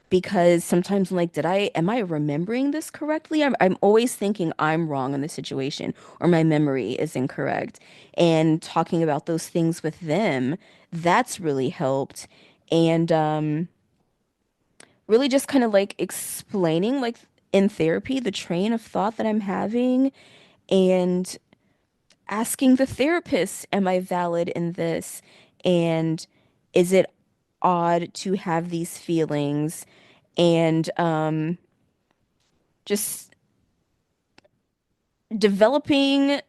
Speaker 3: Because sometimes I'm like, am I remembering this correctly? I'm always thinking I'm wrong in the situation or my memory is incorrect. And talking about those things with them, that's really helped. And really just kind of like explaining like in therapy the train of thought that I'm having and asking the therapist, am I valid in this? And is it odd to have these feelings? And just developing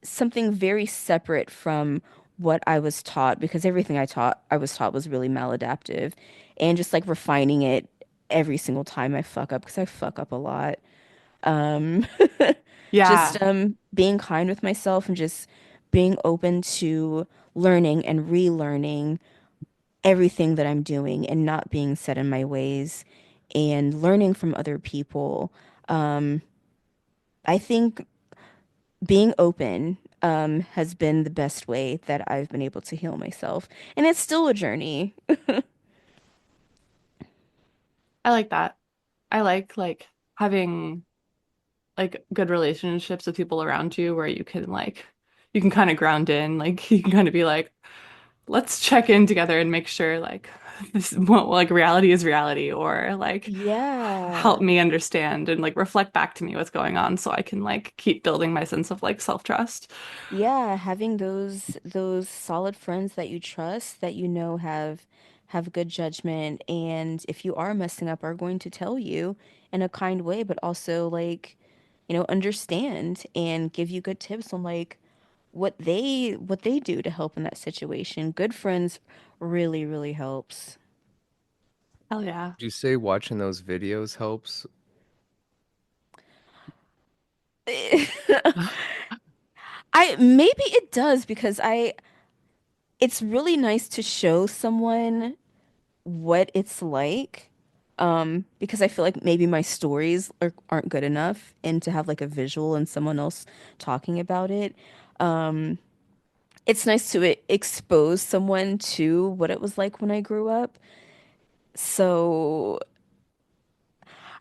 Speaker 3: something very separate from what I was taught because everything I was taught was really maladaptive and just like refining it every single time I fuck up because I fuck up a lot. Um just
Speaker 2: Yeah.
Speaker 3: being kind with myself and just being open to learning and relearning everything that I'm doing and not being set in my ways and learning from other people. Um I think being open has been the best way that I've been able to heal myself. And it's still a journey.
Speaker 2: I like that. I like having like good relationships with people around you where you can kind of ground in, like you can kind of be like, let's check in together and make sure like this what like reality is reality or like help
Speaker 3: Yeah.
Speaker 2: me understand and like reflect back to me what's going on so I can like keep building my sense of like self-trust.
Speaker 3: Yeah, having those solid friends that you trust that you know have good judgment and if you are messing up are going to tell you in a kind way but also like understand and give you good tips on like what they do to help in that situation. Good friends really, really helps.
Speaker 2: Hell yeah.
Speaker 4: Do you say watching those videos helps?
Speaker 3: I maybe it does because it's really nice to show someone what it's like. Because I feel like maybe my stories aren't good enough and to have like a visual and someone else talking about it. Um, it's nice to expose someone to what it was like when I grew up. So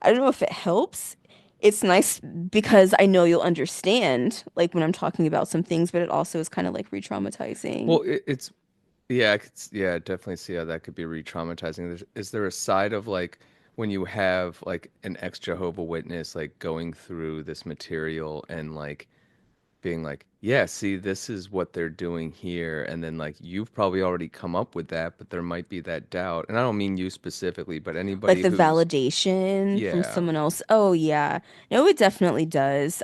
Speaker 3: I don't know if it helps. It's nice because I know you'll understand, like when I'm talking about some things, but it also is kind of like re-traumatizing.
Speaker 4: Well, it's yeah, yeah, I definitely see how that could be re-traumatizing. Is there a side of like when you have like an ex-Jehovah Witness like going through this material and like being like, yeah, see, this is what they're doing here, and then like you've probably already come up with that, but there might be that doubt, and I don't mean you specifically, but
Speaker 3: Like
Speaker 4: anybody
Speaker 3: the
Speaker 4: who's
Speaker 3: validation from
Speaker 4: yeah.
Speaker 3: someone else. Oh yeah. No, it definitely does.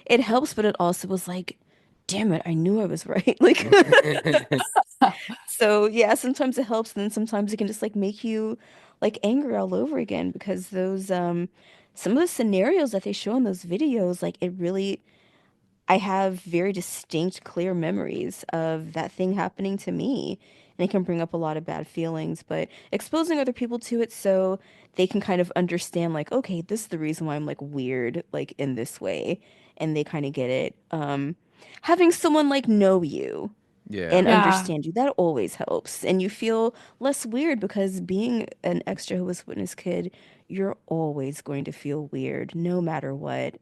Speaker 3: It helps, but it also was like, damn it, I knew I was right. Like so yeah, sometimes it helps, and then sometimes it can just like make you like angry all over again because those some of the scenarios that they show in those videos, like it really I have very distinct, clear memories of that thing happening to me. And it can bring up a lot of bad feelings, but exposing other people to it so they can kind of understand, like, okay, this is the reason why I'm like weird, like in this way. And they kind of get it. Having someone like know you and
Speaker 4: Yeah.
Speaker 2: Yeah.
Speaker 3: understand you, that always helps. And you feel less weird because being an ex Jehovah's Witness kid, you're always going to feel weird no matter what.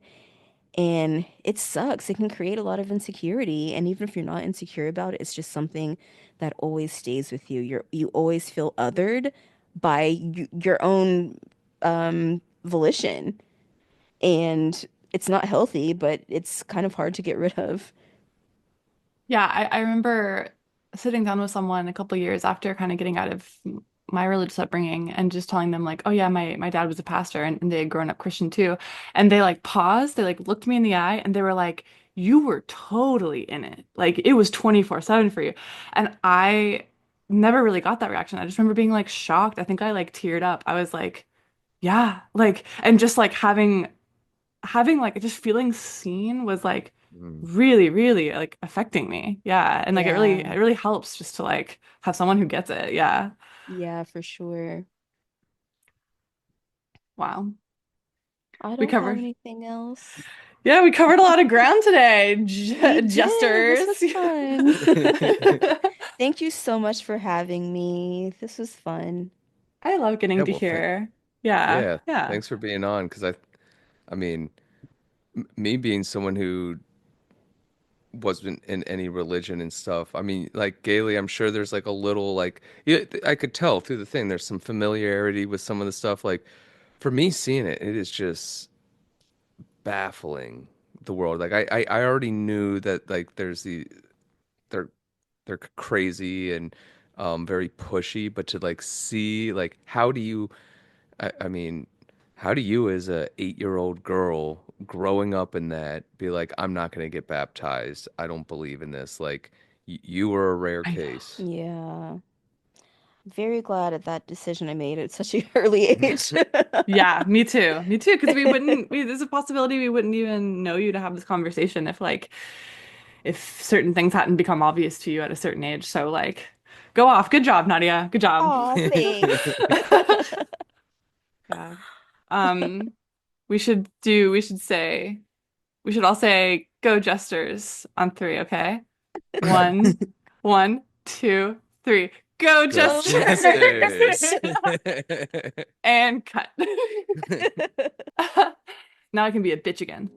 Speaker 3: And it sucks. It can create a lot of insecurity. And even if you're not insecure about it, it's just something that always stays with you. You always feel othered by your own volition. And it's not healthy, but it's kind of hard to get rid of.
Speaker 2: Yeah, I remember sitting down with someone a couple years after kind of getting out of my religious upbringing and just telling them like, oh yeah, my dad was a pastor and they had grown up Christian too. And they like paused, they like looked me in the eye and they were like, you were totally in it. Like it was 24/7 for you. And I never really got that reaction. I just remember being like shocked. I think I like teared up. I was like, yeah, like and just like having like just feeling seen was like
Speaker 4: Mm.
Speaker 2: really like affecting me. Yeah. And like
Speaker 3: Yeah.
Speaker 2: it really helps just to like have someone who gets it. Yeah.
Speaker 3: Yeah, for sure.
Speaker 2: Wow.
Speaker 3: I
Speaker 2: We
Speaker 3: don't have
Speaker 2: covered
Speaker 3: anything else.
Speaker 2: Yeah, we covered a lot of ground today.
Speaker 3: We did. This
Speaker 2: Jesters.
Speaker 3: was fun. Thank you so much for having me. This was fun.
Speaker 2: I love
Speaker 4: Yeah,
Speaker 2: getting to
Speaker 4: well,
Speaker 2: hear. Yeah.
Speaker 4: yeah,
Speaker 2: Yeah.
Speaker 4: thanks for being on because I mean, me being someone who wasn't in any religion and stuff. I mean, like Gailey, I'm sure there's like a little like yeah, I could tell through the thing. There's some familiarity with some of the stuff. Like for me, seeing it, it is just baffling the world. Like I already knew that like they're they're crazy and very pushy, but to like see like how do you I mean, how do you as a 8-year-old girl growing up in that be like, I'm not gonna get baptized. I don't believe in this. Like you were a rare
Speaker 2: I know.
Speaker 4: case.
Speaker 3: Yeah. Very glad at that decision I made at such an early age.
Speaker 2: Yeah, me too. Me too, because there's a possibility we wouldn't even know you to have this conversation if certain things hadn't become obvious to you at a certain age. So like go off. Good job, Nadia. Good job.
Speaker 3: Aw, thanks.
Speaker 2: Yeah. Um, we should all say go jesters on three, okay? One, one, two, three. Go
Speaker 4: Go
Speaker 2: jesters!
Speaker 4: Jesters.
Speaker 2: And cut. Now I can be a bitch again.